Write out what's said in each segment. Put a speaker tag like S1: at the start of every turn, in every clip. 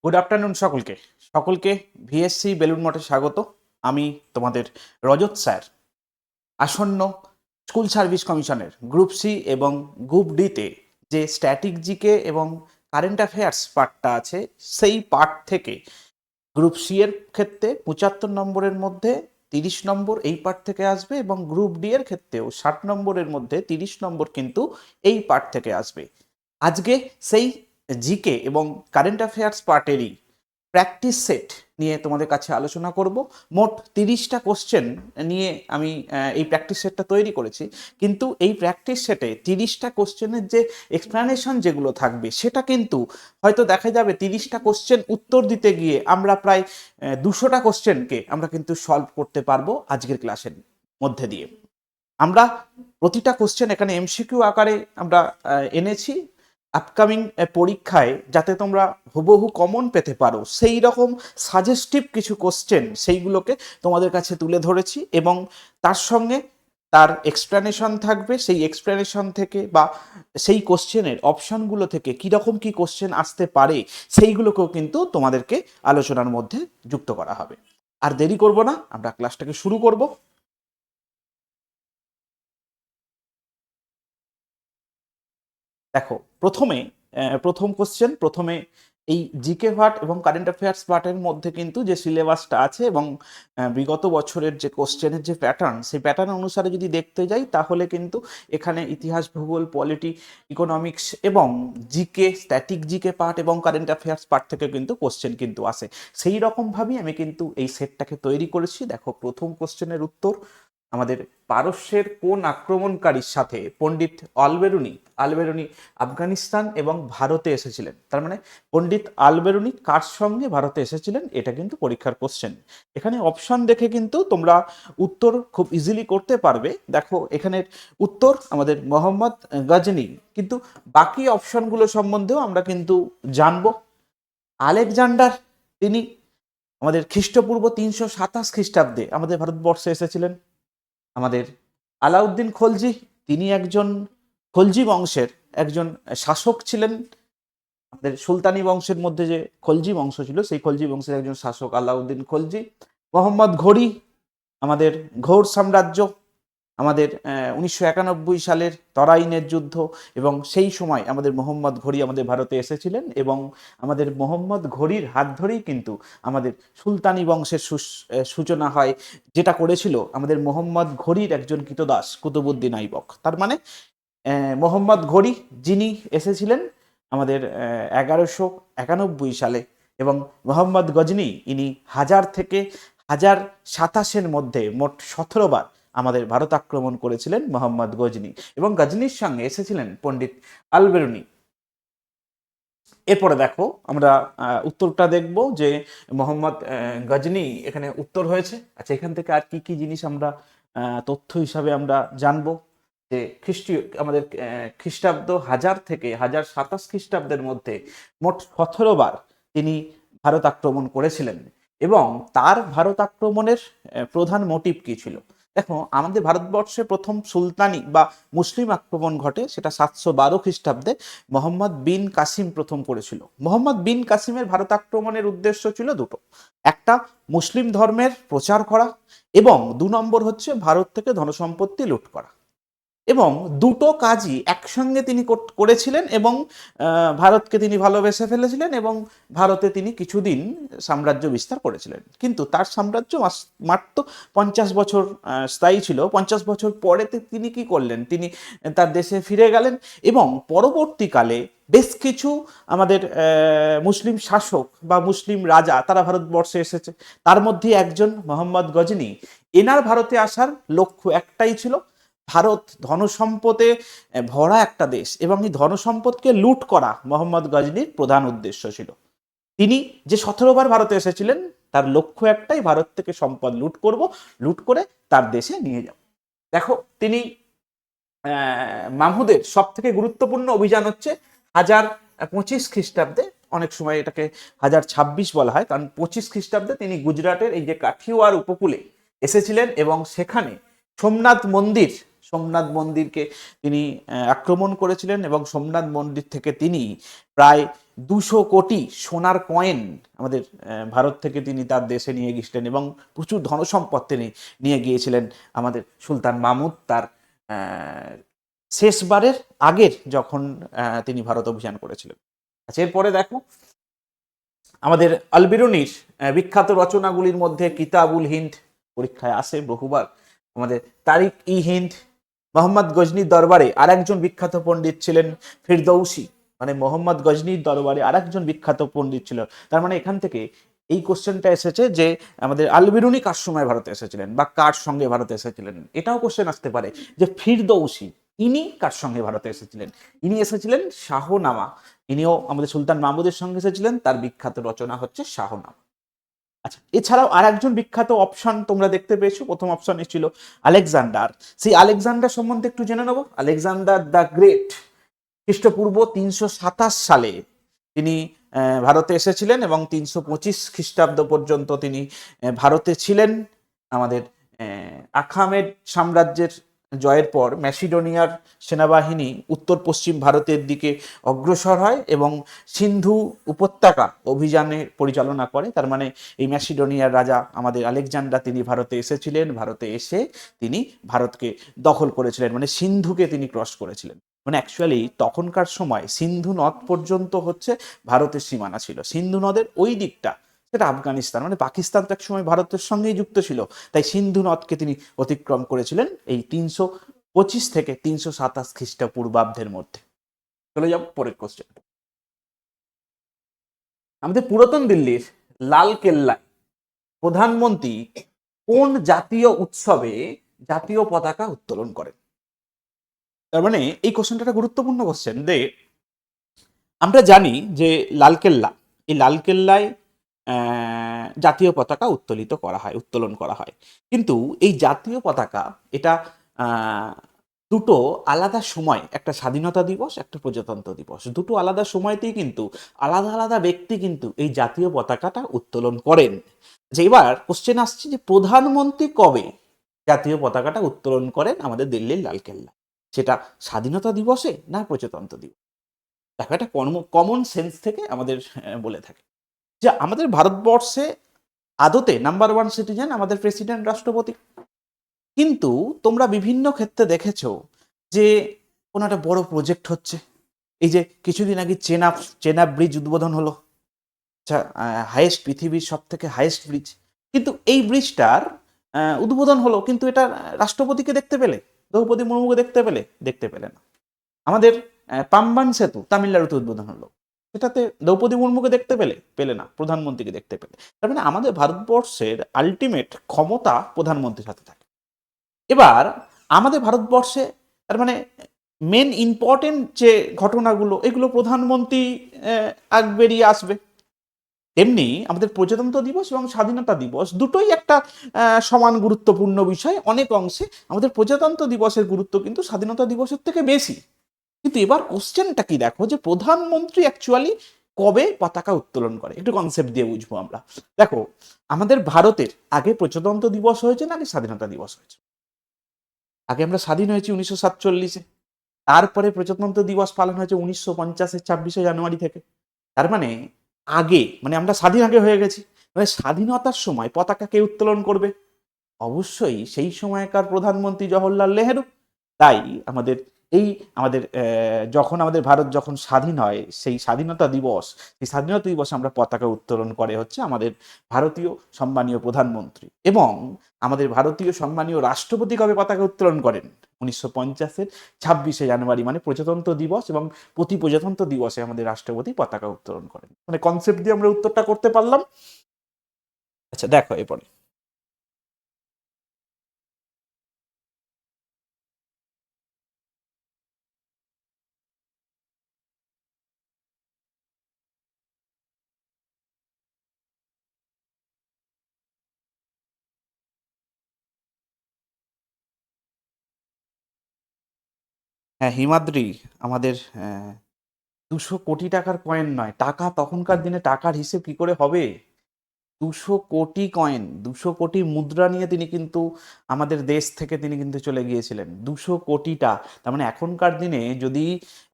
S1: Good afternoon সকলকে সকলকে VSC balloon মঠে স্বাগত। আমি তোমাদের রজত স্যার। আসন্ন স্কুল সার্ভিস কমিশনের গ্রুপ সি এবং গ্রুপ ডিতে যে স্ট্যাটিক জিকে এবং কারেন্ট অ্যাফেয়ার্স পার্টটা আছে, সেই পার্ট থেকে গ্রুপ সি এর ক্ষেত্রে ৭৫ নম্বরের মধ্যে ৩০ নম্বর এই পার্ট থেকে আসবে এবং গ্রুপ ডি এর ক্ষেত্রেও ৬০ নম্বরের মধ্যে ৩০ নম্বর কিন্তু এই পার্ট থেকে আসবে। আজকে সেই জিকে এবং কারেন্ট অ্যাফেয়ার্স পার্টেরই প্র্যাকটিস সেট নিয়ে তোমাদের কাছে আলোচনা করব। মোট ৩০টা কোশ্চেন নিয়ে আমি এই প্র্যাকটিস সেটটা তৈরি করেছি, কিন্তু এই প্র্যাকটিস সেটে ৩০টা কোশ্চেনের যে এক্সপ্লানেশন যেগুলো থাকবে সেটা কিন্তু হয়তো দেখা যাবে ৩০টা কোশ্চেন উত্তর দিতে গিয়ে আমরা প্রায় ২০০টা কোশ্চেনকে আমরা কিন্তু সলভ করতে পারবো আজকের ক্লাসের মধ্যে দিয়ে। আমরা প্রতিটা কোশ্চেন এখানে এমসিকিউ আকারে আমরা এনেছি, আপকামিং পরীক্ষায় যাতে তোমরা হুবহু কমন পেতে পারো সেই রকম সাজেস্টিভ কিছু কোশ্চেন সেইগুলোকে তোমাদের কাছে তুলে ধরেছি এবং তার সঙ্গে তার এক্সপ্লেনেশন থাকবে। সেই এক্সপ্লেনেশন থেকে বা সেই কোশ্চেনের অপশানগুলো থেকে কীরকম কী কোশ্চেন আসতে পারে সেইগুলোকেও কিন্তু তোমাদেরকে আলোচনার মধ্যে যুক্ত করা হবে। আর দেরি করব না, আমরা ক্লাসটাকে শুরু করব। দেখো, প্রথম কোশ্চেন, প্রথমে এই জিকে পার্ট এবং কারেন্ট অ্যাফেয়ার্স পার্টের মধ্যে কিন্তু যে সিলেবাসটা আছে এবং বিগত বছরের যে কোশ্চেনের যে প্যাটার্ন, সেই প্যাটার্ন অনুসারে যদি দেখতে যাই তাহলে কিন্তু এখানে ইতিহাস, ভূগোল, পলিটি, ইকোনমিক্স এবং জিকে, স্ট্যাটিক জিকে পার্ট এবং কারেন্ট অ্যাফেয়ার্স পার্ট থেকে কিন্তু কোশ্চেন কিন্তু আসে। সেই রকমভাবেই আমি কিন্তু এই সেটটাকে তৈরি করেছি। দেখো, প্রথম কোশ্চেনের উত্তর, আমাদের পারস্যের কোন আক্রমণকারীর সাথে পণ্ডিত আলবেরুনি আফগানিস্তান এবং ভারতে এসেছিলেন? তার মানে পণ্ডিত আলবেরুনি কার সঙ্গে ভারতে এসেছিলেন, এটা কিন্তু পরীক্ষার কোশ্চেন। এখানে অপশন দেখে কিন্তু তোমরা উত্তর খুব ইজিলি করতে পারবে। দেখো, এখানের উত্তর আমাদের মোহাম্মদ গজনি, কিন্তু বাকি অপশনগুলো সম্বন্ধেও আমরা কিন্তু জানবো। আলেকজান্ডার, তিনি আমাদের খ্রিস্টপূর্ব ৩২৭ খ্রিস্টাব্দে আমাদের ভারতবর্ষে এসেছিলেন। আমাদের আলাউদ্দিন খলজি, তিনি একজন খলজি বংশের একজন শাসক ছিলেন। আমাদের সুলতানি বংশের মধ্যে যে খলজি বংশ ছিল, সেই খলজি বংশের একজন শাসক আলাউদ্দিন খলজি। মোহাম্মদ ঘোরি, আমাদের ঘোর সাম্রাজ্য, আমাদের ১৯৯১ সালের তরাইনের যুদ্ধ, এবং সেই সময় আমাদের মোহাম্মদ ঘোরি আমাদের ভারতে এসেছিলেন এবং আমাদের মোহাম্মদ ঘোরির হাত ধরেই কিন্তু আমাদের সুলতানি বংশের সূচনা হয়, যেটা করেছিল আমাদের মোহাম্মদ ঘোরির একজন কৃতদাস কুতুবুদ্দিন আইবক। তার মানে মোহাম্মদ ঘোরি, যিনি এসেছিলেন আমাদের ১১৯১ সালে, এবং মোহাম্মদ গজনি, ইনি ১০০০ থেকে ১০২৭-এর মধ্যে মোট ১৭ বার আমাদের ভারত আক্রমণ করেছিলেন মোহাম্মদ গজনি, এবং গজনির সঙ্গে এসেছিলেন পণ্ডিত আলবেরুনি। এরপরে দেখো, আমরা উত্তরটা দেখব যে মোহাম্মদ গজনি এখানে উত্তর হয়েছে। আচ্ছা, এখান থেকে আর কি কি জিনিস আমরা তথ্য হিসাবে আমরা জানবো, যে আমাদের খ্রিস্টাব্দ ১০০০ থেকে ১০২৭ খ্রিস্টাব্দের মধ্যে মোট ১৭ বার তিনি ভারত আক্রমণ করেছিলেন, এবং তার ভারত আক্রমণের প্রধান মোটিভ কি ছিল। দেখো, আমাদের ভারতবর্ষে প্রথম সুলতানি বা মুসলিম আক্রমণ ঘটে, সেটা ৭১২ খ্রিস্টাব্দে মোহাম্মদ বিন কাসিম প্রথম করেছিল। মোহাম্মদ বিন কাসিমের ভারত আক্রমণের উদ্দেশ্য ছিল দুটো, একটা মুসলিম ধর্মের প্রচার করা, এবং ২ নম্বর হচ্ছে ভারত থেকে ধনসম্পত্তি লুট করা। এবং দুটো কাজই একসঙ্গে তিনি করেছিলেন, এবং ভারতকে তিনি ভালোবেসে ফেলেছিলেন, এবং ভারতে তিনি কিছুদিন সাম্রাজ্য বিস্তার করেছিলেন। কিন্তু তার সাম্রাজ্য মাত্র ৫০ বছর স্থায়ী ছিল। ৫০ বছর পরে তিনি কি করলেন, তিনি তার দেশে ফিরে গেলেন, এবং পরবর্তীকালে বেশ কিছু আমাদের মুসলিম শাসক বা মুসলিম রাজা তারা ভারতবর্ষে এসেছে। তার মধ্যে একজন মোহাম্মদ গজনি, এনার ভারতে আসার লক্ষ্য একটাই ছিল, ভারত ধনসম্পদে ভরা একটা দেশ, এবং এই ধনসম্পদকে লুট করা মোহাম্মদ গজনির প্রধান উদ্দেশ্য ছিল। তিনি যে ১৭ বার ভারতে এসেছিলেন, তার লক্ষ্য একটাই, ভারত থেকে সম্পদ লুট করব, লুট করে তার দেশে নিয়ে যাব। দেখো, তিনি মামুদের সব থেকে গুরুত্বপূর্ণ অভিযান হচ্ছে ১০২৫ খ্রিস্টাব্দে, অনেক সময় এটাকে ১০২৬ বলা হয়, কারণ ২৫ খ্রিস্টাব্দে তিনি গুজরাটের এই যে কাঠিওয়ার উপকূলে এসেছিলেন, এবং সেখানে সোমনাথ মন্দিরকে তিনি আক্রমণ করেছিলেন এবং সোমনাথ মন্দির থেকে তিনি প্রায় 200 কোটি সোনার কয়েন আমাদের ভারত থেকে তিনি তার দেশে নিয়ে গিয়েছিলেন এবং প্রচুর ধনসম্পদ তিনি নিয়ে গিয়েছিলেন আমাদের সুলতান মাহমুদ তার শেষবারের আগের যখন তিনি ভারত অভিযান করেছিলেন। আচ্ছা, এরপরে দেখো আমাদের আল বিরুনির বিখ্যাত রচনাগুলির মধ্যে কিতাবুল হিন্দ পরীক্ষায় আসে বহুবার। আমাদের তারিক ই হিন্দ, মোহাম্মদ গজনির দরবারে আরেকজন বিখ্যাত পণ্ডিত ছিলেন ফিরদৌসি, মানে মোহাম্মদ গজনির দরবারে আরেকজন বিখ্যাত পণ্ডিত ছিল। তার মানে এখান থেকে এই কোশ্চেনটা এসেছে যে আমাদের আল বিরুনি কার সময় ভারতে এসেছিলেন বা কার সঙ্গে ভারতে এসেছিলেন। এটাও কোশ্চেন আসতে পারে যে ফিরদৌসি ইনি কার সঙ্গে ভারতে এসেছিলেন। ইনি এসেছিলেন শাহনামা, ইনিও আমাদের সুলতান মাহমুদের সঙ্গে এসেছিলেন, তার বিখ্যাত রচনা হচ্ছে শাহনামা। আচ্ছা, এছাড়াও আর একজন বিখ্যাত অপশন তোমরা দেখতে পেয়েছো, প্রথম অপশন ছিল আলেকজান্ডার। সেই আলেকজান্ডার সম্বন্ধে একটু জেনে নেবো। আলেকজান্ডার দ্য গ্রেট খ্রিস্টপূর্ব 327 সালে তিনি ভারতে এসেছিলেন এবং 325 খ্রিস্টাব্দ পর্যন্ত তিনি ভারতে ছিলেন। আমাদের আখামেদ সাম্রাজ্যের জয়ের পর ম্যাসিডোনিয়ার সেনাবাহিনী উত্তর পশ্চিম ভারতের দিকে অগ্রসর হয় এবং সিন্ধু উপত্যকা অভিযানে পরিচালনা করে। তার মানে এই ম্যাসিডোনিয়ার রাজা আমাদের আলেকজান্ডার তিনি ভারতে এসেছিলেন, ভারতে এসে তিনি ভারতকে দখল করেছিলেন, মানে সিন্ধুকে তিনি ক্রস করেছিলেন। মানে অ্যাকচুয়ালি তখনকার সময় সিন্ধু নদ পর্যন্ত হচ্ছে ভারতের সীমানা ছিল। সিন্ধু নদের ওই দিকটা সেটা আফগানিস্তান, মানে পাকিস্তান তো এক সময় ভারতের সঙ্গেই যুক্ত ছিল, তাই সিন্ধু নদকে তিনি অতিক্রম করেছিলেন এই 325 থেকে 327 খ্রিস্টপূর্বাব্দের মধ্যে। চলে যাব পরের কোশ্চেন। আমাদের পুরাতন দিল্লির লাল কেল্লায় প্রধানমন্ত্রী কোন জাতীয় উৎসবে জাতীয় পতাকা উত্তোলন করেন? তার মানে এই কোশ্চেনটা একটা গুরুত্বপূর্ণ কোশ্চেন। আমরা জানি যে লালকেল্লা, এই লালকেল্লায় জাতীয় পতাকা উত্তোলন করা হয়, কিন্তু এই জাতীয় পতাকা এটা দুটো আলাদা সময়, একটা স্বাধীনতা দিবস, একটা প্রজাতন্ত্র দিবস, দুটো আলাদা সময়তেই কিন্তু আলাদা আলাদা ব্যক্তি কিন্তু এই জাতীয় পতাকাটা উত্তোলন করেন। যে এবার কোশ্চেন আসছে যে প্রধানমন্ত্রী কবে জাতীয় পতাকাটা উত্তোলন করেন আমাদের দিল্লির লালকেল্লা, সেটা স্বাধীনতা দিবসে না প্রজাতন্ত্র দিবস? দেখো, এটা কমন সেন্স থেকে আমাদের বলে থাকে যে আমাদের ভারতবর্ষে আদতে নাম্বার 1 সিটিজেন আমাদের প্রেসিডেন্ট, রাষ্ট্রপতি। কিন্তু তোমরা বিভিন্ন ক্ষেত্রে দেখেছো যে কোনো একটা বড় প্রজেক্ট হচ্ছে, এই যে কিছুদিন আগে চেনাব ব্রিজ উদ্বোধন হলো, আচ্ছা, হাইয়েস্ট, পৃথিবীর সব থেকে হাইয়েস্ট ব্রিজ, কিন্তু এই ব্রিজটার উদ্বোধন হলো, কিন্তু এটা রাষ্ট্রপতিকে দেখতে পেলে, দ্রৌপদী মুর্মুকে দেখতে পেলে না। আমাদের পাম্বান সেতু তামিলনাড়ুতে উদ্বোধন হলো, সেটাতে দ্রৌপদী মুর্মুকে দেখতে পেলে না, প্রধানমন্ত্রীকে দেখতে পেলে। তার মানে আমাদের ভারতবর্ষের আলটিমেট ক্ষমতা প্রধানমন্ত্রীর হাতে থাকে। এবার আমাদের ভারতবর্ষে তার মানে মেন ইম্পর্টেন্ট যে ঘটনাগুলো, এগুলো প্রধানমন্ত্রী আগ বেরিয়ে আসবে। তেমনি আমাদের প্রজাতন্ত্র দিবস এবং স্বাধীনতা দিবস দুটোই একটা সমান গুরুত্বপূর্ণ বিষয়। অনেক অংশে আমাদের প্রজাতন্ত্র দিবসের গুরুত্ব কিন্তু স্বাধীনতা দিবসের থেকে বেশি। কিন্তু এবার কোশ্চেনটা কি দেখো, যে প্রধানমন্ত্রী অ্যাকচুয়ালি কবে পতাকা উত্তোলন করে, একটু কনসেপ্ট দিয়ে বুঝবো আমরা। দেখো, আমাদের ভারতের আগে প্রজাতন্ত্র দিবস হয়েছে না আগে স্বাধীনতা দিবস হয়েছে? আগে আমরা স্বাধীন হয়েছি 1947-এ, তারপরে প্রজাতন্ত্র দিবস পালন হয়েছে 1950-এর 26শে জানুয়ারি থেকে। তার মানে আগে, মানে আমরা স্বাধীন আগে হয়ে গেছি, মানে স্বাধীনতার সময় পতাকা কে উত্তোলন করবে? অবশ্যই সেই সময়কার প্রধানমন্ত্রী জওহরলাল নেহেরু। তাই আমাদের এই আমাদের যখন আমাদের ভারত যখন স্বাধীন হয়, সেই স্বাধীনতা দিবসে আমরা পতাকা উত্তোলন করে হচ্ছে আমাদের ভারতীয় সম্মানীয় প্রধানমন্ত্রী। এবং আমাদের ভারতীয় সম্মানীয় রাষ্ট্রপতি কবে পতাকা উত্তোলন করেন? 1950-এর 26শে জানুয়ারি, মানে প্রজাতন্ত্র দিবস, এবং প্রতি প্রজাতন্ত্র দিবসে আমাদের রাষ্ট্রপতি পতাকা উত্তোলন করেন। মানে কনসেপ্ট দিয়ে আমরা উত্তরটা করতে পারলাম। আচ্ছা, দেখো এরপরে হ্যাঁ, হিমাদ্রি, আমাদের 200 কোটি টাকার কয়েন নয়, টাকা, তখনকার দিনে টাকার হিসেব কি করে হবে? 200 কোটি কয়েন, 200 কোটি মুদ্রা নিয়ে তিনি কিন্তু আমাদের দেশ থেকে তিনি কিন্তু চলে গিয়েছিলেন। 200 কোটিটা, তার মানে এখনকার দিনে যদি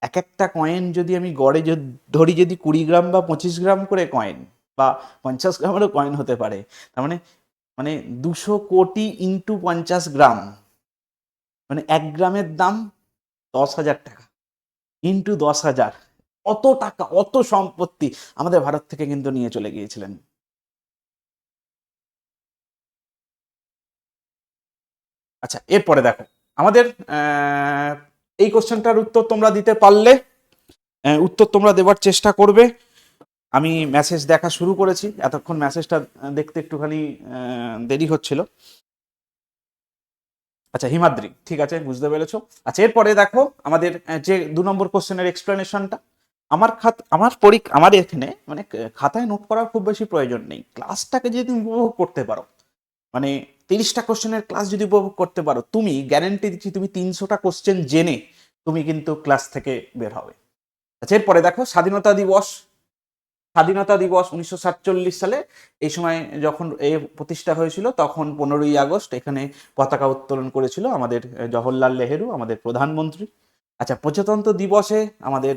S1: এক একটা কয়েন যদি আমি গড়ে ধরি, যদি 20 গ্রাম বা 25 গ্রাম করে কয়েন, বা 50 গ্রামেরও কয়েন হতে পারে, তার মানে মানে 200 কোটি ইন্টু 50 গ্রাম, মানে 1 গ্রামের দাম 10,000 টাকা, ইন্টু 10,000, অত টাকা, অত সম্পত্তি আমাদের ভারত থেকে কিন্তু নিয়ে চলে গিয়েছিলেন। আচ্ছা, এরপরে দেখো আমাদের এই কোশ্চেনটার উত্তর তোমরা দিতে পারলে উত্তর তোমরা দেওয়ার চেষ্টা করবে। আমি মেসেজ দেখা শুরু করেছি, এতক্ষণ মেসেজটা দেখতে একটুখানি দেরি হচ্ছিল। আচ্ছা, হিমাদ্রি, ঠিক আছে, বুঝতে পেরেছো। আচ্ছা, এরপরে দেখো আমাদের যে 2 নম্বর কোশ্চেনের এক্সপ্লেনেশনটা। আমার এখানে মানে খাতায় নোট করার খুব বেশি প্রয়োজন নেই। ক্লাসটাকে যদি তুমি উপভোগ করতে পারো, মানে 30টা কোশ্চেনের ক্লাস যদি উপভোগ করতে পারো, তুমি গ্যারেন্টি দিচ্ছি তুমি 300টা কোশ্চেন জেনে তুমি কিন্তু ক্লাস থেকে বের হবে। আচ্ছা, এরপরে দেখো স্বাধীনতা দিবস। স্বাধীনতা দিবস 1947 সালে, এই সময় যখন এ প্রতিষ্ঠা হয়েছিল, তখন 15ই আগস্ট এখানে পতাকা উত্তোলন করেছিল আমাদের জওহরলাল নেহেরু, আমাদের প্রধানমন্ত্রী। আচ্ছা, প্রজাতন্ত্র দিবসে আমাদের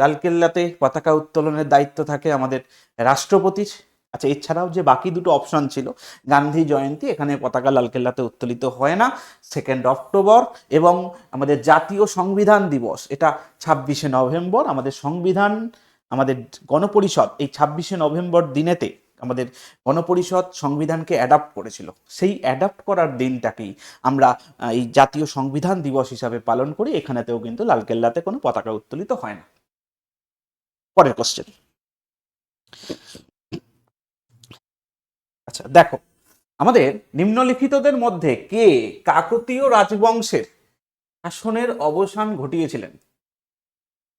S1: লালকেল্লাতে পতাকা উত্তোলনের দায়িত্ব থাকে আমাদের রাষ্ট্রপতির। আচ্ছা, এছাড়াও যে বাকি দুটো অপশন ছিল, গান্ধী জয়ন্তী, এখানে পতাকা লালকেল্লাতে উত্তোলিত হয় না, 2 অক্টোবর। এবং আমাদের জাতীয় সংবিধান দিবস, এটা 26শে নভেম্বর। আমাদের সংবিধান, আমাদের গণপরিষদ এই 26শে নভেম্বর দিনেতে আমাদের গণপরিষদ সংবিধানকে অ্যাডাপ্ট করেছিল। সেই অ্যাডাপ্ট করার দিনটাকেই আমরা এই জাতীয় সংবিধান দিবস হিসাবে পালন করি। এখানেতেও কিন্তু লালকেল্লাতে কোনো পতাকা উত্তোলিত হয় না। পরের কোশ্চেন। আচ্ছা, দেখো আমাদের নিম্নলিখিতদের মধ্যে কে কাকতীয় রাজবংশের শাসনের অবসান ঘটিয়েছিলেন?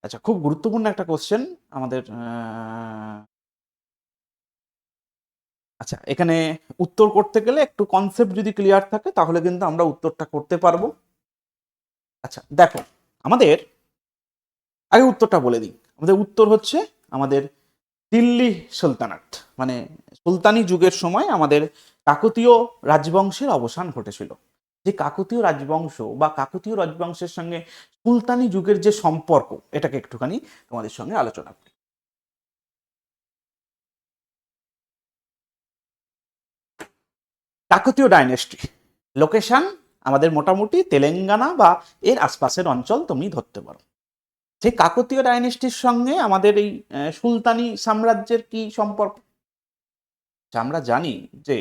S1: আচ্ছা, খুব গুরুত্বপূর্ণ একটা কোশ্চেন আমাদের। আচ্ছা, এখানে উত্তর করতে গেলে একটু কনসেপ্ট যদি ক্লিয়ার থাকে তাহলে কিন্তু আমরা উত্তরটা করতে পারবো। আচ্ছা, দেখো আমাদের আগে উত্তরটা বলে দিই। আমাদের উত্তর হচ্ছে আমাদের দিল্লি সুলতানাত, মানে সুলতানি যুগের সময় আমাদের কাকতীয় রাজবংশের অবসান ঘটেছিল। যে কাকতীয় রাজবংশ বা কাকতীয় রাজবংশের সঙ্গে সুলতানি যুগের যে সম্পর্ক, এটাকে একটুখানি তোমাদের সঙ্গে আলোচনা করি। কাকতীয় ডাইনেস্টি লোকেশন আমাদের মোটামুটি তেলেঙ্গানা বা এর আশপাশের অঞ্চল তুমি ধরতে পারো। যে কাকতীয় ডাইনেস্টির সঙ্গে আমাদের এই সুলতানি সাম্রাজ্যের কি সম্পর্ক? আমরা জানি যে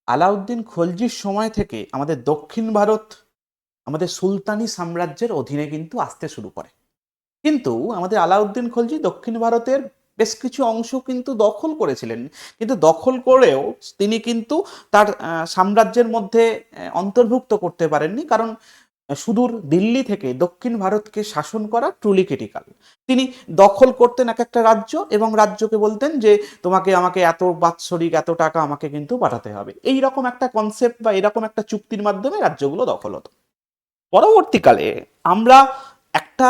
S1: আলাউদ্দিন খলজির সময় থেকে আমাদের দক্ষিণ ভারত আমাদের সুলতানি সাম্রাজ্যের অধীনে কিন্তু আসতে শুরু করে। কিন্তু আমাদের আলাউদ্দিন খলজি দক্ষিণ ভারতের বেশ কিছু অংশ কিন্তু দখল করেছিলেন, কিন্তু দখল করেও তিনি কিন্তু তার সাম্রাজ্যের মধ্যে অন্তর্ভুক্ত করতে পারেননি, কারণ সুদূর দিল্লি থেকে দক্ষিণ ভারতকে শাসন করা ট্রুলি ক্রিটিক্যাল। তিনি দখল করতেন এক একটা রাজ্য এবং রাজ্যকে বলতেন যে তোমাকে আমাকে এত বাৎসরিক এত টাকা আমাকে কিন্তু পাঠাতে হবে। এই রকম একটা কনসেপ্ট বা এরকম একটা চুক্তির মাধ্যমে রাজ্যগুলো দখল হতো। পরবর্তীকালে আমরা একটা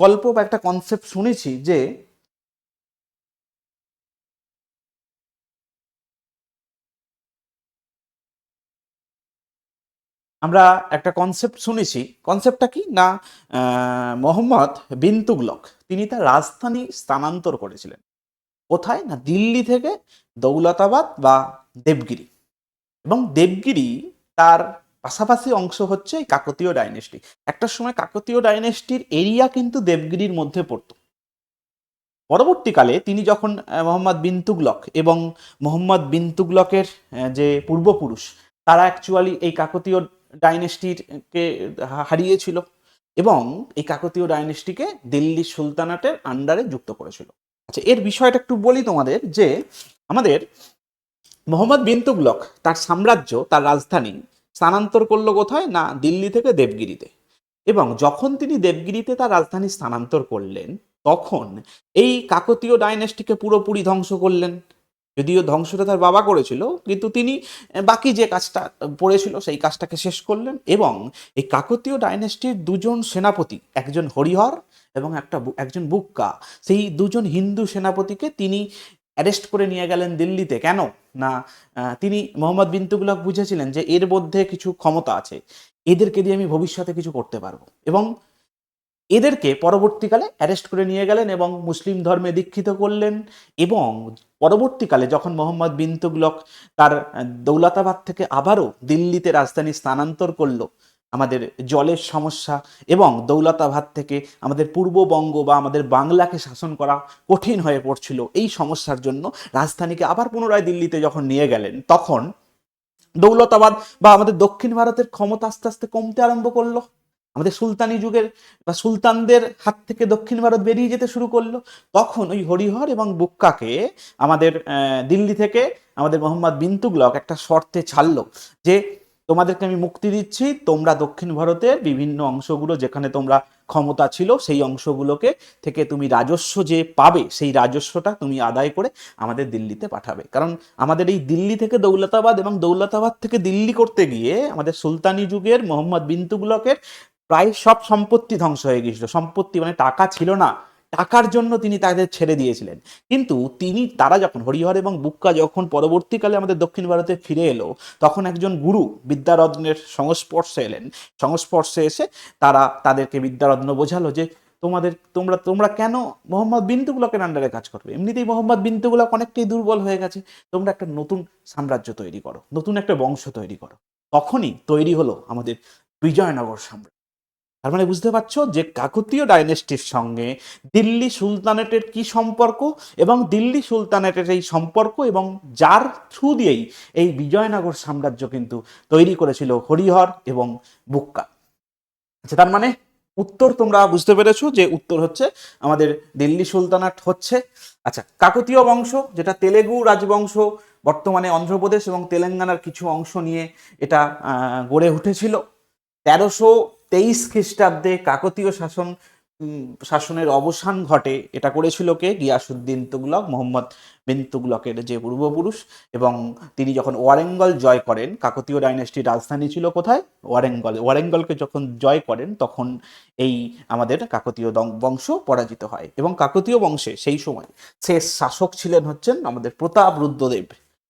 S1: গল্প বা একটা কনসেপ্ট শুনেছি যে আমরা একটা কনসেপ্ট শুনেছি। কনসেপ্টটা কি না, মোহাম্মদ বিন তুগলক তিনি তার রাজধানী স্থানান্তর করেছিলেন কোথায় না, দিল্লি থেকে দৌলতাবাদ বা দেবগিরি। এবং দেবগিরি তার পাশাপাশি অংশ হচ্ছে এই কাকতীয় ডাইনেস্টি। একটা সময় কাকতীয় ডাইনেস্টির এরিয়া কিন্তু দেবগিরির মধ্যে পড়তো। পরবর্তীকালে তিনি যখন মোহাম্মদ বিন তুগলক এবং মোহাম্মদ বিন তুগলকের যে পূর্বপুরুষ, তারা অ্যাকচুয়ালি এই কাকতীয় ডাইনেস্টিকে হারিয়েছিল এবং এই কাকতীয় ডাইনেস্টিকে দিল্লি সুলতানাতের আন্ডারে যুক্ত করেছিল। আচ্ছা, এর বিষয়টা একটু বলি তোমাদের যে আমাদের মোহাম্মদ বিন তুগলক তার সাম্রাজ্য, তার রাজধানী স্থানান্তর করলো কোথায় না, দিল্লি থেকে দেবগিরিতে। এবং যখন তিনি দেবগিরিতে তার রাজধানী স্থানান্তর করলেন, তখন এই কাকতীয় ডাইনেস্টিকে পুরোপুরি ধ্বংস করলেন। যদিও ধ্বংসটা তার বাবা করেছিল, কিন্তু তিনি বাকি যে কাজটা পড়েছিল সেই কাজটাকে শেষ করলেন। এবং এই কাকতীয় ডাইনেস্টির দুজন সেনাপতি, একজন হরিহর এবং একজন বুক্কা, সেই দুজন হিন্দু সেনাপতিকে তিনি অ্যারেস্ট করে নিয়ে গেলেন দিল্লিতে। কেন না, তিনি মোহাম্মদ বিন তুগলক বুঝেছিলেন যে এর মধ্যে কিছু ক্ষমতা আছে, এদেরকে দিয়ে আমি ভবিষ্যতে কিছু করতে পারবো, এবং এদেরকে পরবর্তীকালে অ্যারেস্ট করে নিয়ে গেলেন এবং মুসলিম ধর্মে দীক্ষিত করলেন। এবং পরবর্তীকালে যখন মোহাম্মদ বিন তুগলক তার দৌলতাবাদ থেকে আবারও দিল্লিতে রাজধানী স্থানান্তর করলো, আমাদের জলের সমস্যা এবং দৌলতাবাদ থেকে আমাদের পূর্ববঙ্গ বা আমাদের বাংলাকে শাসন করা কঠিন হয়ে পড়ছিল, এই সমস্যার জন্য রাজধানীকে আবার পুনরায় দিল্লিতে যখন নিয়ে গেলেন, তখন দৌলতাবাদ বা আমাদের দক্ষিণ ভারতের ক্ষমতা আস্তে আস্তে কমতে আরম্ভ করলো। আমাদের সুলতানি যুগের বা সুলতানদের হাত থেকে দক্ষিণ ভারত বেরিয়ে যেতে শুরু করলো। তখন ওই হরিহর এবং বুক্কাকে আমাদের দিল্লি থেকে আমাদের মোহাম্মদ বিন তুগলক একটা শর্তে ছাড়লো যে তোমাদেরকে আমি মুক্তি দিচ্ছি, তোমরা দক্ষিণ ভারতের বিভিন্ন অংশগুলো যেখানে তোমরা ক্ষমতা ছিল সেই অংশগুলোকে থেকে তুমি রাজস্ব যে পাবে সেই রাজস্বটা তুমি আদায় করে আমাদের দিল্লিতে পাঠাবে। কারণ আমাদের এই দিল্লি থেকে দৌলতাবাদ এবং দৌলতাবাদ থেকে দিল্লি করতে গিয়ে আমাদের সুলতানি যুগের মোহাম্মদ বিন তুগলকের প্রায় সব সম্পত্তি ধ্বংস হয়ে গিয়েছিল। সম্পত্তি মানে টাকা ছিল না, টাকার জন্য তিনি তাদের ছেড়ে দিয়েছিলেন। কিন্তু তারা যখন হরিহর এবং বুক্কা যখন পরবর্তীকালে আমাদের দক্ষিণ ভারতে ফিরে এলো, তখন একজন গুরু বিদ্যারত্নের সংস্পর্শে এলেন। সংস্পর্শে এসে তারা তাদেরকে বিদ্যারত্ন বোঝালো যে তোমরা কেন মোহাম্মদ বিন তুগলকের আন্ডারে কাজ করবে? এমনিতেই মোহাম্মদ বিন তুগলক অনেকটাই দুর্বল হয়ে গেছে, তোমরা একটা নতুন সাম্রাজ্য তৈরি করো, নতুন একটা বংশ তৈরি করো। তখনই তৈরি হলো আমাদের বিজয়নগর সাম্রাজ্য। তার মানে বুঝতে পারছো যে কাকতীয় ডাইনেস্টির সঙ্গে দিল্লি সুলতানেটের কি সম্পর্ক, এবং দিল্লি সুলতানেটের এই সম্পর্ক এবং যার থ্রু দিয়েই এই বিজয়নগর সাম্রাজ্য কিন্তু তৈরি করেছিল হরিহর এবং বুক্কা। আচ্ছা, তার মানে উত্তর তোমরা বুঝতে পেরেছো যে উত্তর হচ্ছে আমাদের দিল্লি সুলতানাট হচ্ছে। আচ্ছা, কাকতীয় বংশ যেটা তেলেগু রাজবংশ, বর্তমানে অন্ধ্রপ্রদেশ এবং তেলেঙ্গানার কিছু অংশ নিয়ে এটা গড়ে উঠেছিল। 1323 খ্রিস্টাব্দে কাকতীয় শাসনের অবসান ঘটে। এটা করেছিল কে? গিয়াসুদ্দিন তুগলক, মোহাম্মদ বিন তুগলকের যে পূর্বপুরুষ। এবং তিনি যখন ওয়ারেঙ্গল জয় করেন, কাকতীয় ডাইনেস্টির রাজধানী ছিল কোথায়? ওয়ারেঙ্গলকে যখন জয় করেন তখন এই আমাদের কাকতীয় বংশ পরাজিত হয়। এবং কাকতীয় বংশে সেই সময় শেষ শাসক ছিলেন হচ্ছেন আমাদের প্রতাপরুদ্রদেব।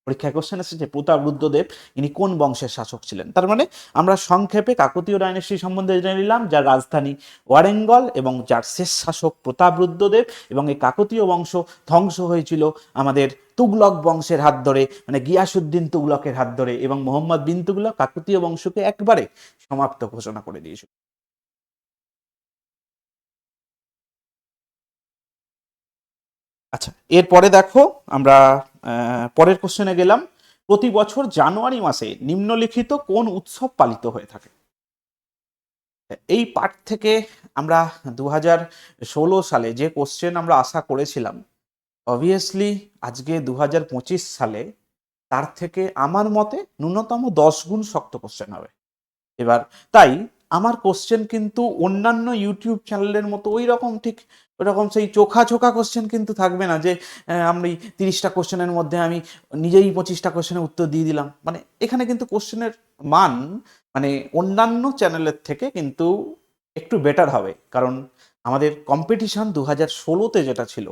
S1: পরীক্ষায় কোশ্চেন এসেছে প্রতাপরুদ্রদেব ইনি কোন বংশের শাসক ছিলেন। তার মানে আমরা সংক্ষেপে কাকতীয় ডাইনেস্টি সম্বন্ধে জেনে নিলাম, যার রাজধানী ওয়ারেঙ্গল এবং যার শেষ শাসক প্রতাপরুদ্রদেব। এবং এই কাকতীয় বংশ ধ্বংস হয়েছিল আমাদের তুগলক বংশের হাত ধরে, মানে গিয়াসুদ্দিন তুগলকের হাত ধরে, এবং মোহাম্মদ বিন তুগলক কাকতীয় বংশকে একবারে সমাপ্ত ঘোষণা করে দিয়েছিল। আচ্ছা, এরপরে দেখো আমরা পরের কোশ্চেনে গেলাম। প্রতি বছর জানুয়ারি মাসে নিম্নলিখিত কোন উৎসব পালিত হয়ে থাকে? এই পাঠ থেকে আমরা 2016 সালে যে কোশ্চেন আমরা আশা করেছিলাম, অবভিয়াসলি আজকে 2025 সালে তার থেকে আমার মতে ন্যূনতম 10 গুণ শক্ত কোশ্চেন হবে এবার। তাই আমার কোশ্চেন কিন্তু অন্যান্য ইউটিউব চ্যানেলের মতো ওই রকম ঠিক ওইরকম সেই চোখা চোখা কোশ্চেন কিন্তু থাকবে না যে আমি 30টা কোশ্চেনের মধ্যে আমি নিজেই 25টা কোশ্চেনের উত্তর দিয়ে দিলাম। মানে এখানে কিন্তু কোশ্চেনের মান মানে অন্যান্য চ্যানেলের থেকে কিন্তু একটু বেটার হবে, কারণ আমাদের কম্পিটিশন 2016-তে যেটা ছিল,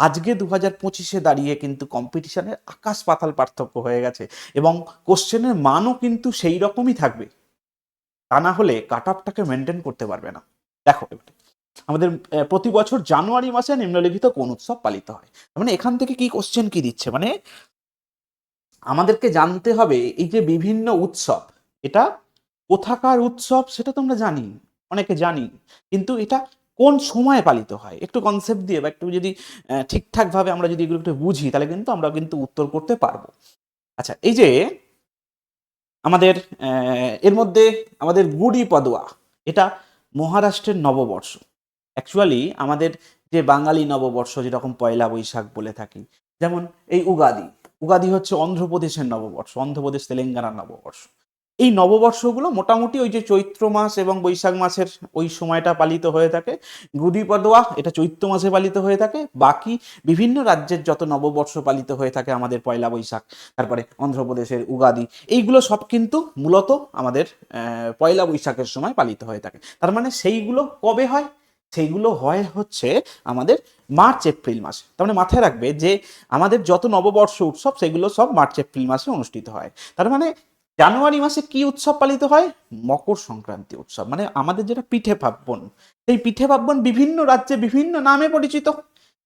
S1: আজকে 2025-এ দাঁড়িয়ে কিন্তু কম্পিটিশনের আকাশ পাতাল পার্থক্য হয়ে গেছে। এবং কোশ্চেনের মানও কিন্তু সেই রকমই থাকবে, তা না হলে কাট অফটাকে মেনটেন করতে পারবে না। দেখো আমাদের প্রতি বছর জানুয়ারি মাসে নিম্নলিখিত কোন উৎসব পালিত হয়। মানে এখান থেকে কি কোশ্চেন কি দিচ্ছে, মানে আমাদেরকে জানতে হবে এই যে বিভিন্ন উৎসব, এটা কোথাকার উৎসব সেটা তো আমরা জানি, অনেকে জানি, কিন্তু এটা কোন সময়ে পালিত হয় একটু কনসেপ্ট দিয়ে বা একটু যদি ঠিকঠাক ভাবে আমরা যদি এগুলো একটু বুঝি, তাহলে কিন্তু আমরা কিন্তু উত্তর করতে পারবো। আচ্ছা, এই যে আমাদের এর মধ্যে আমাদের গুড়ি পদুয়া, এটা মহারাষ্ট্রের নববর্ষ। অ্যাকচুয়ালি আমাদের যে বাঙালি নববর্ষ যেরকম পয়লা বৈশাখ বলে থাকি, যেমন এই উগাদি হচ্ছে অন্ধ্রপ্রদেশের নববর্ষ, অন্ধ্রপ্রদেশ তেলেঙ্গানার নববর্ষ। এই নববর্ষগুলো মোটামুটি ওই যে চৈত্র মাস এবং বৈশাখ মাসের ওই সময়টা পালিত হয়ে থাকে। গুড়ি পদুয়া এটা চৈত্র মাসে পালিত হয়ে থাকে। বাকি বিভিন্ন রাজ্যের যত নববর্ষ পালিত হয়ে থাকে, আমাদের পয়লা বৈশাখ, তারপরে অন্ধ্রপ্রদেশের উগাদি, এইগুলো সব কিন্তু মূলত আমাদের পয়লা বৈশাখের সময় পালিত হয়ে থাকে। তার মানে সেইগুলো কবে হয়? সেইগুলো হয় হচ্ছে আমাদের মার্চ এপ্রিল মাসে। তার মানে মাথায় রাখবে যে আমাদের যত নববর্ষ উৎসব সেগুলো সব মার্চ এপ্রিল মাসে অনুষ্ঠিত হয়। তার মানে জানুয়ারি মাসে কি উৎসব পালিত হয়? মকর সংক্রান্তি উৎসব, মানে আমাদের যেটা পিঠে পার্বণ। এই পিঠে পার্বণ বিভিন্ন রাজ্যে বিভিন্ন নামে পরিচিত।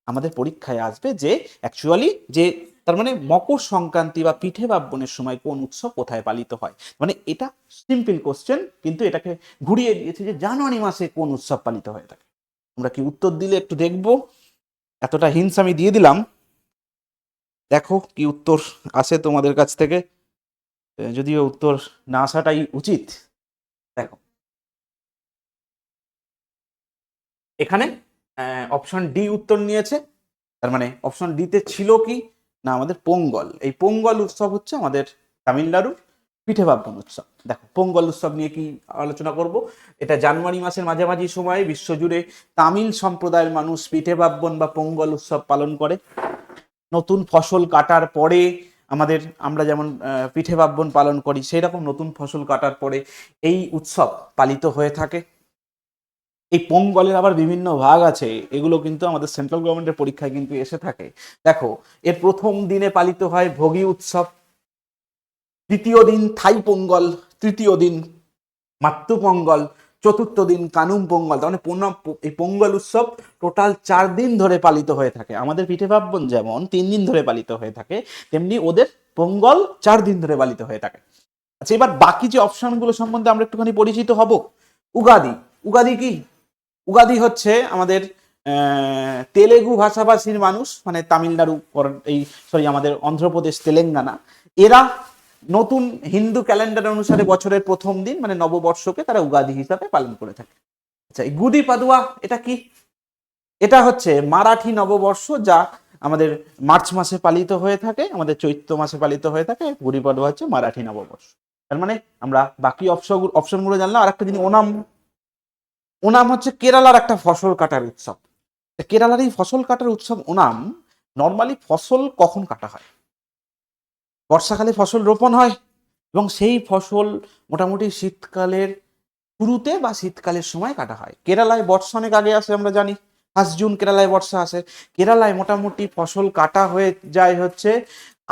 S1: আমাদের পরীক্ষায় আসবে যে অ্যাকচুয়ালি যে তার মানে মকর সংক্রান্তি বা পিঠে পার্বণের সময় কোন উৎসব কোথায় পালিত হয়। মানে এটা সিম্পল কোশ্চেন, কিন্তু এটাকে ঘুরিয়ে দিয়েছে যে জানুয়ারি মাসে কোন উৎসব পালিত হয়ে থাকে। তোমরা কি উত্তর দিলে একটু দেখবো, এতটা হিন্টস আমি দিয়ে দিলাম, দেখো কি উত্তর আসে তোমাদের কাছ থেকে। যদিও উত্তর না আসাটাই উচিত। দেখো এখানে অপশন ডি উত্তর নিয়েছে। তার মানে অপশন ডিতে ছিল কি না আমাদের পোঙ্গল। এই পোঙ্গল উৎসব হচ্ছে আমাদের তামিলনাড়ুর পিঠে পার্বণ উৎসব। দেখো পোঙ্গল উৎসব নিয়ে কি আলোচনা করব। এটা জানুয়ারি মাসের মাঝামাঝি সময়ে বিশ্বজুড়ে তামিল সম্প্রদায়ের মানুষ পিঠে পার্বণ বা পোঙ্গল উৎসব পালন করে। নতুন ফসল কাটার পরে আমরা যেমন পিঠে পার্বণ পালন করি, সেই রকম নতুন ফসল কাটার পরে এই উৎসব পালিত হয়ে থাকে। এই পোঙ্গলের আবার বিভিন্ন ভাগ আছে, এগুলো কিন্তু আমাদের সেন্ট্রাল গভর্নমেন্টের পরীক্ষায় কিন্তু এসে থাকে। দেখো এর প্রথম দিনে পালিত হয় ভোগী উৎসব, দ্বিতীয় দিন থাই পোঙ্গল, তৃতীয় দিন মাত্তু পোঙ্গল, চতুর্থ দিন কানুম পোঙ্গল। তার মানে এই পোঙ্গল উৎসব টোটাল 4 দিন ধরে পালিত হয়ে থাকে। আমাদের পিঠে পার্বণ যেমন 3 দিন ধরে পালিত হয়ে থাকে, তেমনি ওদের পোঙ্গল 4 দিন ধরে পালিত হয়ে থাকে। আচ্ছা, এবার বাকি যে অপশনগুলো সম্বন্ধে আমরা একটুখানি পরিচিত হব। উগাদি। উগাদি কি? উগাদি হচ্ছে আমাদের তেলেগু ভাষাভাষীর মানুষ, মানে তামিলনাড়ু এই আমাদের অন্ধ্রপ্রদেশ, তেলেঙ্গানা, এরা নতুন হিন্দু ক্যালেন্ডার অনুসারে বছরের প্রথম দিন মানে নববর্ষকে তারা উগাদি হিসাবে পালন করে থাকে। আচ্ছা, এই গুদি পাদুয়া এটা কি? এটা হচ্ছে মারাঠি নববর্ষ, যা আমাদের মার্চ মাসে পালিত হয়ে থাকে, আমাদের চৈত্র মাসে পালিত হয়ে থাকে। গুড়ি পাদুয়া হচ্ছে মারাঠি নববর্ষ। তার মানে আমরা বাকি অপশনগুলো জানলাম। আর একটা জিনিস, ওনাম। ওনাম হচ্ছে কেরালার একটা ফসল কাটার উৎসব। কেরালার এই ফসল কাটার উৎসব ওনাম, নর্মালি ফসল কখন কাটা হয়? বর্ষাকালে ফসল রোপণ হয় এবং সেই ফসল মোটামুটি শীতকালের শুরুতে বা শীতকালের সময় কাটা হয়। কেরালায় বর্ষা অনেক আগে আসে, আমরা জানি 1 জুন কেরালায় বর্ষা আসে। কেরালায় মোটামুটি ফসল কাটা হয়ে যায় হচ্ছে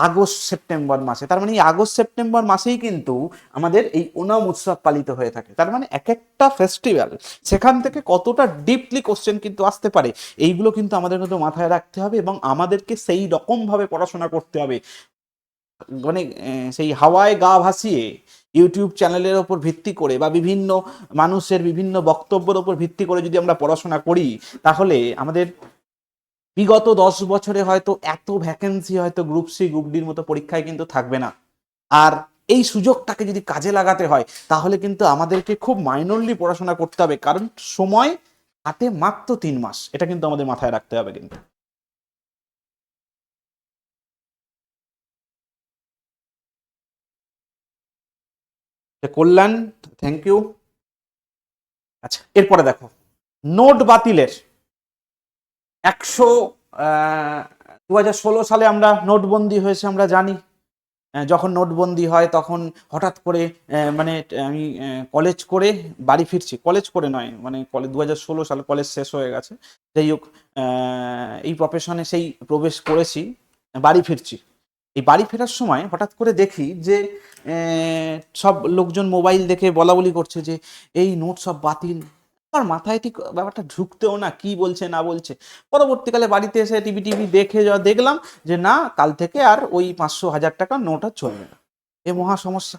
S1: আগস্ট সেপ্টেম্বর মাসে। তার মানে এই আগস্ট সেপ্টেম্বর মাসেই কিন্তু আমাদের এই ওনাম উৎসব পালিত হয়ে থাকে। তার মানে এক একটা ফেস্টিভ্যাল, সেখান থেকে কতটা ডিপলি কোশ্চেন কিন্তু আসতে পারে, এইগুলো কিন্তু আমাদের কিন্তু মাথায় রাখতে হবে এবং আমাদেরকে সেই রকম ভাবে পড়াশোনা করতে হবে। মানে সেই হাওয়ায় গা ভাসিয়ে ইউটিউব চ্যানেলের ওপর ভিত্তি করে বা বিভিন্ন মানুষের বিভিন্ন বক্তব্যের ওপর ভিত্তি করে যদি আমরা পড়াশোনা করি, তাহলে আমাদের বিগত 10 বছরে হয়তো এত ভ্যাকেন্সি হয়তো গ্রুপ সি গ্রুপ ডির মতো পরীক্ষায় কিন্তু থাকবে না। আর এই সুযোগটাকে যদি কাজে লাগাতে হয়, তাহলে কিন্তু আমাদেরকে খুব মাইনরলি পড়াশোনা করতে হবে, কারণ সময় হাতে মাত্র 3 মাস। এটা কিন্তু আমাদের মাথায় রাখতে হবে কিন্তু। কল্যাণ, থ্যাংক ইউ। আচ্ছা, এরপরে দেখো নোট বাতিলের 2016 সালে আমরা নোটবন্দি হয়েছে আমরা জানি। যখন নোটবন্দি হয় তখন হঠাৎ করে মানে আমি কলেজ করে বাড়ি ফিরছি, কলেজ করে নয়, মানে কলেজ 2016 সালে কলেজ শেষ হয়ে গেছে। যাই হোক, এই প্রফেশনে সেই প্রবেশ করেছি, বাড়ি ফিরছি। এই বাড়ি ফেরার সময় হঠাৎ করে দেখি যে সব লোকজন মোবাইল দেখে বলা বলি করছে যে এই নোট সব বাতিল। আমার মাথায় ঠিক ব্যাপারটা ঢুকতেও না, কি বলছে না বলছে। পরবর্তীকালে বাড়িতে এসে টিভি টিভি দেখে যা দেখলাম যে না, কাল থেকে আর ওই 500 1000 টাকার নোট আর চলবে না। এ মহা সমস্যা।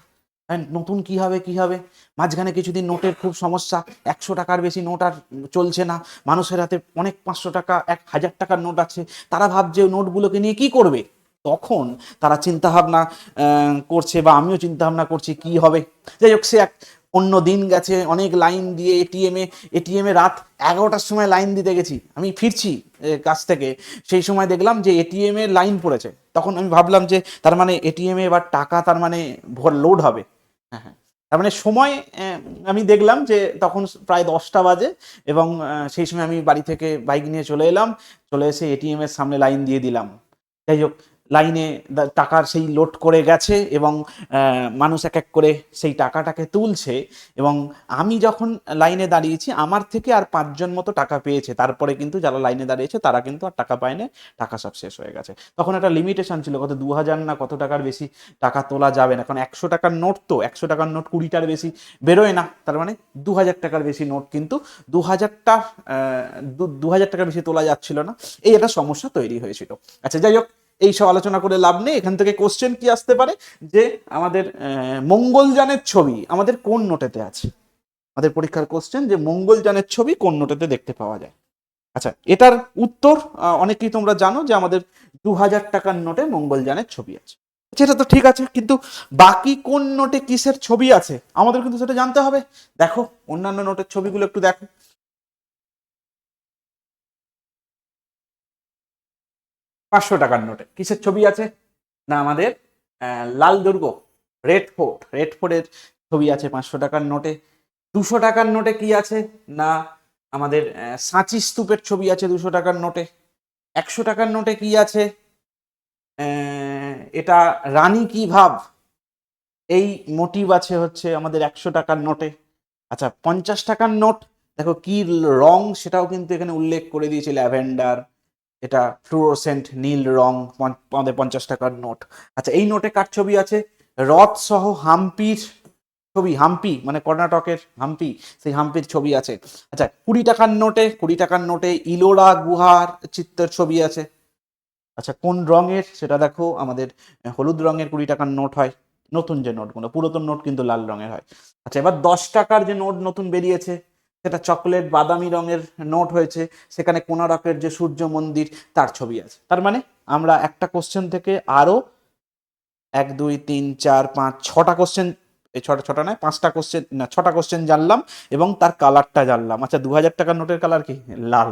S1: নতুন কি হবে কি হবে। মাঝখানে কিছুদিন নোটের খুব সমস্যা, 100 টাকার বেশি নোট আর চলছে না। মানুষের হাতে অনেক 500 টাকা 1000 টাকার নোট আছে, তারা ভাবছে নোটগুলোকে নিয়ে কি করবে। তখন তারা চিন্তা ভাবনা করছে, বা আমিও চিন্তা ভাবনা করছি কি হবে। যাই হোক, সে এক অন্য দিন গেছে, অনেক লাইন দিয়ে এটিএমে রাত 11টার সময় লাইন দিতে গেছি। আমি ফিরছি কাছ থেকে, সেই সময় দেখলাম যে এটিএমে লাইন পড়েছে। তখন আমি ভাবলাম যে তার মানে এটিএমে এবার টাকা তার মানে লোড হবে। হ্যাঁ হ্যাঁ, তার মানে সময় আমি দেখলাম যে তখন প্রায় 10টা বাজে এবং সেই সময় আমি বাড়ি থেকে বাইক নিয়ে চলে এলাম, চলে এসে এটিএম এর সামনে লাইন দিয়ে দিলাম। যাই হোক, লাইনে টাকার সেই লোড করে গেছে এবং মানুষ এক এক করে সেই টাকাটাকে তুলছে, এবং আমি যখন লাইনে দাঁড়িয়েছি আমার থেকে আর 5জন মতো টাকা পেয়েছে, তারপরে কিন্তু যারা লাইনে দাঁড়িয়েছে তারা কিন্তু আর টাকা পায়নি, টাকা সব শেষ হয়ে গেছে। তখন একটা লিমিটেশন ছিল, কত 2000 না কত টাকার বেশি টাকা তোলা যাবে না, কারণ 100 টাকার নোট, তো 100 টাকার নোট 20টার বেশি বেরোয় না, তার মানে 2000 টাকার বেশি নোট কিন্তু 2000 টাকার বেশি তোলা যাচ্ছিল না, এই একটা সমস্যা তৈরি হয়েছিল। আচ্ছা যাই হোক, এই সব আলোচনা করে লাভ নেই। এখান থেকে কোশ্চেন কি আসতে পারে, যে আমাদের মঙ্গলযানের ছবি আমাদের কোন নোটেতে আছে, আমাদের পরীক্ষার কোশ্চেন যে মঙ্গলযানের ছবি কোন নোটেতে দেখতে পাওয়া যায়। আচ্ছা, এটার উত্তর অনেকেই তোমরা জানো যে আমাদের 2000 টাকার নোটে মঙ্গলযানের ছবি আছে। সেটা তো ঠিক আছে, কিন্তু বাকি কোন নোটে কিসের ছবি আছে আমাদের কিন্তু সেটা জানতে হবে। দেখো অন্যান্য নোটের ছবিগুলো একটু দেখো। 500 টাকার নোটে কিসের ছবি আছে, না আমাদের লাল দুর্গ, রেড ফোর্টের ছবি আছে 500 টাকার নোটে। 200 টাকার নোটে কি আছে, না আমাদের সাঁচি স্তূপের ছবি আছে 200 টাকার নোটে। 100 টাকার নোটে কি আছে, এটা রানী কি ভাব, এই মোটিভ আছে হচ্ছে আমাদের 100 টাকার নোটে। আচ্ছা 50 টাকার নোট, দেখো কি রং সেটাও কিন্তু এখানে উল্লেখ করে দিয়েছে, ল্যাভেন্ডার, এটা ফ্লুরোসেন্ট নীল রং আমাদের 50 টাকার নোট। আচ্ছা এই নোটে কার ছবি আছে, রথ সহ হাম্পির ছবি, হাম্পি মানে কর্ণাটকের হাম্পি, সেই হাম্পির ছবি আছে। আচ্ছা 20 টাকার নোটে ইলোরা গুহার চিত্রের ছবি আছে। আচ্ছা কোন রঙের সেটা দেখো, আমাদের হলুদ রঙের 20 টাকার নোট হয়, নতুন যে নোটগুলো, পুরাতন নোট কিন্তু লাল রঙের হয়। আচ্ছা এবার 10 টাকার যে নোট নতুন বেরিয়েছে সেটা চকলেট বাদামি রঙের নোট হয়েছে, সেখানে কোণারকের যে সূর্য মন্দির তার ছবি আছে। তার মানে আমরা একটা কোশ্চেন থেকে আরো 1 2 3 4 5 6টা কোশ্চেন, এই ছটা নয় 5টা কোশ্চেন, না 6টা কোশ্চেন জানলাম এবং তার কালারটা জানলাম। আচ্ছা 2000 টাকার নোটের কালার কি, লাল,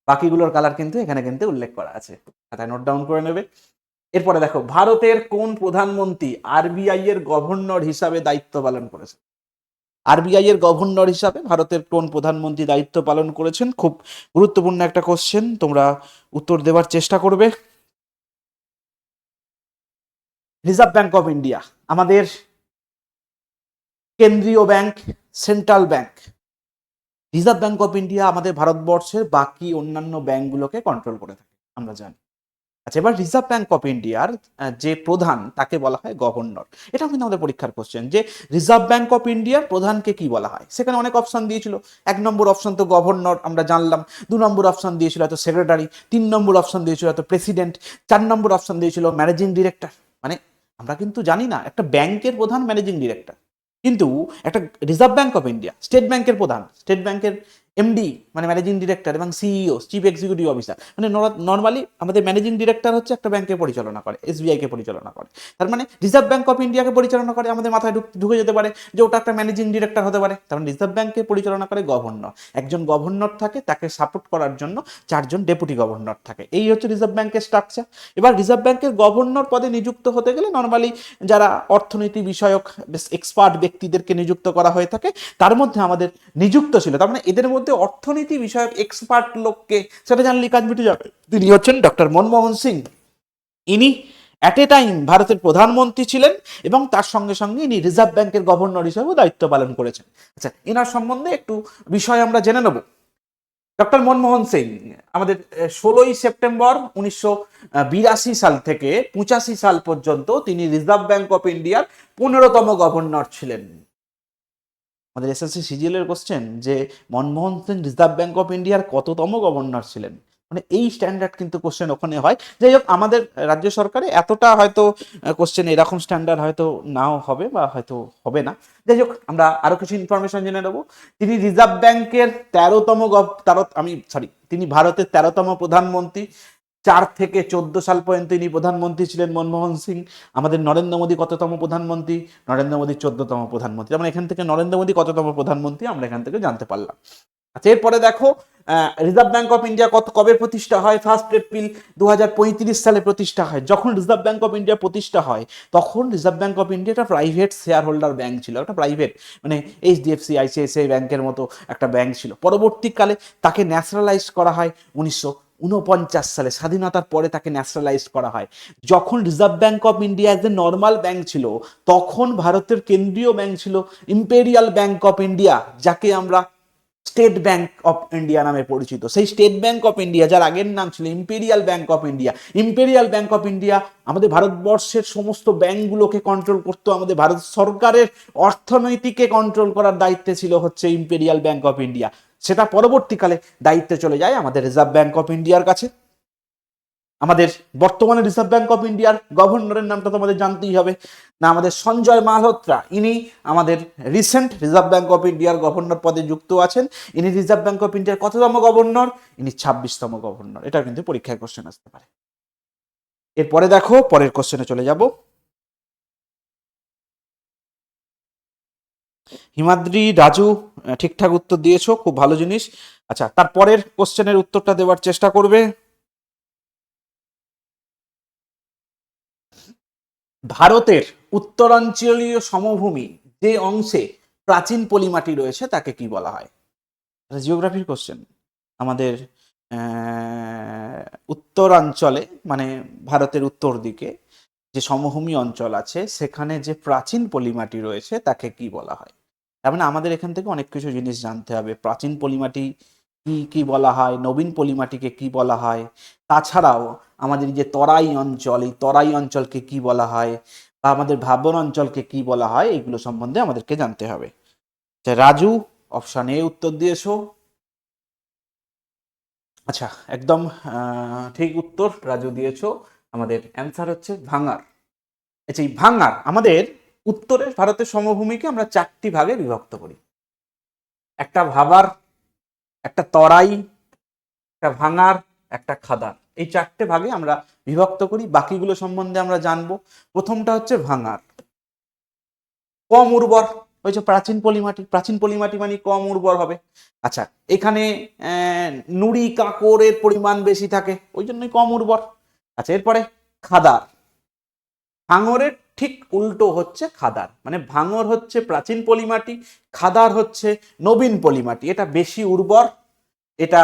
S1: বাকিগুলোর কালার কিন্তু এখানে কিন্তু উল্লেখ করা আছে, তাই নোট ডাউন করে নেবে। এরপরে দেখো ভারতের কোন প্রধানমন্ত্রী আরবিআই এর গভর্নর হিসাবে দায়িত্ব পালন করেছেন, আরবিআই এর গভর্নর হিসাবে ভারতের কোন প্রধানমন্ত্রী দায়িত্ব পালন করেছেন, খুব গুরুত্বপূর্ণ একটা কোশ্চেন, তোমরা উত্তর দেওয়ার চেষ্টা করবে। রিজার্ভ ব্যাংক অফ ইন্ডিয়া, আমাদের কেন্দ্রীয় bank, central bank. Reserve bank of India আমাদের ভারতবর্ষের বাকি অন্যান্য ব্যাংকগুলোকে কন্ট্রোল করে থাকে, আমরা জানি। আচ্ছা এবার রিজার্ভ ব্যাংক অফ ইন্ডিয়ার যে প্রধান তাকে বলা হয় গভর্নর। এটাও কিন্তু আমাদের পরীক্ষার কোশ্চেন, যে রিজার্ভ ব্যাংক অফ ইন্ডিয়ার প্রধানকে কি বলা হয়, সেখানে অনেক অপশন দিয়েছিল। 1 নম্বর অপশন তো গভর্নর আমরা জানলাম, 2 নম্বর অপশন দিয়েছিল হয়তো সেক্রেটারি, 3 নম্বর অপশন দিয়েছিল হয়তো প্রেসিডেন্ট, 4 নম্বর অপশন দিয়েছিল ম্যানেজিং ডিরেক্টর। মানে আমরা কিন্তু জানি না একটা ব্যাংকের প্রধান ম্যানেজিং ডিরেক্টর, কিন্তু একটা reserve bank of India state ব্যাংকের প্রধান, স্টেট ব্যাংকের এমডি মানে ম্যানেজিং ডিরেক্টর এবং সিইও চিফ এক্সিকিউটিভ অফিসার, মানে নর্মালি আমাদের ম্যানেজিং ডিরেক্টর হচ্ছে একটা ব্যাংকে পরিচালনা করে, এসবিআই কে পরিচালনা করে, তার মানে রিজার্ভ ব্যাংক অফ ইন্ডিয়াকে পরিচালনা করে, আমাদের মাথায় ঢুকে যেতে পারে যে ওটা একটা ম্যানেজিং ডিরেক্টর হতে পারে, তার মানে রিজার্ভ ব্যাংকে পরিচালনা করে গভর্নর, একজন গভর্নর থাকে, তাকে সাপোর্ট করার জন্য 4জন ডেপুটি গভর্নর থাকে, এই হচ্ছে রিজার্ভ ব্যাংকের স্ট্রাকচার। এবার রিজার্ভ ব্যাংকের গভর্নর পদে নিযুক্ত হতে গেলে নর্মালি যারা অর্থনীতি বিষয়ক এক্সপার্ট ব্যক্তিদেরকে নিযুক্ত করা হয়ে থাকে, তার মধ্যে আমাদের নিযুক্ত ছিল, তার মানে এদের মধ্যে অর্থনীতি বিষয়ক এক্সপার্ট লোককে, সেটা জানলে কাজ মিটে যাবে, তিনি হচ্ছেন ডক্টর মনমোহন সিং। ইনি অ্যাট এ টাইম ভারতের প্রধানমন্ত্রী ছিলেন এবং তার সঙ্গে সঙ্গে ইনি রিজার্ভ ব্যাংকের গভর্নর হিসেবেও দায়িত্ব পালন করেছেন। আচ্ছা এনার সম্বন্ধে একটু বিষয় আমরা জেনে নেব। ডক্টর মনমোহন সিং আমাদের 16 সেপ্টেম্বর 1982 সাল থেকে 85 সাল পর্যন্ত তিনি রিজার্ভ ব্যাংক অফ ইন্ডিয়ার 15তম গভর্নর ছিলেন। আমাদের এসএসসি সিজিএল এর কোশ্চেন যে Manmohan Singh reserve bank of ইন্ডিয়ার কততম গভর্নর ছিলেন, মানে এই স্ট্যান্ডার্ড কিন্তু কোশ্চেন ওখানে হয়। যাই হোক আমাদের রাজ্য সরকারে এতটা হয়তো কোশ্চেন এরকম স্ট্যান্ডার্ড হয়তো নাও হবে বা হয়তো হবে না। যাই হোক আমরা আরো কিছু ইনফরমেশন জেনে নেবো। তিনি রিজার্ভ ব্যাংকের 13তম তিনি ভারতের 13তম প্রধানমন্ত্রী। 4 থেকে 14 সাল পর্যন্ত তিনি প্রধানমন্ত্রী ছিলেন মনমোহন সিং। আমাদের নরেন্দ্র মোদী কততম প্রধানমন্ত্রী, নরেন্দ্র মোদী 14তম প্রধানমন্ত্রী। আমরা এখান থেকে নরেন্দ্র মোদী কততম প্রধানমন্ত্রী আমরা এখান থেকে জানতে পারলাম। আচ্ছা এরপরে দেখো রিজার্ভ ব্যাংক অফ ইন্ডিয়া কবে প্রতিষ্ঠা হয়, 1 এপ্রিল 2035 সালে প্রতিষ্ঠা হয়। যখন রিজার্ভ ব্যাংক অফ ইন্ডিয়া প্রতিষ্ঠা হয় তখন রিজার্ভ ব্যাংক অফ ইন্ডিয়া একটা প্রাইভেট শেয়ার হোল্ডার ব্যাংক ছিল, একটা প্রাইভেট মানে এইচডিএফসি আইসিআইসিআই ব্যাংকের মতো একটা ব্যাংক ছিল। পরবর্তীকালে তাকে ন্যাশনালাইজ করা হয় 1949 সালে, স্বাধীনতার পরে তাকে ন্যাশনালাইজ করা হয়। যখন reserve bank of India as a normal bank ছিল, তখন ভারতের কেন্দ্রীয় ব্যাংক ছিল ইম্পেরিয়াল ব্যাংক অফ ইন্ডিয়া, যাকে আমরা স্টেট ব্যাংক অফ ইন্ডিয়া নামে পরিচিত। সেই স্টেট ব্যাংক অফ ইন্ডিয়া, যার আগের নাম ছিল imperial bank of India, imperial bank of India আমাদের ভারতবর্ষের সমস্ত ব্যাংকগুলোকে কন্ট্রোল করতো। আমাদের ভারত সরকারের অর্থনৈতিকে কন্ট্রোল করার দায়িত্বে ছিল হচ্ছে ইম্পেরিয়াল ব্যাংক অফ ইন্ডিয়া। সেটা পরবর্তীকালে দায়িত্বে চলে যায় আমাদের রিজার্ভ ব্যাংক অফ ইন্ডিয়ার কাছে। আমাদের বর্তমানে রিজার্ভ ব্যাংক অফ ইন্ডিয়ার গভর্নরের নামটা তো আমাদের জানতেই হবে না, আমাদের সঞ্জয় মালহোত্রা। ইনি আমাদের রিসেন্ট রিজার্ভ ব্যাংক অফ ইন্ডিয়ার গভর্নর পদে যুক্ত আছেন। ইনি রিজার্ভ ব্যাংক অফ ইন্ডিয়ার কততম গভর্নর? ইনি 26তম গভর্নর। এটা কিন্তু পরীক্ষায় কোশ্চেন আসতে পারে। এরপরে দেখো, পরের কোশ্চেনে চলে যাব। হিমাদ্রি, রাজু ঠিকঠাক উত্তর দিয়েছো, খুব ভালো জিনিস। আচ্ছা, তারপরের কোশ্চেনের উত্তরটা দেওয়ার চেষ্টা করবে। ভারতের উত্তরাঞ্চলীয় সমভূমি যে অংশে প্রাচীন পলিমাটি রয়েছে তাকে কি বলা হয়? জিওগ্রাফির কোশ্চেন। আমাদের উত্তরাঞ্চলে, মানে ভারতের উত্তর দিকে যে সমভূমি অঞ্চল আছে, সেখানে যে প্রাচীন পলিমাটি রয়েছে তাকে কি বলা হয়? তার মানে আমাদের এখান থেকে অনেক কিছু জিনিস জানতে হবে। প্রাচীন পলিমাটি কি কি বলা হয়, নবীন পলিমাটিকে কি বলা হয়, তাছাড়াও আমাদের যে তরাই অঞ্চল, এই তরাই অঞ্চলকে কি বলা হয়, বা আমাদের ভাবন অঞ্চলকে কি বলা হয়, এগুলো সম্বন্ধে আমাদেরকে জানতে হবে। রাজু অপশন এ উত্তর দিয়েছো। আচ্ছা, একদম ঠিক উত্তর রাজু দিয়েছো। আমাদের অ্যান্সার হচ্ছে ভাঙার। আচ্ছা, এই ভাঙার আমাদের উত্তরের ভারতের সমভূমিকে আমরা 4টি ভাগে বিভক্ত করি। একটা ভাবার, একটা তরাই, একটা ভাঙার, একটা খাদার। এই 4টে ভাগে আমরা বিভক্ত করি। বাকিগুলো সম্বন্ধে আমরা জানবো। প্রথমটা হচ্ছে ভাঙার। কম উর্বর, ওই যে প্রাচীন পলিমাটি, প্রাচীন পলিমাটি মানে কম উর্বর হবে। আচ্ছা, এখানে নুড়ি কাঁকড়ের পরিমাণ বেশি থাকে, ওই জন্যই কম উর্বর। আচ্ছা, এরপরে খাদার। ভাঙরের ঠিক উল্টো হচ্ছে খাদার, মানে ভাঙর হচ্ছে প্রাচীন পলিমাটি, খাদার হচ্ছে নবীন পলিমাটি। এটা বেশি উর্বর, এটা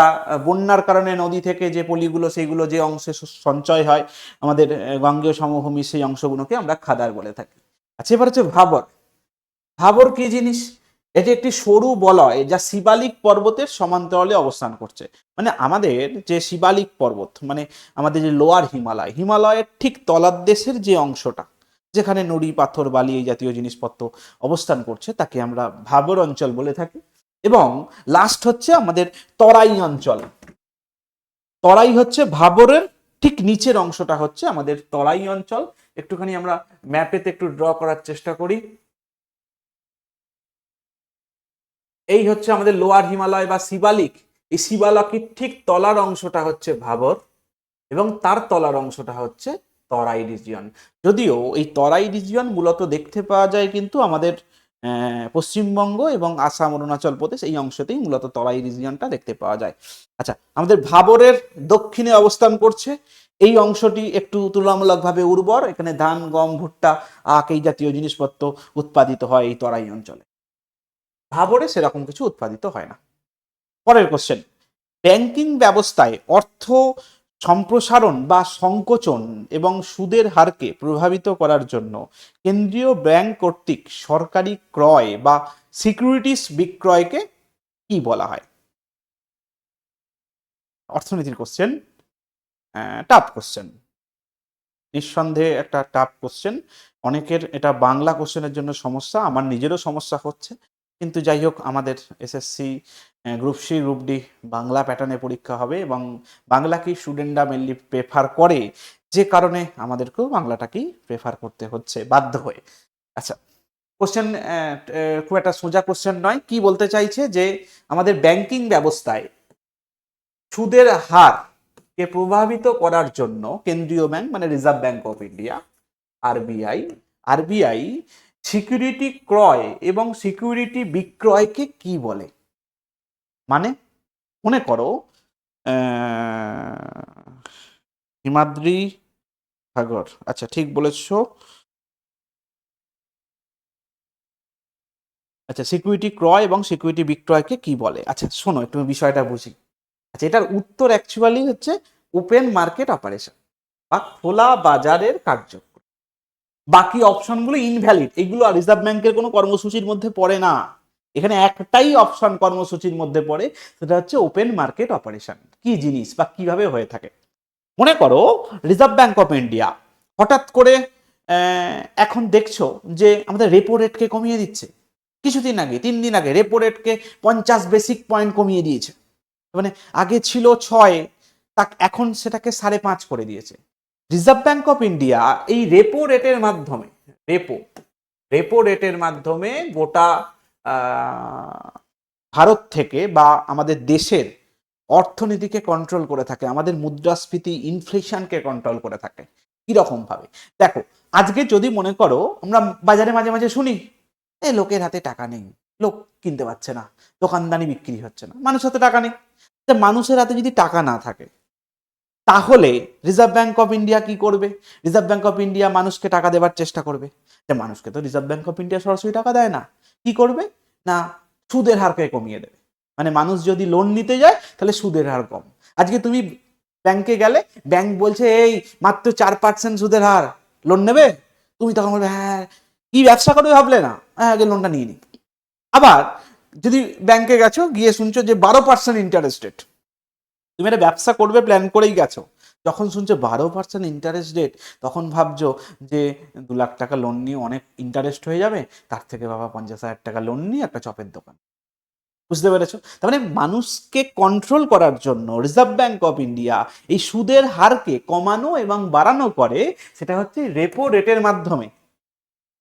S1: বন্যার কারণে নদী থেকে যে পলিগুলো, সেইগুলো যে অংশে সঞ্চয় হয় আমাদের গঙ্গীয় সমভূমি, সেই অংশগুলোকে আমরা খাদার বলে থাকি। আচ্ছা, এবার হচ্ছে ভাবর। ভাবর কি জিনিস? এটি একটি সরু বলয় যা শিবালিক পর্বতের সমান্তরালে অবস্থান করছে। মানে আমাদের যে শিবালিক পর্বত, মানে আমাদের যে লোয়ার হিমালয়, হিমালয়ের ঠিক তলাদেশের যে অংশটা, যেখানে নুড়ি পাথর বালি এই জাতীয় জিনিসপত্র অবস্থান করছে, তাকে আমরা ভাবর অঞ্চল বলে থাকি। এবং লাস্ট হচ্ছে আমাদের তরাই অঞ্চল। তরাই হচ্ছে ভাবরের ঠিক নিচের অংশটা হচ্ছে আমাদের তরাই অঞ্চল। একটুখানি আমরা ম্যাপেতে একটু ড্র করার চেষ্টা করি। এই হচ্ছে আমাদের লোয়ার হিমালয় বা শিবালিক। এই শিবালিকের ঠিক তলার অংশটা হচ্ছে ভাবর, এবং তার তলার অংশটা হচ্ছে তরাই রিজিয়ন। যদিও এই তরাই রিজিয়ন মূলত দেখতে পাওয়া যায় কিন্তু আমাদের পশ্চিমবঙ্গ এবং আসাম, অরুণাচল প্রদেশ, এই অংশতেই মূলত তরাই রিজিয়নটা দেখতে পাওয়া যায়। আচ্ছা, আমাদের ভাবরের দক্ষিণে অবস্থান করছে। এই অংশটি একটু তুলনামূলকভাবে উর্বর, এখানে ধান, গম, ভুট্টা, আখ এই জাতীয় জিনিসপত্র উৎপাদিত হয় এই তরাই অঞ্চলে। ভাবরে সেরকম কিছু উৎপাদিত হয় না। পরের কোশ্চেন, ব্যাংকিং ব্যবস্থায় অর্থ সম্প্রসারণ বা সংকোচন এবং সুদের হারকে প্রভাবিত করার জন্য কেন্দ্রীয় ব্যাংক কর্তৃক সরকারি ক্রয় বা সিকিউরিটিস বিক্রয়কে কি বলা হয়? অর্থনীতির কোশ্চেন, টাফ কোশ্চেন, নিঃসন্দেহে একটা টাফ কোশ্চেন। অনেকের এটা বাংলা কোশ্চেনের জন্য সমস্যা, আমার নিজেরও সমস্যা হচ্ছে। কিন্তু যাই হোক, আমাদের SSC group C, group D Bangla প্যাটার্নে পরীক্ষা হবে, এবং বাংলাকেই স্টুডেন্টরা মেনলি প্রেফার করে, যে কারণে আমাদেরকেও বাংলাটাকেই প্রেফার করতে হচ্ছে বাধ্য হয়ে। আচ্ছা, কোশ্চেন খুব একটা সোজা কোশ্চেন নয়। কি বলতে চাইছে যে আমাদের ব্যাংকিং ব্যবস্থায় সুদের হার কে প্রভাবিত করার জন্য কেন্দ্রীয় ব্যাংক, মানে reserve bank of India, RBI security ক্রয় এবং সিকিউরিটি বিক্রয়কে কি বলে? মানে মনে করো হিমাদ্রি, সাগর, আচ্ছা ঠিক বলেছো। আচ্ছা, সিকিউরিটি ক্রয় এবং সিকিউরিটি বিক্রয়কে কি বলে? আচ্ছা শোনো, একটু বিষয়টা বুঝি। আচ্ছা, এটার উত্তর অ্যাকচুয়ালি হচ্ছে ওপেন মার্কেট অপারেশন বা খোলা বাজারের কার্যক্রম। বাকি অপশনগুলো ইনভ্যালিড, এগুলো রিজার্ভ ব্যাংকের কোনো কর্মসূচির মধ্যে পড়ে না। এখানে একটাই অপশন কর্মসূচির মধ্যে পড়ে, সেটা হচ্ছে ওপেন মার্কেট অপারেশন। কি জিনিস বা কিভাবে হয়ে থাকে, মনে করো রিজার্ভ ব্যাংক অফ ইন্ডিয়া হঠাৎ করে এখন দেখছো যে আমাদের রেপো রেটকে কমিয়ে দিচ্ছে। কিছুদিন আগে, 3 দিন আগে রেপো রেটকে 50 বেসিক পয়েন্ট কমিয়ে দিয়েছে। মানে আগে ছিল 6, এখন সেটাকে 5.5 করে দিয়েছে। রিজার্ভ ব্যাংক অফ ইন্ডিয়া এই রেপো রেটের মাধ্যমে, রেপো রেটের মাধ্যমে গোটা ভারত থেকে বা আমাদের দেশের অর্থনীতিকে কন্ট্রোল করে থাকে, আমাদের মুদ্রাস্ফীতি ইনফ্লেশনকে কন্ট্রোল করে থাকে। কিরকম ভাবে দেখো, আজকে যদি মনে করো আমরা বাজারে মাঝে মাঝে শুনি এই লোকের হাতে টাকা নেই, লোক কিনতে পারছে না, দোকানদানি বিক্রি হচ্ছে না, মানুষের হাতে টাকা নেই। মানুষের হাতে যদি টাকা না থাকে, তাহলে রিজার্ভ ব্যাংক অফ ইন্ডিয়া কি করবে? রিজার্ভ ব্যাংক অফ ইন্ডিয়া মানুষকে টাকা দেওয়ার চেষ্টা করবে। মানুষকে তো রিজার্ভ ব্যাংক অফ ইন্ডিয়া সরাসরি টাকা দেয় না। কি করবে না, সুদের হারকে কমিয়ে দেবে। মানে মানুষ যদি লোন নিতে যায় তাহলে সুদের হার কম। আজকে তুমি ব্যাংকে গেলে, ব্যাংক বলছে এই মাত্র 4% সুদের হার, লোন নেবে? তুমি তখন বলবে হ্যাঁ, কি ব্যবসা করবে ভাবলে না, হ্যাঁ আগে লোনটা নিয়ে নি। আবার যদি ব্যাংকে গেছো, গিয়ে শুনছো যে 12% ইন্টারেস্ট রেট, তুমি একটা ব্যবসা করবে প্ল্যান করেই গেছো, যখন শুনছো 12% ইন্টারেস্ট রেট, তখন ভাবছো যে 2 লাখ টাকা লোন নিয়ে অনেক ইন্টারেস্ট হয়ে যাবে, তার থেকে বাবা 50,000 টাকা লোন নিয়ে একটা চপের দোকান। বুঝতে পেরেছো? তার মানে মানুষকে কন্ট্রোল করার জন্য রিজার্ভ ব্যাংক অফ ইন্ডিয়া এই সুদের হারকে কমানো এবং বাড়ানো করে, সেটা হচ্ছে রেপো রেটের মাধ্যমে।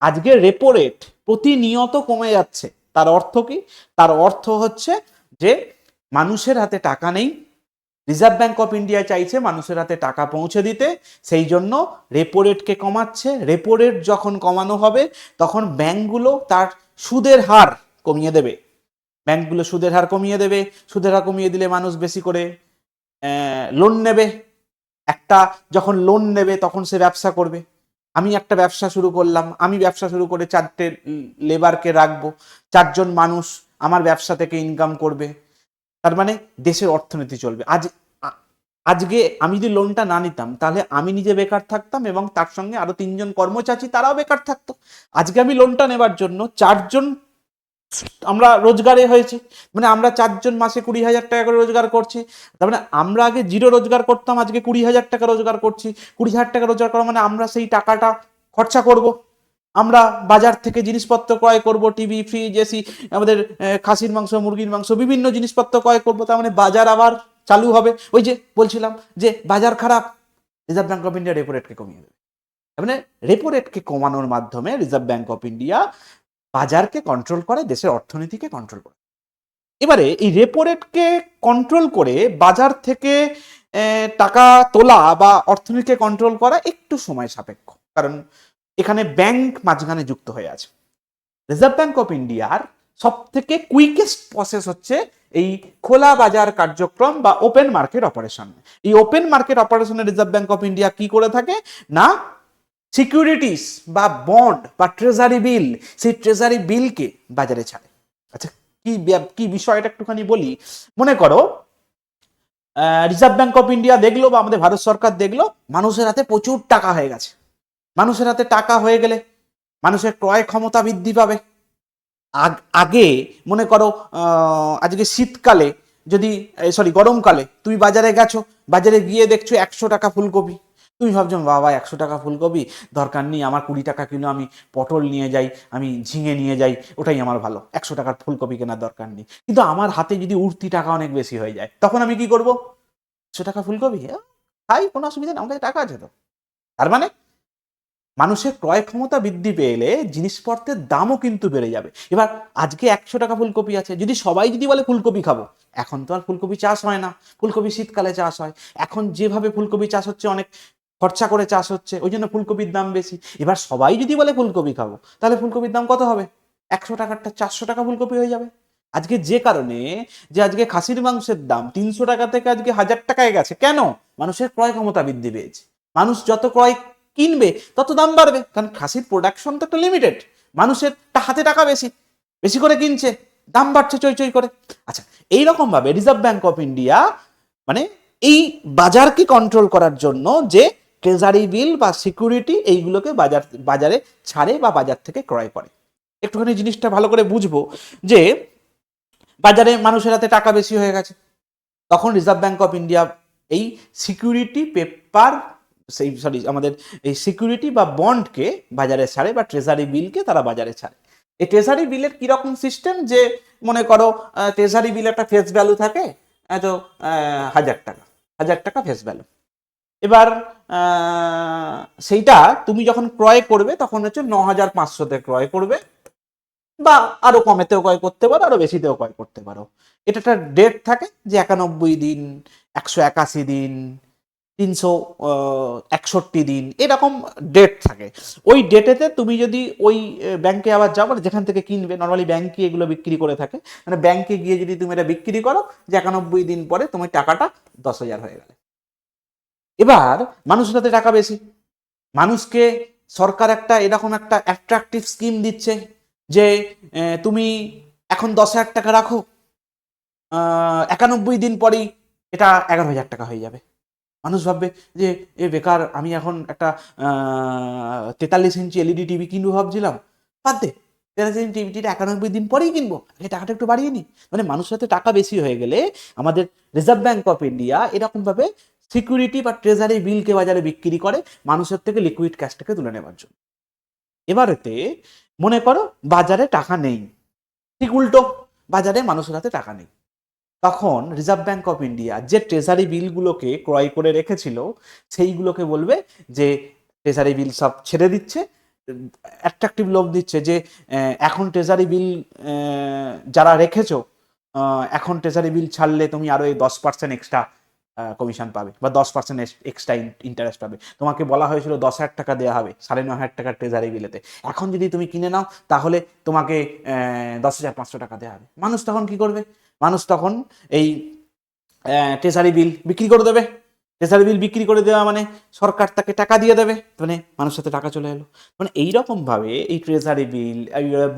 S1: আজকে রেপো রেট প্রতিনিয়ত কমে যাচ্ছে। তার অর্থ কি? তার অর্থ হচ্ছে যে মানুষের হাতে টাকা নেই, রিজার্ভ ব্যাংক অফ ইন্ডিয়া চাইছে মানুষের হাতে টাকা পৌঁছে দিতে, সেই জন্য রেপো রেটকে কমাচ্ছে। রেপো রেট যখন কমানো হবে, তখন ব্যাংকগুলো তার সুদের হার কমিয়ে দেবে। ব্যাংকগুলো সুদের হার কমিয়ে দেবে। সুদের হার কমিয়ে দিলে মানুষ বেশি করে লোন নেবে। একটা যখন লোন নেবে তখন সে ব্যবসা করবে। আমি একটা ব্যবসা শুরু করলাম, আমি ব্যবসা শুরু করে 4টে লেবারকে রাখবো, 4জন মানুষ আমার ব্যবসা থেকে ইনকাম করবে। তার মানে দেশের অর্থনীতি চলবে। আজকে আমি যদি লোনটা না নিতাম, তাহলে আমি নিজে বেকার থাকতাম এবং তার সঙ্গে আরো 3জন কর্মচারী তারাও বেকার থাকতো। আজকে আমি লোনটা নেবার জন্য 4জন আমরা রোজগারে হয়েছে, মানে আমরা 4জন মাসে 20,000 টাকা করে রোজগার করছি। তার মানে আমরা আগে 0 রোজগার করতাম, আজকে 20,000 টাকা রোজগার করছি। 20,000 টাকা রোজগার করা মানে আমরা সেই টাকাটা খরচা করব, আমরা বাজার থেকে জিনিসপত্র ক্রয় করব, টিভি, ফ্রিজ, এসি, আমাদের খাসির মাংস, মুরগির মাংস, বিভিন্ন জিনিসপত্র ক্রয় করব। তার মানে বাজার আবার চালু হবে। ওই যে বলছিলাম যে বাজার খারাপ, reserve bank of India repo রেটকে কমিয়ে দেবে। তার মানে রেপো রেটকে কমানোর মাধ্যমে রিজার্ভ ব্যাংক অফ ইন্ডিয়া বাজারকে কন্ট্রোল করে, দেশের অর্থনীতিকে কন্ট্রোল করে। এবারে এই রেপো রেটকে কন্ট্রোল করে বাজার থেকে টাকা তোলা বা অর্থনীতিকে কন্ট্রোল করা একটু সময় সাপেক্ষ, কারণ এখানে ব্যাংক মাঝখানে যুক্ত হয়ে আছে। রিজার্ভ ব্যাংক অফ ইন্ডিয়ার সব থেকে কুইকেস্ট প্রসেস হচ্ছে এই খোলা বাজার কার্যক্রম বা ওপেন মার্কেট অপারেশন। এই ওপেন মার্কেট অপারেশনে রিজার্ভ ব্যাংক অফ ইন্ডিয়া কি করে থাকে না, সিকিউরিটিস বা বন্ড বা ট্রেজারি বিল, সেই ট্রেজারি বিলকে বাজারে ছাড়ে। আচ্ছা, কি বিষয়টা একটুখানি বলি। মনে করো রিজার্ভ ব্যাংক অফ ইন্ডিয়া দেখলো বা আমাদের ভারত সরকার দেখলো মানুষের হাতে প্রচুর টাকা হয়ে গেছে। মানুষের হাতে টাকা হয়ে গেলে মানুষের ক্রয় ক্ষমতা বৃদ্ধি পাবে। আগে মনে করো আজকে শীতকালে যদি গরমকালে তুমি বাজারে গেছো, বাজারে গিয়ে দেখছো 100 টাকা ফুলকপি। তুমি ভাবছো বাবা 100 টাকা ফুলকপি দরকার নেই, আমার 20 টাকা কিলো আমি পটল নিয়ে যাই, আমি ঝিঙে নিয়ে যাই, ওটাই আমার ভালো, 100 টাকার ফুলকপি কেনার দরকার নেই। কিন্তু আমার হাতে যদি উঠতি টাকা অনেক বেশি হয়ে যায়, তখন আমি কি করবো? 100 টাকা ফুলকপি খাই, কোনো অসুবিধা নেই, আমার কাছে টাকা আছে তো। তার মানে মানুষের ক্রয় ক্ষমতা বৃদ্ধি পেলে জিনিসপত্রের দামও কিন্তু বেড়ে যাবে। এবার আজকে 100 টাকা ফুলকপি আছে, যদি সবাই যদি বলে ফুলকপি খাবো, এখন তো আর ফুলকপি চাষ হয় না, ফুলকপি শীতকালে চাষ হয়। এখন যেভাবে ফুলকপি চাষ হচ্ছে অনেক খরচা করে চাষ হচ্ছে, ওই জন্য ফুলকপির দাম বেশি। এবার সবাই যদি বলে ফুলকপি খাবো, তাহলে ফুলকপির দাম কত হবে? 100 টাকারটা 400 টাকা ফুলকপি হয়ে যাবে। আজকে যে কারণে যে আজকে খাসির মাংসের দাম 300 টাকা থেকে আজকে 1000 টাকায় গেছে, কেন? মানুষের ক্রয় ক্ষমতা বৃদ্ধি পেয়েছে। মানুষ যত ক্রয় কিনবে তত দাম বাড়বে, কারণ খাসির প্রোডাকশন তো একটা লিমিটেড, মানুষের হাতে টাকা বেশি, বেশি করে কিনছে, দাম বাড়ছে চই চই করে। আচ্ছা, এইরকম ভাবে রিজার্ভ ব্যাংক অফ ইন্ডিয়া মানে এই বাজারকে কন্ট্রোল করার জন্য যে ট্রেজারি বিল বা সিকিউরিটি এইগুলোকে বাজারে ছাড়ে বা বাজার থেকে ক্রয় করে। একটুখানি জিনিসটা ভালো করে বুঝবো যে বাজারে মানুষের হাতে টাকা বেশি হয়ে গেছে, তখন রিজার্ভ ব্যাঙ্ক অফ ইন্ডিয়া এই সিকিউরিটি পেপার আমাদের এই সিকিউরিটি বা বন্ডকে বাজারে ছাড়ে বা ট্রেজারি বিলকে তারা বাজারে ছাড়ে। এই ট্রেজারি বিলের কিরকম সিস্টেম, যে মনে করো ট্রেজারি বিল একটা ফেস ভ্যালু থাকে, তো 1000 টাকা, 1000 টাকা ফেস ভ্যালু। এবার সেইটা তুমি যখন ক্রয় করবে তখন হচ্ছে 9500-তে ক্রয় করবে, বা আরো কমেতেও ক্রয় করতে পারো, আরো বেশিতেও ক্রয় করতে পারো। এটা একটা ডেট থাকে যে 91 দিন, 181 দিন, 361 দিন, এরকম ডেট থাকে। ওই ডেটেতে তুমি যদি ওই ব্যাংকে আবার যাও, মানে যেখান থেকে কিনবে, নর্মালি ব্যাংকে এগুলো বিক্রি করে থাকে, মানে ব্যাংকে গিয়ে যদি তুমি এটা বিক্রি করো, যে 91 দিন পরে তোমার টাকাটা 10,000 হয়ে গেল। এবার মানুষের হাতে টাকা বেশি, মানুষকে সরকার একটা এরকম একটা অ্যাট্রাকটিভ স্কিম দিচ্ছে যে তুমি এখন 10,000 টাকা রাখো, 91 দিন পরেই এটা 11,000 টাকা হয়ে যাবে। মানুষ ভাববে যে এ বেকার, আমি এখন একটা 43 ইঞ্চি এলইডি টিভি কিনবো ভাবছিলাম, বাদ দে, 43 ইঞ্চি টিভিটা 91 দিন পরেই কিনবো, এই টাকাটা একটু বাড়িয়ে নি। মানে মানুষের হাতে টাকা বেশি হয়ে গেলে আমাদের রিজার্ভ ব্যাঙ্ক অফ ইন্ডিয়া এরকম ভাবে সিকিউরিটি বা ট্রেজারি বিলকে বাজারে বিক্রি করে মানুষের থেকে লিকুইড ক্যাশটাকে তুলে নেওয়ার জন্য। এবারেতে মনে করো বাজারে টাকা নেই, ঠিক উল্টো, বাজারে মানুষের হাতে টাকা নেই, তখন রিজার্ভ ব্যাঙ্ক অফ ইন্ডিয়া যে ট্রেজারি বিলগুলোকে ক্রয় করে রেখেছিল সেইগুলোকে বলবে যে ট্রেজারি বিল সব ছেড়ে দিচ্ছে, অ্যাট্রাকটিভ লোভ দিচ্ছে যে এখন ট্রেজারি বিল যারা রেখেছো, এখন ট্রেজারি বিল ছাড়লে তুমি আরো এই 10% এক্সট্রা কমিশন পাবে বা 10% এক্সট্রা ইন্টারেস্ট পাবে। তোমাকে বলা হয়েছিল 10,000 টাকা দেওয়া হবে 9,500 টাকার ট্রেজারি বিলেতে, এখন যদি তুমি কিনে নাও তাহলে তোমাকে 10,500 টাকা দেওয়া হবে। মানুষ তখন কি করবে? মানুষ তখন এই ট্রেজারি বিল বিক্রি করে দেবে। ট্রেজারি বিল বিক্রি করে দেওয়া মানে সরকার তাকে টাকা দিয়ে দেবে, মানে মানুষের সাথে টাকা চলে এলো। মানে এইরকম ভাবে এই ট্রেজারি বিল,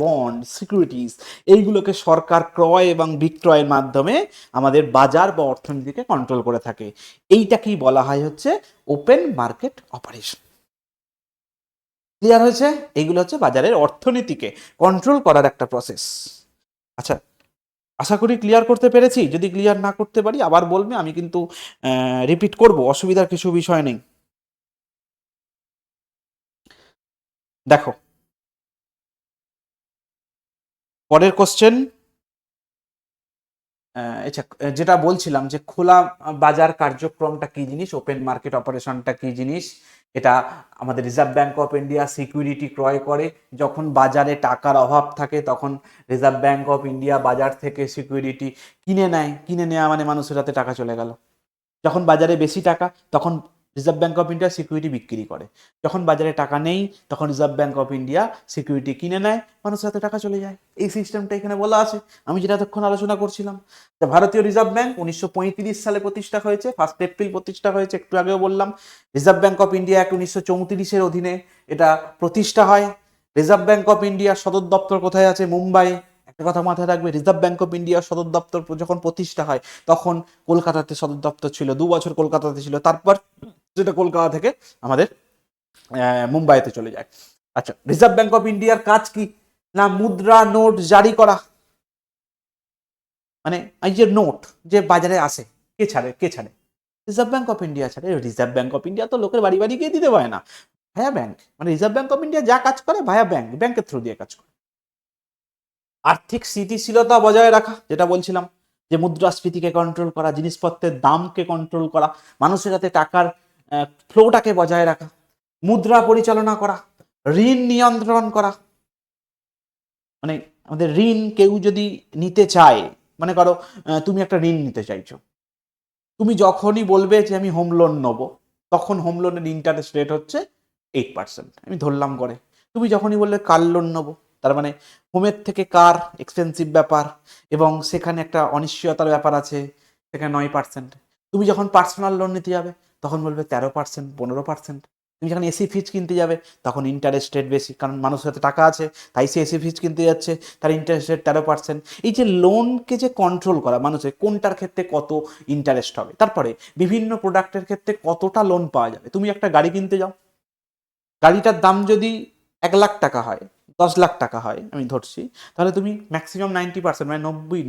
S1: বন্ড, সিকিউরিটিজ, এইগুলোকে সরকার ক্রয় এবং বিক্রয়ের মাধ্যমে আমাদের বাজার বা অর্থনীতিকে কন্ট্রোল করে থাকে। এইটাকেই বলা হয় হচ্ছে ওপেন মার্কেট অপারেশন। ক্লিয়ার হয়েছে? এইগুলো হচ্ছে বাজারের অর্থনীতিকে কন্ট্রোল করার একটা প্রসেস। আচ্ছা, আশা করি ক্লিয়ার করতে পেরেছি। যদি ক্লিয়ার না করতে পারি আবার বলবে, আমি কিন্তু রিপিট করব, অসুবিধার কিছু বিষয় নেই। দেখো পরের কোশ্চেন, যেটা বলছিলাম যে খোলা বাজার কার্যক্রমটা কি জিনিস, ওপেন মার্কেট অপারেশনটা কি জিনিস। এটা আমাদের reserve bank of India security ক্রয় করে, যখন বাজারে টাকার অভাব থাকে তখন রিজার্ভ ব্যাঙ্ক অফ ইন্ডিয়া বাজার থেকে সিকিউরিটি কিনে নেয়। কিনে নেওয়া মানে মানুষের হাতে টাকা চলে গেল। যখন বাজারে বেশি টাকা তখন reserve bank of India security বিক্রি করে, যখন বাজারে টাকা নেই তখন reserve bank of India security কিনে নেয়, মানুষের হাতে টাকা চলে যায়। এই সিস্টেমটা এখানে বলা আছে, আমি যেটা এতক্ষণ আলোচনা করছিলাম। ভারতীয় রিজার্ভ ব্যাঙ্ক 1935 সালে প্রতিষ্ঠা হয়েছে, 1 এপ্রিল প্রতিষ্ঠা হয়েছে, একটু আগেও বললাম। Reserve bank of India act 1934-এর অধীনে এটা প্রতিষ্ঠা হয়। রিজার্ভ ব্যাঙ্ক অফ ইন্ডিয়ার সদর দপ্তর কোথায় আছে? মুম্বাই। একটা কথা মাথায় রাখবে, রিজার্ভ ব্যাঙ্ক অফ ইন্ডিয়ার সদর দপ্তর যখন প্রতিষ্ঠা হয় তখন কলকাতাতে সদর দপ্তর ছিল, 2 বছর কলকাতাতে ছিল, তারপর যেটা কলকাতা থেকে আমাদের মুম্বাইতে চলে যায়। আচ্ছা, রিজার্ভ ব্যাঙ্ক অফ ইন্ডিয়ার কাজ কি? না মুদ্রা নোট জারি করা। মানে এই যে নোট যে বাজারে আসে, কে ছাড়ে? কে ছাড়ে? রিজার্ভ ব্যাঙ্ক অফ ইন্ডিয়া ছাড়ে। রিজার্ভ ব্যাঙ্ক অফ ইন্ডিয়া তো লোকের বাড়ি বাড়ি গিয়ে দিতে পারে না, ভায়া ব্যাংক। মানে রিজার্ভ ব্যাঙ্ক অফ ইন্ডিয়া যা কাজ করে ভায়া ব্যাংক, ব্যাংকের থ্রু দিয়ে কাজ করে। আর্থিক স্থিতিশীলতা বজায় রাখা, যেটা বলছিলাম যে মুদ্রাস্ফীতিকে কন্ট্রোল করা, জিনিসপত্রের দামকে কন্ট্রোল করা, মানুষের হাতে টাকার ফ্লোটাকে বজায় রাখা, মুদ্রা পরিচালনা করা, ঋণ নিয়ন্ত্রণ করা। মানে আমাদের ঋণ কেউ যদি নিতে চায়, মনে করো তুমি একটা ঋণ নিতে চাইছো, তুমি যখনই বলবে যে আমি হোম লোন নেবো, তখন হোম লোনের ইন্টারেস্ট রেট হচ্ছে 8%, আমি ধরলাম করে। তুমি যখনই বললে কার লোন নেবো, তার মানে হোমের থেকে কার এক্সপেন্সিভ ব্যাপার এবং সেখানে একটা অনিশ্চয়তার ব্যাপার আছে, সেখানে 9%। তুমি যখন পার্সোনাল লোন নিতে যাবে তখন বলবে 13%, 15%। তুমি যখন এসি ফ্রিজ কিনতে যাবে তখন ইন্টারেস্ট রেট বেশি, কারণ মানুষের হাতে টাকা আছে, তাই সে এসি ফ্রিজ কিনতে যাচ্ছে, তার ইন্টারেস্ট রেট 13%। এই যে লোনকে যে কন্ট্রোল করা, মানুষের কোনটার ক্ষেত্রে কত ইন্টারেস্ট হবে, তারপরে বিভিন্ন প্রোডাক্টের ক্ষেত্রে কতটা লোন পাওয়া যাবে। তুমি একটা গাড়ি কিনতে যাও, গাড়িটার দাম যদি 1 লাখ টাকা হয়, 10 লাখ টাকা হয় আমি ধরছি, তাহলে তুমি ম্যাক্সিমাম 90% মানে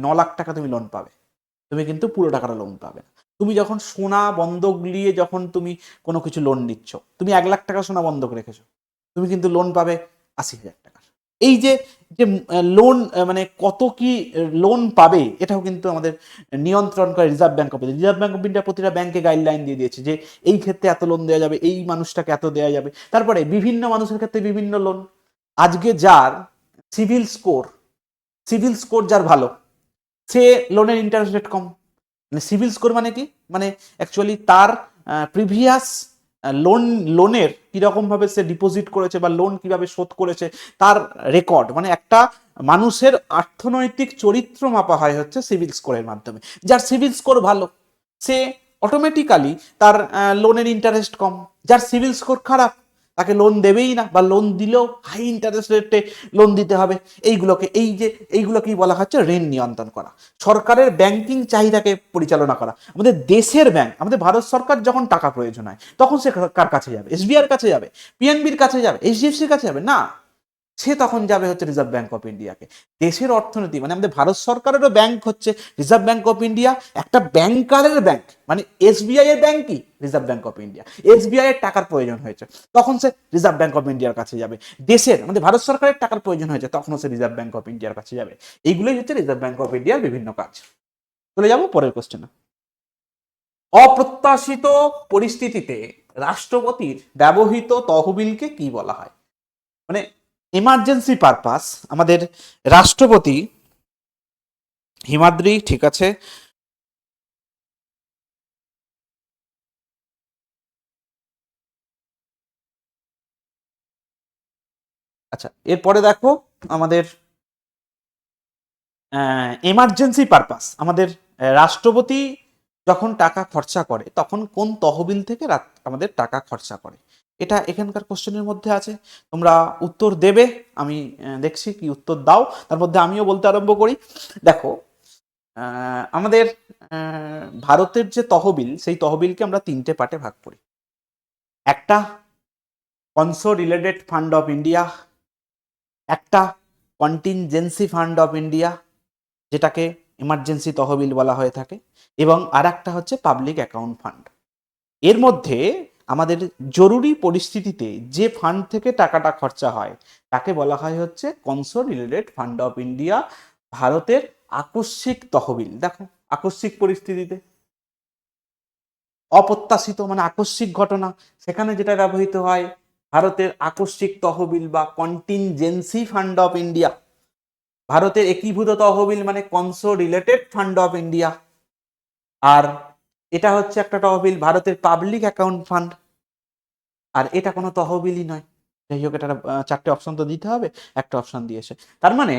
S1: 9 লাখ টাকা তুমি লোন পাবে, তুমি কিন্তু পুরো টাকাটা লোন পাবে না। তুমি যখন সোনা বন্ধক নিয়ে যখন তুমি কোনো কিছু লোন নিচ্ছ, তুমি 1 লাখ টাকা সোনা বন্ধক রেখেছো, তুমি কিন্তু লোন পাবে 80,000 টাকা। এই যে যে লোন মানে কত কি লোন পাবে, এটাও কিন্তু আমাদের নিয়ন্ত্রণ করে reserve bank of India. Reserve bank of India প্রতিটা ব্যাংকে গাইডলাইন দিয়ে দিয়েছে যে এই ক্ষেত্রে এত লোন দেওয়া যাবে, এই মানুষটাকে এত দেওয়া যাবে। তারপরে বিভিন্ন মানুষের ক্ষেত্রে বিভিন্ন লোন। আজকে যার সিভিল স্কোর, সিভিল স্কোর যার ভালো, সে লোনের ইন্টারেস্ট রেট কম। মানে সিভিল স্কোর মানে কি, মানে অ্যাকচুয়ালি তার প্রিভিয়াস লোনের কিরকম ভাবে সে ডিপোজিট করেছে বা লোন কিভাবে শোধ করেছে তার রেকর্ড, মানে একটা মানুষের অর্থনৈতিক চরিত্র মাপা হয় হচ্ছে সিভিল স্কোরের মাধ্যমে। যার সিভিল স্কোর ভালো সে অটোমেটিক্যালি তার লোনের ইন্টারেস্ট কম। যার সিভিল স্কোর খারাপ তাকে লোন দেবেই না, বা লোন দিলেও হাই ইন্টারেস্ট রেটে লোন দিতে হবে। এইগুলোকেই বলা হচ্ছে ঋণ নিয়ন্ত্রণ করা, সরকারের ব্যাংকিং চাহিদাকে পরিচালনা করা। আমাদের দেশের ব্যাংক, আমাদের ভারত সরকার যখন টাকা প্রয়োজন হয় তখন সে কার কাছে যাবে? এসবিআই এর কাছে যাবে, পিএনবির কাছে যাবে, এইচডিএফসির কাছে যাবে না, সে তখন যাবে হচ্ছে রিজার্ভ ব্যাঙ্ক অফ ইন্ডিয়াকে। দেশের অর্থনীতি মানে আমাদের ভারত সরকারেরও ব্যাংক হচ্ছে রিজার্ভ ব্যাঙ্ক অফ ইন্ডিয়া, একটা ব্যাংকারের ব্যাংক মানে এসবিআই এর ব্যাংক কি reserve bank of India. SBI এর টাকার প্রয়োজন হয়েছে তখন সে রিজার্ভ ব্যাঙ্ক অফ ইন্ডিয়ার কাছে যাবে। দেশের আমাদের ভারত সরকারের টাকার প্রয়োজন হয়েছে তখন সে রিজার্ভ ব্যাঙ্ক অফ ইন্ডিয়ার কাছে যাবে। এইগুলোই হচ্ছে রিজার্ভ ব্যাঙ্ক অফ ইন্ডিয়ার বিভিন্ন কাজ। চলে যাবো পরের কোশ্চেনে। অপ্রত্যাশিত পরিস্থিতিতে রাষ্ট্রপতির ব্যবহৃত তহবিলকে কি বলা হয়? মানে ইমার্জেন্সি পারপাস আমাদের রাষ্ট্রপতি হিমাদ্রি, ঠিক আছে, আচ্ছা এরপরে দেখো আমাদের এমার্জেন্সি পারপাস আমাদের রাষ্ট্রপতি যখন টাকা খরচা করে তখন কোন তহবিল থেকে আমাদের টাকা খরচা করে, এটা এখানকার কোশ্চেনের মধ্যে আছে। তোমরা উত্তর দেবে, আমি দেখছি কি উত্তর দাও, তার মধ্যে আমিও বলতে আরম্ভ করি। দেখো আমাদের ভারতের যে তহবিল, সেই তহবিলকে আমরা 3টে পার্টে ভাগ করি। একটা কনসোলিডেটেড ফান্ড অফ ইন্ডিয়া, একটা কন্টিনজেন্সি ফান্ড অফ ইন্ডিয়া যেটাকে ইমার্জেন্সি তহবিল বলা হয়ে থাকে, এবং আর একটা হচ্ছে পাবলিক অ্যাকাউন্ট ফান্ড। এর মধ্যে আমাদের জরুরি পরিস্থিতিতে যে ফান্ড থেকে টাকাটা খরচা হয় তাকে বলা হয় হচ্ছে কনসোলিডেটেড ফান্ড অফ ইন্ডিয়া, ভারতের আকস্মিক তহবিল। দেখো আকস্মিক পরিস্থিতিতে, অপ্রত্যাশিত মানে আকস্মিক ঘটনা, সেখানে যেটা ব্যবহৃত হয় ভারতের আকস্মিক তহবিল বা কন্টিনজেন্সি ফান্ড অফ ইন্ডিয়া। ভারতের একীভূত তহবিল মানে কনসোলিডেটেড ফান্ড অফ ইন্ডিয়া, আর এটা হচ্ছে একটা তহবিল ভারতের পাবলিক অ্যাকাউন্ট ফান্ড, আর এটা কোনো তহবিলই নয়। যাই হোক, এটা 4টে অপশন তো দিতে হবে, একটা অপশন দিয়েছে। তার মানে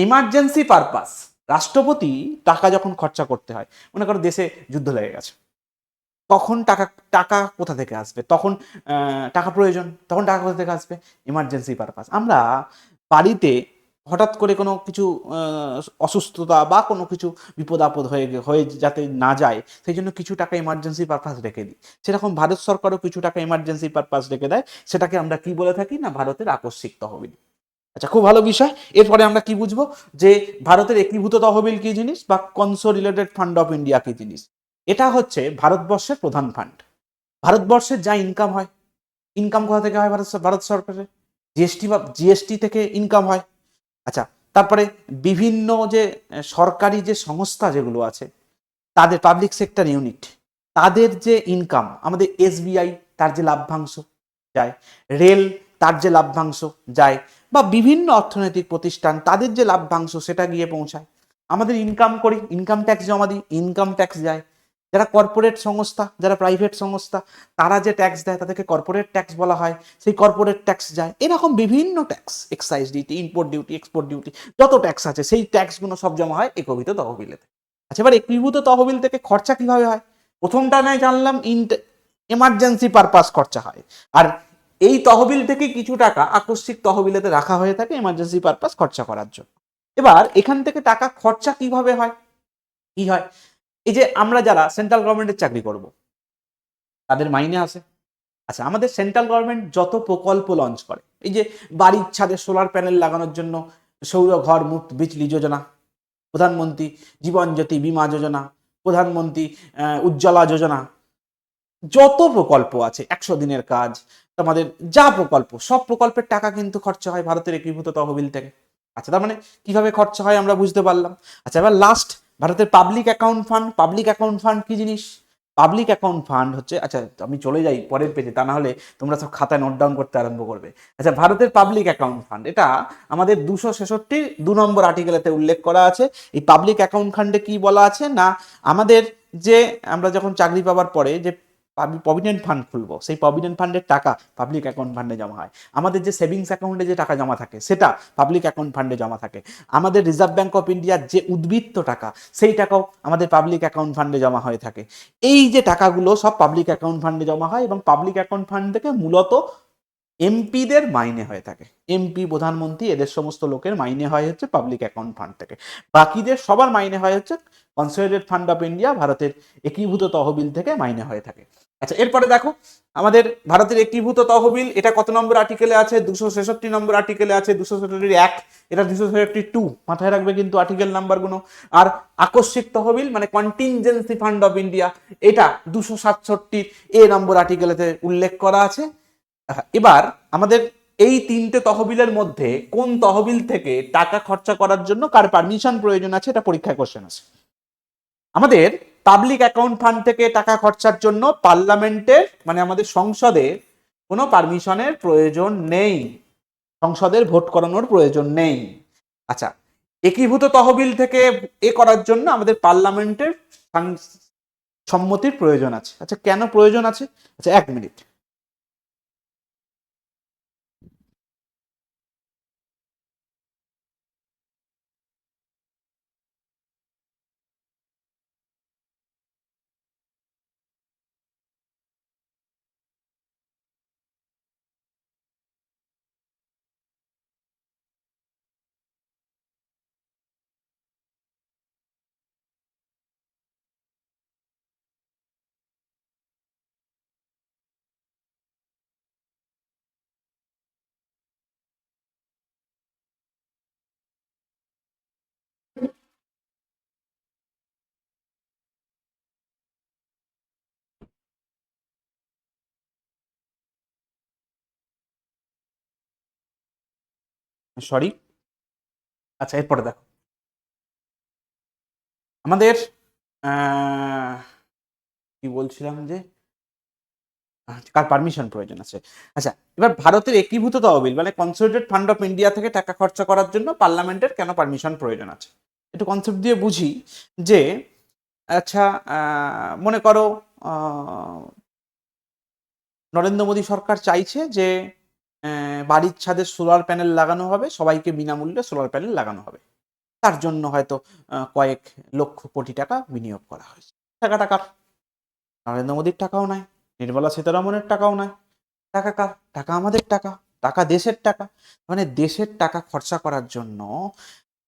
S1: ইমার্জেন্সি পারপাস, রাষ্ট্রপতি টাকা যখন খরচা করতে হয়, মনে করো দেশে যুদ্ধ লেগে গেছে, তখন টাকা টাকা কোথা থেকে আসবে? তখন টাকা প্রয়োজন, তখন টাকা কোথা থেকে আসবে? Emergency purpose. আমরা বাড়িতে হঠাৎ করে কোনো কিছু অসুস্থতা বা কোনো কিছু বিপদ আপদ হয়ে যাতে না যায়, সেই জন্য কিছু টাকা ইমার্জেন্সি পারপাস রেখে দিই। সেরকম ভারত সরকারও কিছু টাকা ইমার্জেন্সি পারপাস রেখে দেয়, সেটাকে আমরা কি বলে থাকি না ভারতের আকস্মিক তহবিল। আচ্ছা, খুব ভালো বিষয়। এরপরে আমরা কি বুঝবো যে ভারতের একীভূত তহবিল কি জিনিস বা কনসোলিডেটেড ফান্ড অফ ইন্ডিয়া কি জিনিস। এটা হচ্ছে ভারতবর্ষের প্রধান ফান্ড। ভারতবর্ষের যা ইনকাম হয়, ইনকাম কোথা থেকে হয়? ভারত সরকারের জিএসটি বা জিএসটি থেকে ইনকাম হয়। আচ্ছা, তারপরে বিভিন্ন যে সরকারি যে সংস্থা যেগুলো আছে, তাদের পাবলিক সেক্টর ইউনিট, তাদের যে ইনকাম, আমাদের এসবিআই তার যে লাভ্যাংশ যায়, রেল তার যে লাভ্যাংশ যায়, বা বিভিন্ন অর্থনৈতিক প্রতিষ্ঠান তাদের যে লাভ্যাংশ সেটা গিয়ে পৌঁছায়। আমাদের ইনকাম করি, ইনকাম ট্যাক্স জমা দিই, ইনকাম ট্যাক্স যায়। যারা কর্পোরেট সংস্থা, যারা প্রাইভেট সংস্থা, তারা যে ট্যাক্স দেয় তাদেরকে কর্পোরেট ট্যাক্স বলা হয়, সেই কর্পোরেট ট্যাক্স যায়। এরকম বিভিন্ন tax, excise duty, import duty, export duty, যত ট্যাক্স আছে সেই ট্যাক্সগুলো সব জমা হয় একীভূত তহবিলেতে। আচ্ছা, এবার একীভূত তহবিল থেকে খরচা কিভাবে হয়? প্রথমটা নয় জানলাম এমার্জেন্সি পারপাস খরচা হয়, আর এই তহবিল থেকে কিছু টাকা আকস্মিক তহবিলেতে রাখা হয়ে থাকে এমার্জেন্সি পারপাস খরচা করার জন্য। এবার এখান থেকে টাকা খরচা কিভাবে হয়, কি হয়, এই যে আমরা যারা সেন্ট্রাল গভর্নমেন্টের চাকরি করব তাদের মাইনে আসে। আচ্ছা, আমাদের সেন্ট্রাল গভর্নমেন্ট যত প্রকল্প লঞ্চ করে, এই যে বাড়ির ছাদে সোলার প্যানেল লাগানোর জন্য সৌর ঘর মুফত বিজলি যোজনা, প্রধানমন্ত্রী জীবন জ্যোতি বীমা যোজনা, প্রধানমন্ত্রী উজ্জ্বলা যোজনা, যত প্রকল্প আছে 100 দিনের কাজ, তোমাদের যা প্রকল্প, সব প্রকল্পের টাকা কিন্তু খরচা হয় ভারতের একীভূত তহবিল থেকে। আচ্ছা, তার মানে কিভাবে খরচা হয় আমরা বুঝতে পারলাম। আচ্ছা, এবার লাস্ট ভারতের public account fund. Public account fund কি জিনিস? পাবলিক অ্যাকাউন্ট ফান্ড হচ্ছে, আচ্ছা আমি চলে যাই পরের পেজে, তা না হলে তোমরা সব খাতায় নোট ডাউন করতে আরম্ভ করবে। আচ্ছা, ভারতের পাবলিক অ্যাকাউন্ট ফান্ড, এটা আমাদের 266 2 নম্বর আর্টিকেলেতে উল্লেখ করা আছে। এই পাবলিক অ্যাকাউন্ট ফান্ডে কি বলা আছে না, আমাদের যে আমরা যখন চাকরি পাওয়ার পরে যে প্রভিডেন্ট ফান্ড খুলবো, সেই প্রভিডেন্ট ফান্ডের টাকা পাবলিক অ্যাকাউন্ট ফান্ডে জমা হয়। আমাদের যে সেভিংস অ্যাকাউন্টে যে টাকা জমা থাকে সেটা পাবলিক অ্যাকাউন্ট ফান্ডে জমা থাকে। আমাদের রিজার্ভ ব্যাঙ্ক অফ ইন্ডিয়ার যে উদ্বৃত্ত টাকা, সেই টাকাও আমাদের পাবলিক অ্যাকাউন্ট ফান্ডে জমা হয়ে থাকে। এই যে টাকাগুলো সব পাবলিক অ্যাকাউন্ট ফান্ডে জমা হয় এবং পাবলিক অ্যাকাউন্ট ফান্ড থেকে মূলত এমপিদের মাইনে হয়ে থাকে। এমপি, প্রধানমন্ত্রী, এদের সমস্ত লোকের মাইনে হয় হচ্ছে পাবলিক অ্যাকাউন্ট ফান্ড থেকে। বাকিদের সবার মাইনে হয় হচ্ছে কনসলিডেটেড ফান্ড অফ ইন্ডিয়া, ভারতের একীভূত তহবিল থেকে মাইনে হয়ে থাকে। আচ্ছা, এরপরে দেখো আমাদের ভারতের একীভূত তহবিল, এটা কত নম্বর আর্টিকেলে আছে? 266 নম্বর আর্টিকেলে আছে। 266(1), এটা 266(2), মাথায় রাখবে কিন্তু আর্টিকেল নাম্বারগুলো। আর আকস্মিক তহবিল মানে কন্টিনজেন্সি ফান্ড অফ ইন্ডিয়া, এটা 267(a) নম্বর আর্টিকেলেতে উল্লেখ করা আছে। এবার আমাদের এই 3টে তহবিলের মধ্যে কোন তহবিল থেকে টাকা খরচা করার জন্য কার পারমিশন প্রয়োজন আছে, এটা পরীক্ষায় কোশ্চেন আছে। আমাদের পাবলিক অ্যাকাউন্ট ফান্ড থেকে টাকা খরচার জন্য পার্লামেন্টের মানে আমাদের সংসদের কোনো পারমিশনের প্রয়োজন নেই, সংসদের ভোট করানোর প্রয়োজন নেই। আচ্ছা, একীভূত তহবিল থেকে করার জন্য আমাদের পার্লামেন্টের সম্মতির প্রয়োজন আছে। আচ্ছা, কেন প্রয়োজন আছে? আচ্ছা, 1 মিনিট। সরি। আচ্ছা, এরপরে দেখো আমাদের কি বলছিলাম যে কার পারমিশন প্রয়োজন আছে। আচ্ছা, এবার ভারতের একীভূত তহবিল মানে কনসলিডেটেড ফান্ড অফ ইন্ডিয়া থেকে টাকা খরচা করার জন্য পার্লামেন্টের কেন পারমিশন প্রয়োজন আছে, একটু কনসেপ্ট দিয়ে বুঝি। যে আচ্ছা, মনে করো নরেন্দ্র মোদী সরকার চাইছে যে বাড়ির ছাদে সোলার প্যানেল লাগানো হবে, সবাইকে বিনামূল্যে সোলার প্যানেল লাগানো হবে। তার জন্য হয়তো কয়েক লক্ষ কোটি টাকা বিনিয়োগ করা হয়েছে। টাকাটা কার? নরেন্দ্র মোদীর টাকাও নয়, নির্মলা সীতারামনের টাকাও নয়। টাকা কার? টাকা আমাদের টাকা, টাকা দেশের টাকা। মানে দেশের টাকা খরচা করার জন্য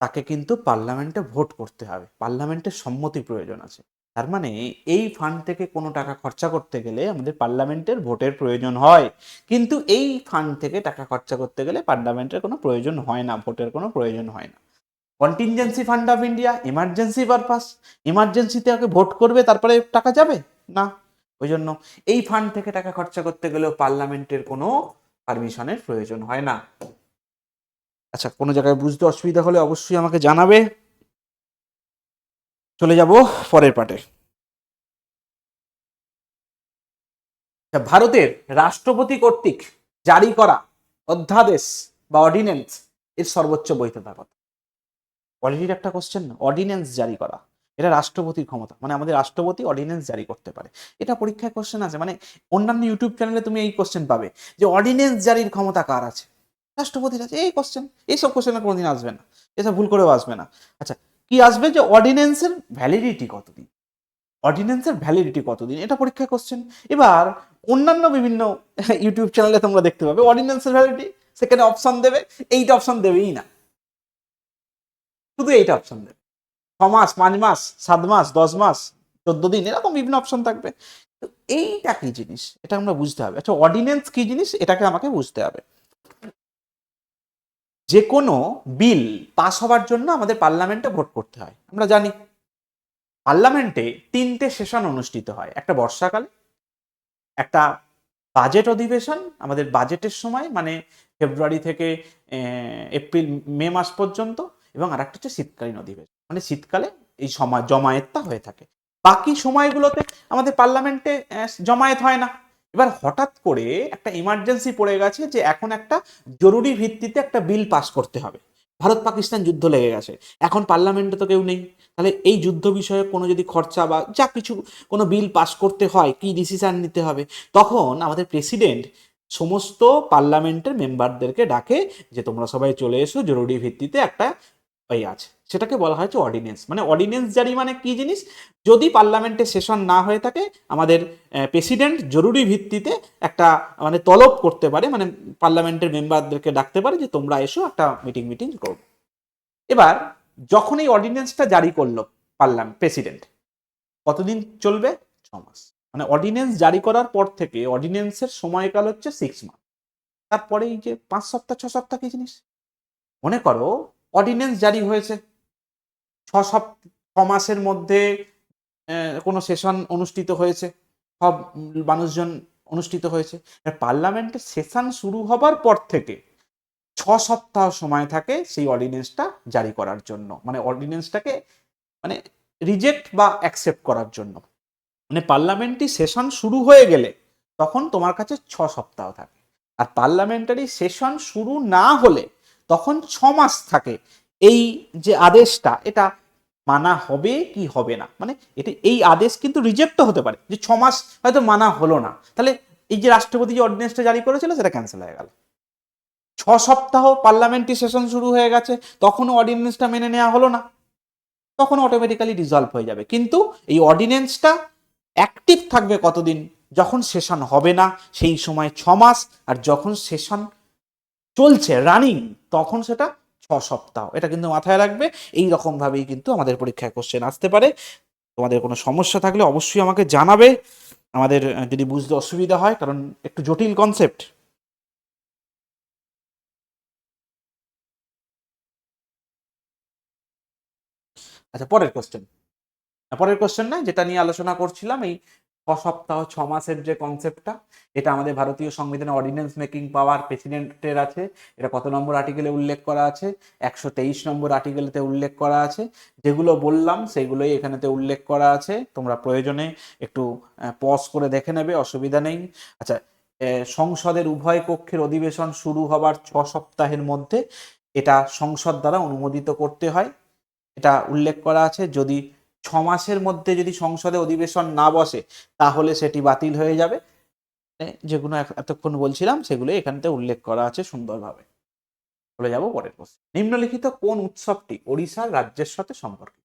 S1: তাকে কিন্তু পার্লামেন্টে ভোট করতে হবে, পার্লামেন্টের সম্মতি প্রয়োজন আছে। তার মানে এই ফান্ড থেকে কোনো টাকা খরচা করতে গেলে আমাদের পার্লামেন্টের ভোটের প্রয়োজন হয়, কিন্তু এই ফান্ড থেকে টাকা খরচা করতে গেলে পার্লামেন্টের কোনো প্রয়োজন হয় না, ভোটের কোনো প্রয়োজন হয় না। Contingency fund of India emergency purpose, এমার্জেন্সিতে ওকে ভোট করবে তারপরে টাকা যাবে না। ওই জন্য এই ফান্ড থেকে টাকা খরচা করতে গেলেও পার্লামেন্টের কোনো পারমিশনের প্রয়োজন হয় না। আচ্ছা, কোনো জায়গায় বুঝতে অসুবিধা হলে অবশ্যই আমাকে জানাবে। চলে যাব পরের পার্টে। ভারতের রাষ্ট্রপতি কর্তৃক জারি করা অধ্যাদেশ বা অর্ডিন্যান্স এর সর্বোচ্চ বৈধতা কত? পলিটির একটা কোশ্চেন না, অর্ডিন্যান্স জারি করা, এটা রাষ্ট্রপতির ক্ষমতা, মানে আমাদের রাষ্ট্রপতি অর্ডিন্যান্স জারি করতে পারে। এটা পরীক্ষায় কোশ্চেন আছে, মানে অন্যান্য ইউটিউব চ্যানেলে তুমি এই কোশ্চেন পাবে যে অর্ডিন্যান্স জারির ক্ষমতা কার আছে? রাষ্ট্রপতির আছে। এই কোশ্চেন, এইসব কোশ্চেন কোনোদিন আসবে না, এসব ভুল করেও আসবে না। আচ্ছা, কি আসবে? যে অর্ডিন্যান্সের ভ্যালিডিটি কতদিন, অর্ডিন্যান্সের ভ্যালিডিটি কতদিন, এটা পরীক্ষা কোশ্চেন। এবার অন্যান্য বিভিন্ন ইউটিউব চ্যানেলে তোমরা দেখতে পাবে অর্ডিন্যান্সের ভ্যালিডিটি, সেখানে অপশন দেবে, এইটা অপশন দেবেই না, শুধু এইটা অপশন দেবে। 6 মাস, 5 মাস, 7 মাস, 10 মাস, 14 দিন, এরকম বিভিন্ন অপশন থাকবে। তো এইটা কি জিনিস, এটা আমরা বুঝতে হবে। আচ্ছা, অর্ডিন্যান্স কি জিনিস, এটাকে আমাকে বুঝতে হবে। যে কোনো বিল পাস হওয়ার জন্য আমাদের পার্লামেন্টে ভোট করতে হয়, আমরা জানি। পার্লামেন্টে 3টে সেশন অনুষ্ঠিত হয়, একটা বর্ষাকালে, একটা বাজেট অধিবেশন আমাদের বাজেটের সময় মানে ফেব্রুয়ারি থেকে এপ্রিল মে মাস পর্যন্ত, এবং আর একটা হচ্ছে শীতকালীন অধিবেশন, মানে শীতকালে এই সময় জমায়েতটা হয়ে থাকে। বাকি সময়গুলোতে আমাদের পার্লামেন্টে জমায়েত হয় না। এবার হঠাৎ করে একটা ইমার্জেন্সি পড়ে গেছে যে এখন একটা জরুরি ভিত্তিতে একটা বিল পাস করতে হবে, ভারত পাকিস্তান যুদ্ধ লেগে গেছে, এখন পার্লামেন্টে তো কেউ নেই, তাহলে এই যুদ্ধ বিষয়ে কোনো যদি খরচা বা যা কিছু কোনো বিল পাস করতে হয়, কি ডিসিশন নিতে হবে, তখন আমাদের প্রেসিডেন্ট সমস্ত পার্লামেন্টের মেম্বারদেরকে ডাকে যে তোমরা সবাই চলে এসো, জরুরি ভিত্তিতে একটা ওই আছে, সেটাকে বলা হয়েছে অর্ডিন্যান্স। মানে অর্ডিন্যান্স জারি মানে কি জিনিস, যদি পার্লামেন্টে সেশন না হয়ে থাকে আমাদের প্রেসিডেন্ট জরুরি ভিত্তিতে একটা মানে তলব করতে পারে, মানে পার্লামেন্টের মেম্বারদেরকে ডাকতে পারে যে তোমরা এসো, একটা মিটিং করবো। এবার যখন এই অর্ডিন্যান্সটা জারি করলো পার্লামেন্ট প্রেসিডেন্ট, কতদিন চলবে, 6 মাস। মানে অর্ডিন্যান্স জারি করার পর থেকে অর্ডিন্যান্সের সময়কাল হচ্ছে 6 মাস। তারপরে এই যে 5 সপ্তাহ 6 সপ্তাহ কি জিনিস, মনে করো অর্ডিন্যান্স জারি হয়েছে, 6 মাসের মধ্যে কোনো সেশন অনুষ্ঠিত হয়েছে, সব মানুষজন অনুষ্ঠিত হয়েছে। পার্লামেন্টের সেশন শুরু হবার পর থেকে 6 সপ্তাহ সময় থাকে সেই অর্ডিন্যান্সটা জারি করার জন্য, মানে অর্ডিন্যান্সটাকে মানে রিজেক্ট বা অ্যাকসেপ্ট করার জন্য। মানে পার্লামেন্টারি সেশন শুরু হয়ে গেলে তখন তোমার কাছে 6 সপ্তাহ থাকে, আর পার্লামেন্টারি সেশন শুরু না হলে তখন 6 মাস থাকে এই যে আদেশটা, এটা মানা হবে কি হবে না। মানে এটা এই আদেশ কিন্তু রিজেক্টও হতে পারে, যে 6 মাস হয়তো মানা হলো না, তাহলে এই যে রাষ্ট্রপতি যে অর্ডিন্যান্সটা জারি করেছিল সেটা ক্যান্সেল হয়ে গেল। 6 সপ্তাহ পার্লামেন্টারি সেশন শুরু হয়ে গেছে, তখনও অর্ডিন্যান্সটা মেনে নেওয়া হলো না, তখন অটোমেটিক্যালি ডিসলভ হয়ে যাবে। কিন্তু এই অর্ডিন্যান্সটা অ্যাক্টিভ থাকবে কতদিন, যখন সেশন হবে না সেই সময় 6 মাস, আর যখন সেশন চলছে রানিং তখন সেটা 6 সপ্তাহ। এটা কিন্তু মাথায় রাখবে। এই রকম ভাবেই কিন্তু আমাদের পরীক্ষায় কোশ্চেন আসতে পারে। তোমাদের কোনো সমস্যা থাকলে অবশ্যই আমাকে জানাবে, আমাদের যদি বুঝতে অসুবিধা হয়, কারণ একটু জটিল কনসেপ্ট। আচ্ছা, পরের কোশ্চেন না, যেটা নিয়ে আলোচনা করছিলাম, এই 6 সপ্তাহ 6 মাসের যে কনসেপ্টটা, এটা আমাদের ভারতীয় সংবিধানে অর্ডিন্যান্স মেকিং পাওয়ার প্রেসিডেন্টের আছে। এটা কত নম্বর আর্টিকেলে উল্লেখ করা আছে, 123 নম্বর আর্টিকেলেতে উল্লেখ করা আছে। যেগুলো বললাম সেগুলোই এখানেতে উল্লেখ করা আছে, তোমরা প্রয়োজনে একটু পজ করে দেখে নেবে, অসুবিধা নেই। আচ্ছা, সংসদের উভয় কক্ষের অধিবেশন শুরু হবার 6 সপ্তাহের মধ্যে এটা সংসদ দ্বারা অনুমোদিত করতে হয়, এটা উল্লেখ করা আছে। যদি 6 মাসের মধ্যে যদি সংসদে অধিবেশন না বসে তাহলে সেটি বাতিল হয়ে যাবে। যেগুলো এতক্ষণ বলছিলাম সেগুলো এখানতে উল্লেখ করা আছে সুন্দরভাবে। চলে যাব পরের প্রশ্ন। নিম্নলিখিত কোন উৎসবটি ওড়িশার রাজ্যের সাথে সম্পর্কিত?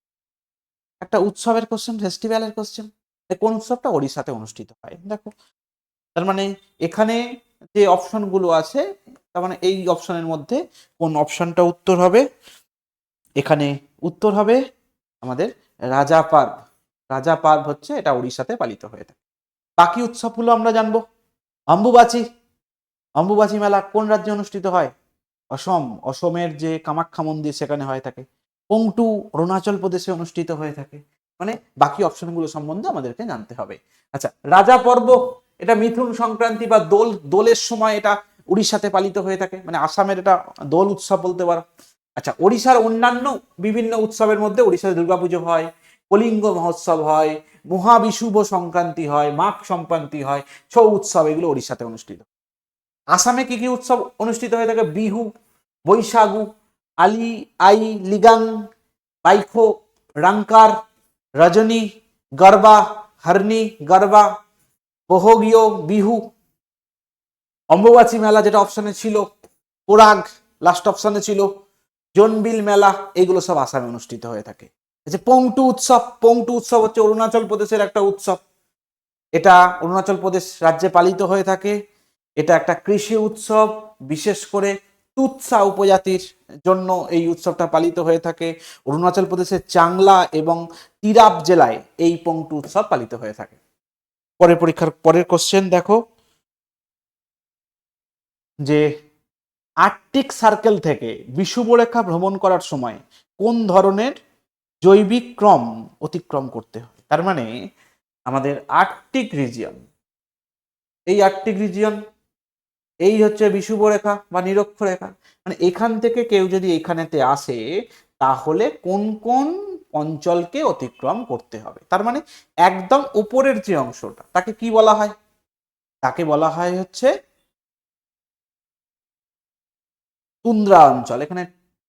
S1: একটা উৎসবের কোশ্চেন, ফেস্টিভ্যালের কোশ্চেন। কোন উৎসবটা ওড়িশাতে অনুষ্ঠিত হয়, দেখো। তার মানে এখানে যে অপশনগুলো আছে, তার মানে এই অপশনের মধ্যে কোন অপশনটা উত্তর হবে, এখানে উত্তর হবে আমাদের রাজা পার্ব। রাজা পার্ব হচ্ছে এটা উড়িষ্যাতে পালিত হয়ে থাকে। বাকি উৎসবগুলো আমরা জানবো। অম্বুবাচী, অম্বুবাচী মেলা কোন রাজ্যে অনুষ্ঠিত হয়? অসম, অসমের যে কামাখ্যা মন্দির সেখানে হয়ে থাকে। পংটু অরুণাচল প্রদেশে অনুষ্ঠিত হয়ে থাকে। মানে বাকি অপশনগুলো সম্বন্ধে আমাদেরকে জানতে হবে। আচ্ছা, রাজা পর্ব, এটা মিথুন সংক্রান্তি বা দোলের সময় এটা উড়িষ্যাতে পালিত হয়ে থাকে, মানে আসামের এটা দোল উৎসব বলতে পারো। আচ্ছা, ওড়িশার অন্যান্য বিভিন্ন উৎসবের মধ্যে ওড়িশাতে দুর্গাপুজো হয়, কলিঙ্গ মহোৎসব হয়, মহাবিষুব সংক্রান্তি হয়, মাঘ সংক্রান্তি হয়, ছৌ উৎসব, এগুলো ওড়িশাতে অনুষ্ঠিত। আসামে কি কি উৎসব অনুষ্ঠিত হয়ে থাকে? বিহু, বৈশাগু, আলি আই লিগাং, বাইখো, রাংকার, রজনী, গরবা, হরনি, গরবা, বহগীয় বিহু। অম্বুবাচী মেলা যেটা অপশনে ছিল, পোরাগ লাস্ট অপশনে ছিল, জোনবিল মেলা, এগুলো সব আসামে অনুষ্ঠিত হয়ে থাকে। যে পংটু উৎসব হচ্ছে অরুণাচল প্রদেশের একটা উৎসব। এটা অরুণাচল প্রদেশ রাজ্যে পালিত হয়ে থাকে। এটা একটা কৃষি উৎসব, বিশেষ করে তুৎসা উপজাতির জন্য এই উৎসবটা পালিত হয়ে থাকে। অরুণাচল প্রদেশের চাংলা এবং তিরাপ জেলায় এই পংটু উৎসব পালিত হয়ে থাকে। পরের কোশ্চেন দেখো, যে আর্কটিক সার্কেল থেকে বিষুবরেখা ভ্রমণ করার সময় কোন ধরনের জৈবিক ক্রম অতিক্রম করতে হয়? তার মানে আমাদের আর্কটিক রিজিয়ন, এই আর্কটিক রিজিয়ন, এই হচ্ছে বিষুবরেখা বা নিরক্ষরেখা, মানে এখান থেকে কেউ যদি এখানেতে আসে তাহলে কোন কোন অঞ্চলকে অতিক্রম করতে হবে। তার মানে একদম উপরের যে অংশটা তাকে কি বলা হয়? তাকে বলা হয় হচ্ছে তুন্দ্রা অঞ্চল। এখানে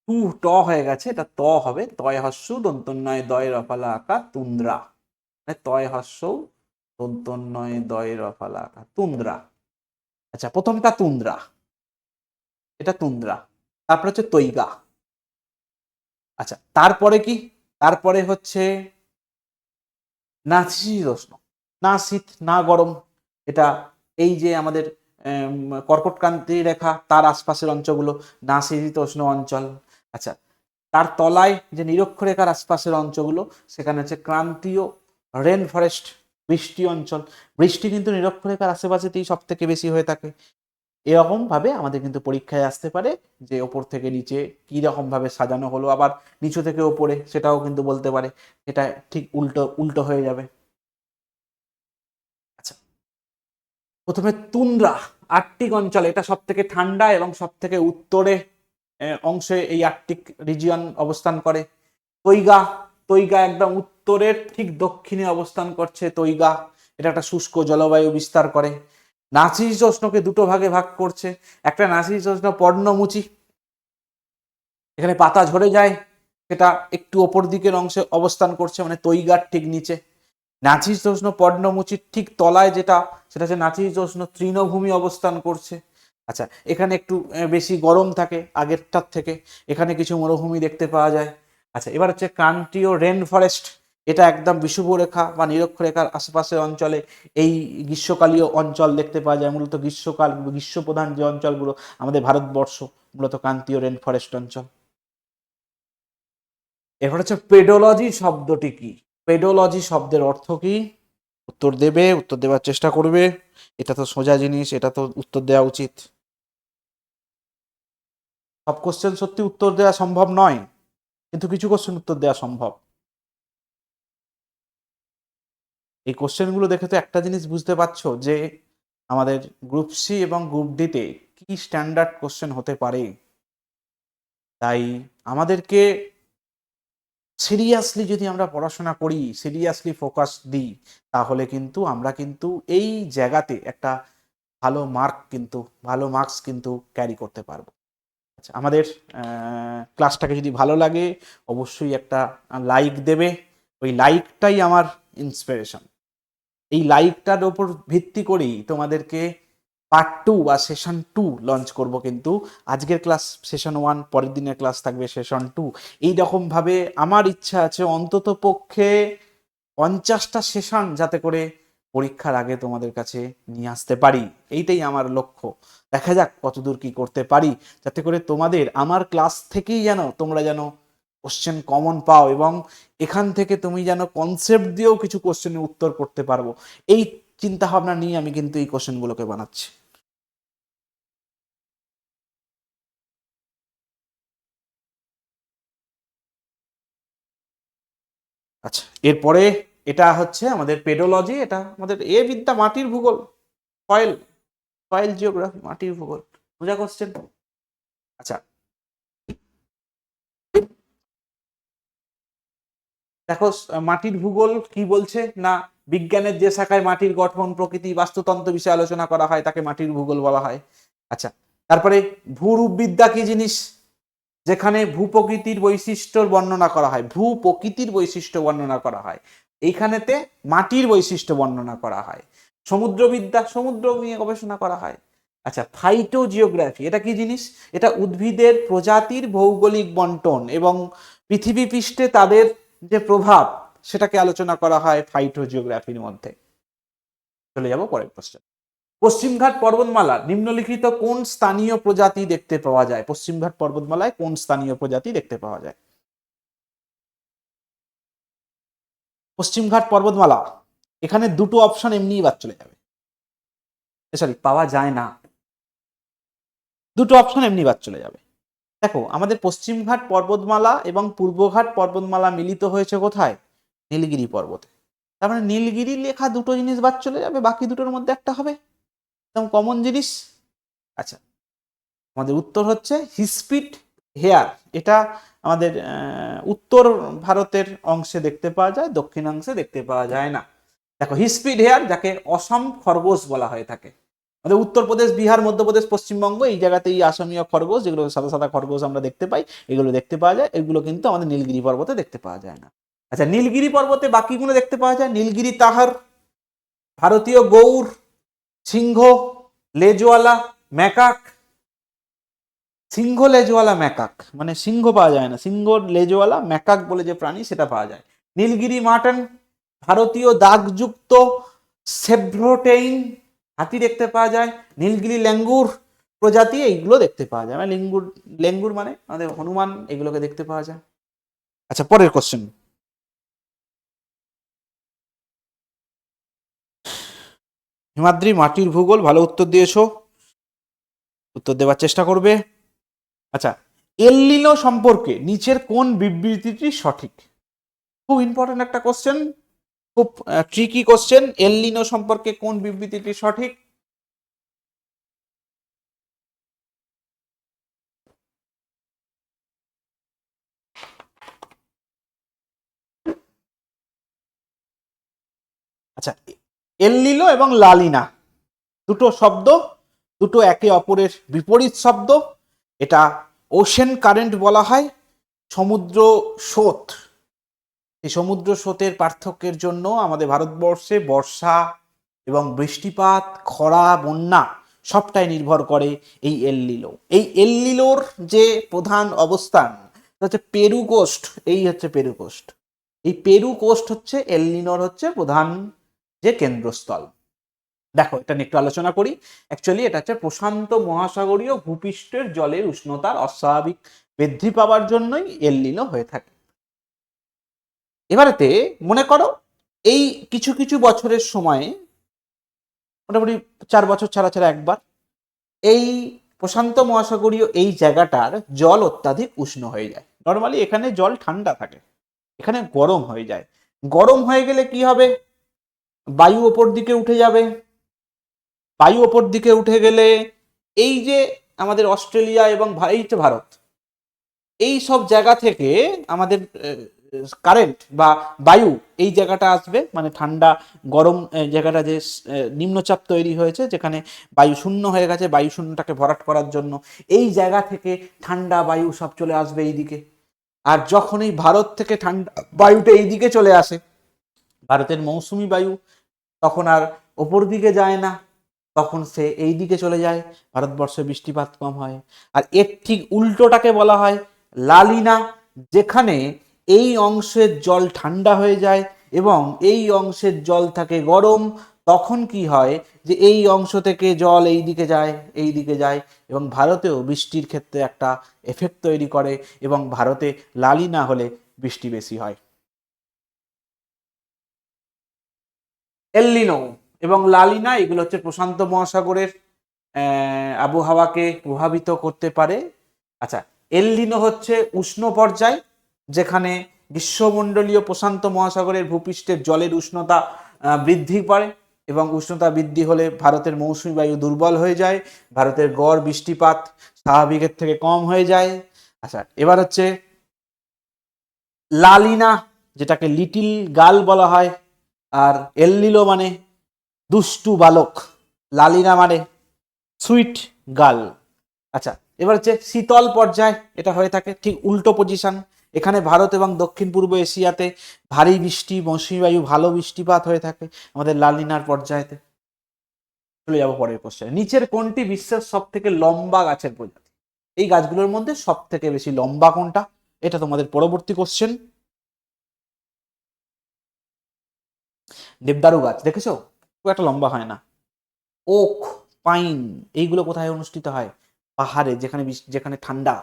S1: টু ট হয়ে গেছে, এটা ত হবে, তয় হস্য দন্তন্নয় দয় রফালা আকার তুন্দ্রা, তয় হস্য দন্তন্নয় দয় রফালা আকার তুন্দ্রা। আচ্ছা, প্রথমটা তুন্দ্রা, এটা তুন্দ্রা। তারপর হচ্ছে তৈগা। আচ্ছা, তারপরে কি? তারপরে হচ্ছে নাতিশীতোষ্ণ, না শীত না গরম। এটা এই যে আমাদের কর্কটক্রান্তি রেখা তার আশপাশের অঞ্চলগুলো নাতিশীতোষ্ণ অঞ্চল। আচ্ছা, তার তলায় যে নিরক্ষরেখার আশপাশের অঞ্চলগুলো সেখানে হচ্ছে ক্রান্তীয় রেন ফরেস্ট, বৃষ্টি অঞ্চল। বৃষ্টি কিন্তু নিরক্ষরেখার আশেপাশেতেই সব থেকে বেশি হয়ে থাকে। এরকম ভাবে আমাদের কিন্তু পরীক্ষায় আসতে পারে যে ওপর থেকে নিচে কি রকম ভাবে সাজানো হলো, আবার নিচু থেকে ওপরে সেটাও কিন্তু বলতে পারে, এটা ঠিক উল্টো উল্টো হয়ে যাবে। আচ্ছা, প্রথমে তুন্দ্রা আর্কটিক অঞ্চল, এটা সব থেকে ঠান্ডা এবং সব থেকে উত্তরে অংশে এই আর্কটিক রিজিয়ন অবস্থান করে। তৈগা, তৈগা একদম উত্তরের ঠিক দক্ষিণে অবস্থান করছে তৈগা, এটা একটা শুষ্ক জলবায়ু বিস্তার করে। নাতিশীতোষ্ণকে দুটো ভাগে ভাগ করছে, একটা নাতিশীতোষ্ণ পর্ণমোচী, এখানে পাতা ঝরে যায়, সেটা একটু ওপর দিকের অংশে অবস্থান করছে, মানে তৈগার ঠিক নিচে। নাতিশীতোষ্ণ পর্ণমোচীর ঠিক তলায় যেটা, সেটা হচ্ছে নাতিশীতোষ্ণ তৃণভূমি অবস্থান করছে। আচ্ছা, এখানে একটু বেশি গরম থাকে আগেরটার থেকে, এখানে কিছু মরুভূমি দেখতে পাওয়া যায়। আচ্ছা, এবার হচ্ছে ক্রান্তীয় রেন ফরেস্ট, এটা একদম বিষুবরেখা বা নিরক্ষরেখার আশেপাশের অঞ্চলে এই গ্রীষ্মকালীয় অঞ্চল দেখতে পাওয়া যায়। মূলত গ্রীষ্মকাল, গ্রীষ্মপ্রধান যে অঞ্চলগুলো আমাদের ভারতবর্ষ, মূলত ক্রান্তীয় রেন ফরেস্ট অঞ্চল। এবার হচ্ছে পেডোলজি শব্দটি কি? পেডোলজি শব্দের অর্থ কি? উত্তর দেবে, উত্তর দেওয়ার চেষ্টা করবে। এটা তো সোজা জিনিস, এটা তো উত্তর দেওয়া উচিত। সব কোশ্চেন সত্যি উত্তর দেওয়া সম্ভব নয়, কিন্তু কিছু কোশ্চেন উত্তর দেওয়া সম্ভব। এই কোশ্চেনগুলো দেখে তো একটা জিনিস বুঝতে পারছো যে আমাদের গ্রুপ সি এবং গ্রুপ ডিতে কি স্ট্যান্ডার্ড কোশ্চেন হতে পারে। তাই আমাদেরকে সিরিয়াসলি যদি আমরা পড়াশোনা করি, সিরিয়াসলি ফোকাস দিই, তাহলে কিন্তু আমরা কিন্তু এই জায়গাতে একটা ভালো মার্কস কিন্তু ক্যারি করতে পারবো। আচ্ছা, আমাদের ক্লাসটাকে যদি ভালো লাগে অবশ্যই একটা লাইক দেবে, ওই লাইকটাই আমার ইন্সপিরেশন। এই লাইকটার ওপর ভিত্তি করেই তোমাদেরকে পার্ট 2 বা সেশন 2 লঞ্চ করব। কিন্তু আজকের ক্লাস সেশন 1, পরের দিনের ক্লাস থাকবে সেশন 2। এইরকম ভাবে আমার ইচ্ছা আছে অন্তত পক্ষে 50টা সেশন যাতে করে পরীক্ষার আগে তোমাদের কাছে নিয়ে আসতে পারি, এইটাই আমার লক্ষ্য। দেখা যাক কতদূর কি করতে পারি, যাতে করে তোমাদের আমার ক্লাস থেকেই যেন তোমরা যেন কোশ্চেন কমন পাও এবং এখান থেকে তুমি যেন কনসেপ্ট দিয়েও কিছু কোশ্চেনের উত্তর করতে পারবো। এই চিন্তা ভাবনা নিয়ে আমি কিন্তু এই কোশ্চেনগুলোকে বানাচ্ছি। আচ্ছা, এরপরে এটা হচ্ছে আমাদের পেডোলজি, এটা আমাদের বিদ্যা মাটির ভূগোল, সয়েল সয়েল জিওগ্রাফি, মাটির ভূগোল, বোঝা কোশ্চেন। আচ্ছা, দেখো মাটির ভূগোল কি বলছে না, বিজ্ঞানের যে শাখায় মাটির গঠন, প্রকৃতি, বাস্তুতন্ত্র বিষয়ে আলোচনা করা হয় তাকে মাটির ভূগোল বলা হয়। আচ্ছা, তারপরে ভূরূপবিদ্যা কি জিনিস? যেখানে ভূপ্রকৃতির বৈশিষ্ট্যর বর্ণনা করা হয়, ভূপ্রকৃতির বৈশিষ্ট্য বর্ণনা করা হয়, এইখানেতে মাটির বৈশিষ্ট্য বর্ণনা করা হয়। সমুদ্রবিদ্যা, সমুদ্র নিয়ে গবেষণা করা হয়। আচ্ছা, ফাইটোজিওগ্রাফি এটা কি জিনিস? এটা উদ্ভিদের প্রজাতির ভৌগোলিক বন্টন এবং পৃথিবী পৃষ্ঠে তাদের যে প্রভাব সেটাকে আলোচনা করা হয় ফাইটোজিওগ্রাফির মধ্যে। চলে যাব পরের কোশ্চেন। পশ্চিমঘাট পর্বতমালা নিম্নলিখিত কোন স্থানীয় প্রজাতি দেখতে পাওয়া যায়? পশ্চিমঘাট পর্বতমালায় কোন স্থানীয় প্রজাতি দেখতে পাওয়া যায়? পশ্চিমঘাট পর্বতমালা, এখানে দুটো অপশন এমনিই বাদ চলে যাবে, সরি পাওয়া যায় না, দুটো অপশন এমনি বাদ চলে যাবে। দেখো আমাদের পশ্চিমঘাট পর্বতমালা এবং পূর্বঘাট পর্বতমালা মিলিত হয়েছে কোথায়? নীলগিরি পর্বতে। তার মানে নীলগিরি লেখা দুটো জিনিস বাদ চলে যাবে, বাকি দুটোর মধ্যে একটা হবে, একদম কমন জিনিস। আচ্ছা, আমাদের উত্তর হচ্ছে হিসপিড হেয়ার। এটা আমাদের উত্তর ভারতের অংশে দেখতে পাওয়া যায়, দক্ষিণাংশে দেখতে পাওয়া যায় না। দেখো হিসপিড হেয়ার, যাকে অসম খরগোশ বলা হয়ে থাকে, আমাদের উত্তরপ্রদেশ, বিহার, মধ্যপ্রদেশ, পশ্চিমবঙ্গ এই জায়গাতে এই আসামীয় খরগোশ, যেগুলো সাদা সাদা খরগোশ আমরা দেখতে পাই, এগুলো দেখতে পাওয়া যায়। এগুলো কিন্তু আমাদের নীলগিরি পর্বতে দেখতে পাওয়া যায় না। আচ্ছা, নীলগিরি পর্বতে বাকিগুলো দেখতে পাওয়া যায়, নীলগিরি তাহার, ভারতীয় গৌর, সিংহ লেজওয়ালা ম্যাকাক। সিংহ লেজওয়ালা ম্যাকাক মানে সিংহ পাওয়া যায় না, সিংহ লেজওয়ালা ম্যাকাক বলে যে প্রাণী সেটা পাওয়া যায়। নীলগিরি মাটন, ভারতীয় দাগযুক্ত সেভ্রোটেইন হাতি দেখতে পাওয়া যায়। নীলগিরি ল্যাঙ্গুর প্রজাতি, এইগুলো দেখতে পাওয়া যায়, মানে লেঙ্গুর, লেঙ্গুর মানে আমাদের হনুমান, এগুলোকে দেখতে পাওয়া যায়। আচ্ছা, পরের কোশ্চেন। হিমাদ্রি মাটির ভূগোল, ভালো উত্তর দিয়েছো, উত্তর দেওয়ার চেষ্টা করবে। আচ্ছা, এল নিনো সম্পর্কে নিচের কোন বিবৃতিটি সঠিক? খুব ইম্পর্টেন্ট একটা কোশ্চেন, খুব ট্রিকি কোশ্চেন। এল নিনো সম্পর্কে কোন বিবৃতিটি সঠিক? আচ্ছা, এল নিনো এবং লালিনা দুটো শব্দ, দুটো একে অপরের বিপরীত শব্দ। এটা ওশেন কারেন্ট বলা হয়, সমুদ্র স্রোত। এই সমুদ্র স্রোতের পার্থক্যের জন্য আমাদের ভারতবর্ষে বর্ষা এবং বৃষ্টিপাত, খরা, বন্যা সবটাই নির্ভর করে এই এল নিনো। এই এল নিনোর যে প্রধান অবস্থান হচ্ছে পেরু কোস্ট, এই হচ্ছে পেরু কোস্ট। এই পেরু কোস্ট হচ্ছে এল নিনোর হচ্ছে প্রধান যে কেন্দ্রস্থল। দেখো এটা নিয়ে একটু আলোচনা করি। অ্যাকচুয়ালি এটা হচ্ছে প্রশান্ত মহাসাগরীয় ভূপৃষ্ঠের জলের উষ্ণতার অস্বাভাবিক বৃদ্ধি পাওয়ার জন্যই এল নিনো হয়ে থাকে। এবারেতে মনে করো এই কিছু কিছু বছরের সময়ে, মোটামুটি 4 বছর ছাড়া ছাড়া একবার, এই প্রশান্ত মহাসাগরীয় এই জায়গাটার জল অত্যাধিক উষ্ণ হয়ে যায়। নর্মালি এখানে জল ঠান্ডা থাকে, এখানে গরম হয়ে যায়। গরম হয়ে গেলে কি হবে? বায়ু ওপর দিকে উঠে যাবে। বায়ু ওপর দিকে উঠে গেলে এই যে আমাদের অস্ট্রেলিয়া এবং এই যে ভারত, এই সব জায়গা থেকে আমাদের কারেন্ট বা বায়ু এই জায়গাটা আসবে, মানে ঠান্ডা গরম জায়গাটা যে নিম্নচাপ তৈরি হয়েছে, যেখানে বায়ু শূন্য হয়ে গেছে, বায়ু শূন্যটাকে ভরাট করার জন্য এই জায়গা থেকে ঠান্ডা বায়ু সব চলে আসবে এইদিকে। আর যখন এই ভারত থেকে ঠান্ডা বায়ুটা এইদিকে চলে আসে, ভারতের মৌসুমি বায়ু তখন আর ওপর দিকে যায় না, তখন সে এই দিকে চলে যায়, ভারতবর্ষে বৃষ্টিপাত কম হয়। আর এর ঠিক উল্টোটাকে বলা হয় লালিনা, যেখানে এই অংশের জল ঠান্ডা হয়ে যায় এবং এই অংশের জল থাকে গরম। তখন কি হয় যে এই অংশ থেকে জল এই দিকে যায়, এই দিকে যায়, এবং ভারতেও বৃষ্টির ক্ষেত্রে একটা এফেক্ট তৈরি করে, এবং ভারতে লালিনা হলে বৃষ্টি বেশি হয়। এল নিনো এবং লালিনা এগুলো হচ্ছে প্রশান্ত মহাসাগরের আবহাওয়াকে প্রভাবিত করতে পারে। আচ্ছা, এল নিনো হচ্ছে উষ্ণ পর্যায়, যেখানে গ্রীষ্মমণ্ডলীয় প্রশান্ত মহাসাগরের ভূপৃষ্ঠের জলের উষ্ণতা বৃদ্ধি পায়, এবং উষ্ণতা বৃদ্ধি হলে ভারতের মৌসুমী বায়ু দুর্বল হয়ে যায়, ভারতের গড় বৃষ্টিপাত স্বাভাবিকের থেকে কম হয়ে যায়। আচ্ছা, এবার হচ্ছে লালিনা, যেটাকে লিটিল গাল বলা হয়, আর এল নিনো মানে দুষ্টু বালক, লালিনা মানে সুইট গার্ল। আচ্ছা, এবার হচ্ছে শীতল পর্যায়, এটা হয়ে থাকে ঠিক উল্টো পজিশন। এখানে ভারত এবং দক্ষিণ পূর্ব এশিয়াতে ভারী বৃষ্টি, মৌসুমী বায়ু, ভালো বৃষ্টিপাত হয়ে থাকে আমাদের লালিনার পর্যায়েতে। চলে যাবো পরের কোশ্চেন। নিচের কোনটি বিশ্বের সব থেকে লম্বা গাছের প্রজাতি? এই গাছগুলোর মধ্যে সব থেকে বেশি লম্বা কোনটা? এটা তোমাদের পরবর্তী কোশ্চেন। দেবদারু গাছ দেখেছো, খুব একটা লম্বা হয় না। ওক, পাইন, এইগুলো কোথায় অনুষ্ঠিত হয়? পাহাড়ে, যেখানে যেখানে ঠান্ডা,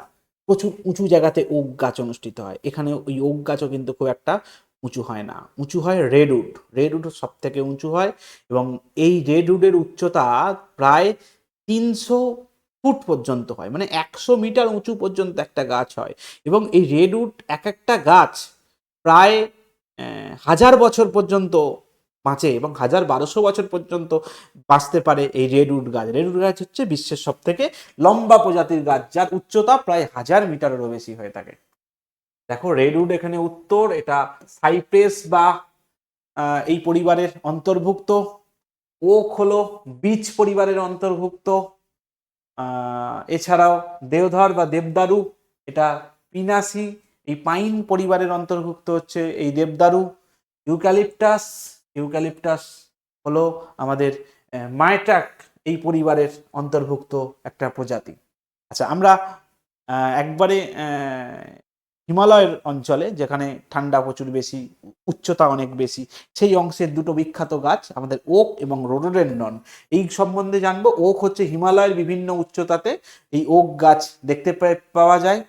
S1: প্রচুর উঁচু জায়গাতে ওক গাছ অনুষ্ঠিত হয়। এখানে ওই ওক গাছও কিন্তু খুব একটা উঁচু হয় না, উঁচু হয় রেডউড। রেডউড সব থেকে উঁচু হয়, এবং এই রেডউডের উচ্চতা প্রায় 300 ফুট পর্যন্ত হয়, মানে 100 মিটার উঁচু পর্যন্ত একটা গাছ হয়। এবং এই রেডউড এক একটা গাছ প্রায় 1000 বছর পর্যন্ত বাঁচে, এবং 1200 বছর পর্যন্ত বাঁচতে পারে এই রেডউড গাছ। রেডউড গাছ হচ্ছে বিশ্বের সব থেকে লম্বা প্রজাতির গাছ, যার উচ্চতা প্রায় 1000 মিটারেরও বেশি হয়ে থাকে। দেখো রেডউড এখানে উত্তর, এটা সাইপ্রেস বা এই পরিবারের অন্তর্ভুক্ত। ওক হলো বিচ পরিবারের অন্তর্ভুক্ত। এছাড়াও দেওধর বা দেবদারু, এটা পিনাসি, এই পাইন পরিবারের অন্তর্ভুক্ত হচ্ছে এই দেবদারু। ইউক্যালিপটাস, ইউক্যালিপটাস হলো আমাদের মায়টাক এই পরিবারের অন্তর্ভুক্ত একটা প্রজাতি। আচ্ছা, আমরা একবারে হিমালয়ের অঞ্চলে, যেখানে ঠান্ডা প্রচুর বেশি, উচ্চতা অনেক বেশি, সেই অংশের দুটো বিখ্যাত গাছ আমাদের ওক এবং রোডোডেনড্রন, এই সম্বন্ধে জানবো। ওক হচ্ছে হিমালয়ের বিভিন্ন উচ্চতাতে এই ওক গাছ দেখতে পাওয়া যায়।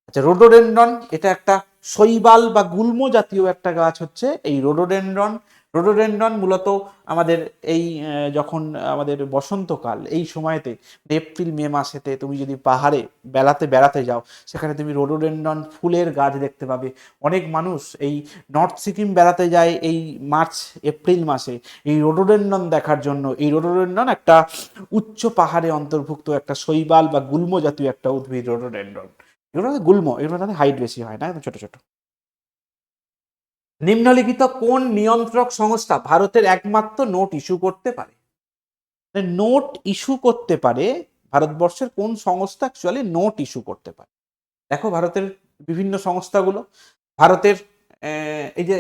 S1: আচ্ছা, রোডোডেনড্রন এটা একটা শৈবাল বা গুল্ম জাতীয় একটা গাছ হচ্ছে এই রোডোডেনড্রন। রোডোডেনড্রন মূলত আমাদের এই যখন আমাদের বসন্তকাল, এই সময়তে এপ্রিল মে মাসেতে তুমি যদি পাহাড়ে বেড়াতে যাও, সেখানে তুমি রোডোডেনড্রন ফুলের গাছ দেখতে পাবে। অনেক মানুষ এই নর্থ সিকিম বেড়াতে যায় এই মার্চ এপ্রিল মাসে এই রোডোডেনড্রন দেখার জন্য। এই রোডোডেনড্রন একটা উচ্চ পাহাড়ে অন্তর্ভুক্ত একটা শৈবাল বা গুল্ম জাতীয় একটা উদ্ভিদ রোডোডেনড্রন। এগুলো গুল্ম, এগুলো হাইট বেশি হয় না, ছোট ছোট। নিম্নলিখিত কোন নিয়ন্ত্রক সংস্থা ভারতের একমাত্র নোট ইস্যু করতে পারে? নোট ইস্যু করতে পারে ভারতবর্ষের কোন সংস্থা অ্যাকচুয়ালি নোট ইস্যু করতে পারে? দেখো ভারতের বিভিন্ন সংস্থাগুলো, ভারতের এই যে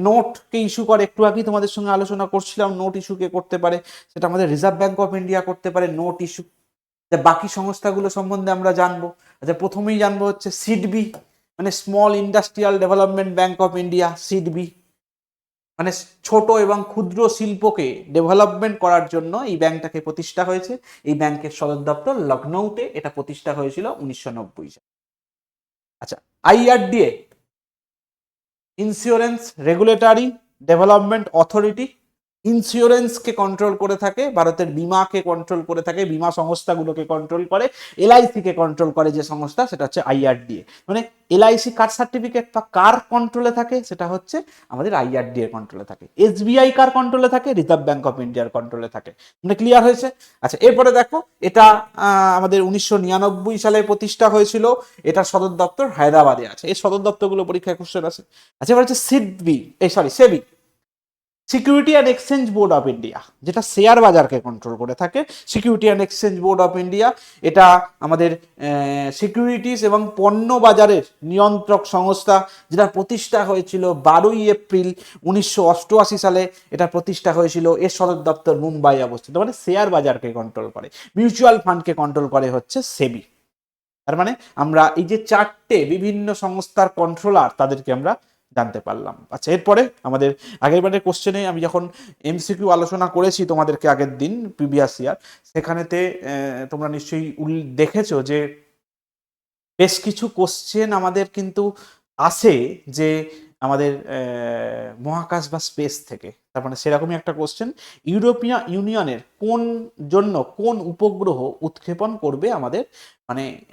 S1: নোটকে ইস্যু করে, একটু আগেই তোমাদের সঙ্গে আলোচনা করছিলাম নোট ইস্যু কে করতে পারে, সেটা আমাদের রিজার্ভ ব্যাংক অফ ইন্ডিয়া করতে পারে নোট ইস্যু। বাকি সংস্থাগুলো সম্বন্ধে আমরা জানবো। আচ্ছা, প্রথমেই জানবো হচ্ছে সিডবি, মানে small industrial development bank of India, SIDBI মানে ছোট এবং ক্ষুদ্র শিল্পকে ডেভেলপমেন্ট করার জন্য এই ব্যাংকটাকে প্রতিষ্ঠা হয়েছে। এই ব্যাংকের সদর দপ্তর লখনৌতে, এটা প্রতিষ্ঠা হয়েছিল 1990 সালে। আচ্ছা, IRDA, insurance regulatory development authority, ইন্স্যুরেন্সকে কন্ট্রোল করে থাকে, ভারতের বিমাকে কন্ট্রোল করে থাকে, বিমা সংস্থাগুলোকে কন্ট্রোল করে, এলআইসি কে কন্ট্রোল করে যে সংস্থা, সেটা হচ্ছে আইআরডিএ। মানে এলআইসি কার সার্টিফিকেট বা কার কন্ট্রোলে থাকে? সেটা হচ্ছে আমাদের আইআরডিএ কন্ট্রোলে থাকে। এসবিআই কার কন্ট্রোলে থাকে? রিজার্ভ ব্যাংক অফ ইন্ডিয়ার কন্ট্রোলে থাকে। মানে ক্লিয়ার হয়েছে? আচ্ছা, এরপরে দেখো, এটা আমাদের 1999 সালে প্রতিষ্ঠা হয়েছিল, এটা সদর দপ্তর হায়দ্রাবাদে আছে। এই সদর দপ্তরগুলো পরীক্ষায় কোশ্চেন আছে। আচ্ছা, এবার হচ্ছে SIDBI, SEBI, security and exchange board of India, যেটা শেয়ার বাজারকে কন্ট্রোল করে থাকে। Security and exchange board of India, এটা আমাদের সিকিউরিটিস এবং পণ্য বাজারের নিয়ন্ত্রক সংস্থা, যেটা প্রতিষ্ঠা হয়েছিল 12ই এপ্রিল 1988 সালে। এটা প্রতিষ্ঠা হয়েছিল, এর সদর দপ্তর মুম্বাই অবস্থিত। মানে শেয়ার বাজারকে কন্ট্রোল করে, মিউচুয়াল ফান্ডকে কন্ট্রোল করে হচ্ছে সেবি। তার মানে আমরা এই যে চারটে বিভিন্ন সংস্থার কন্ট্রোলার, তাদেরকে আমরা জানতে পারলাম। আচ্ছা, এরপরে আমাদের আগের বারের কোশ্চেনে আমি যখন এমসিকিউ আলোচনা করেছি তোমাদেরকে আগের দিন প্রিভিয়াস ইয়ার, সেখানেতে তোমরা নিশ্চয়ই দেখেছো যে বেশ কিছু কোশ্চেন আমাদের কিন্তু আসে যে আমাদের মহাকাশ বা স্পেস থেকে। তার মানে সেরকমই একটা কোশ্চেন, ইউরোপিয়ান ইউনিয়নের কোন উপগ্রহ উৎক্ষেপণ করবে আমাদের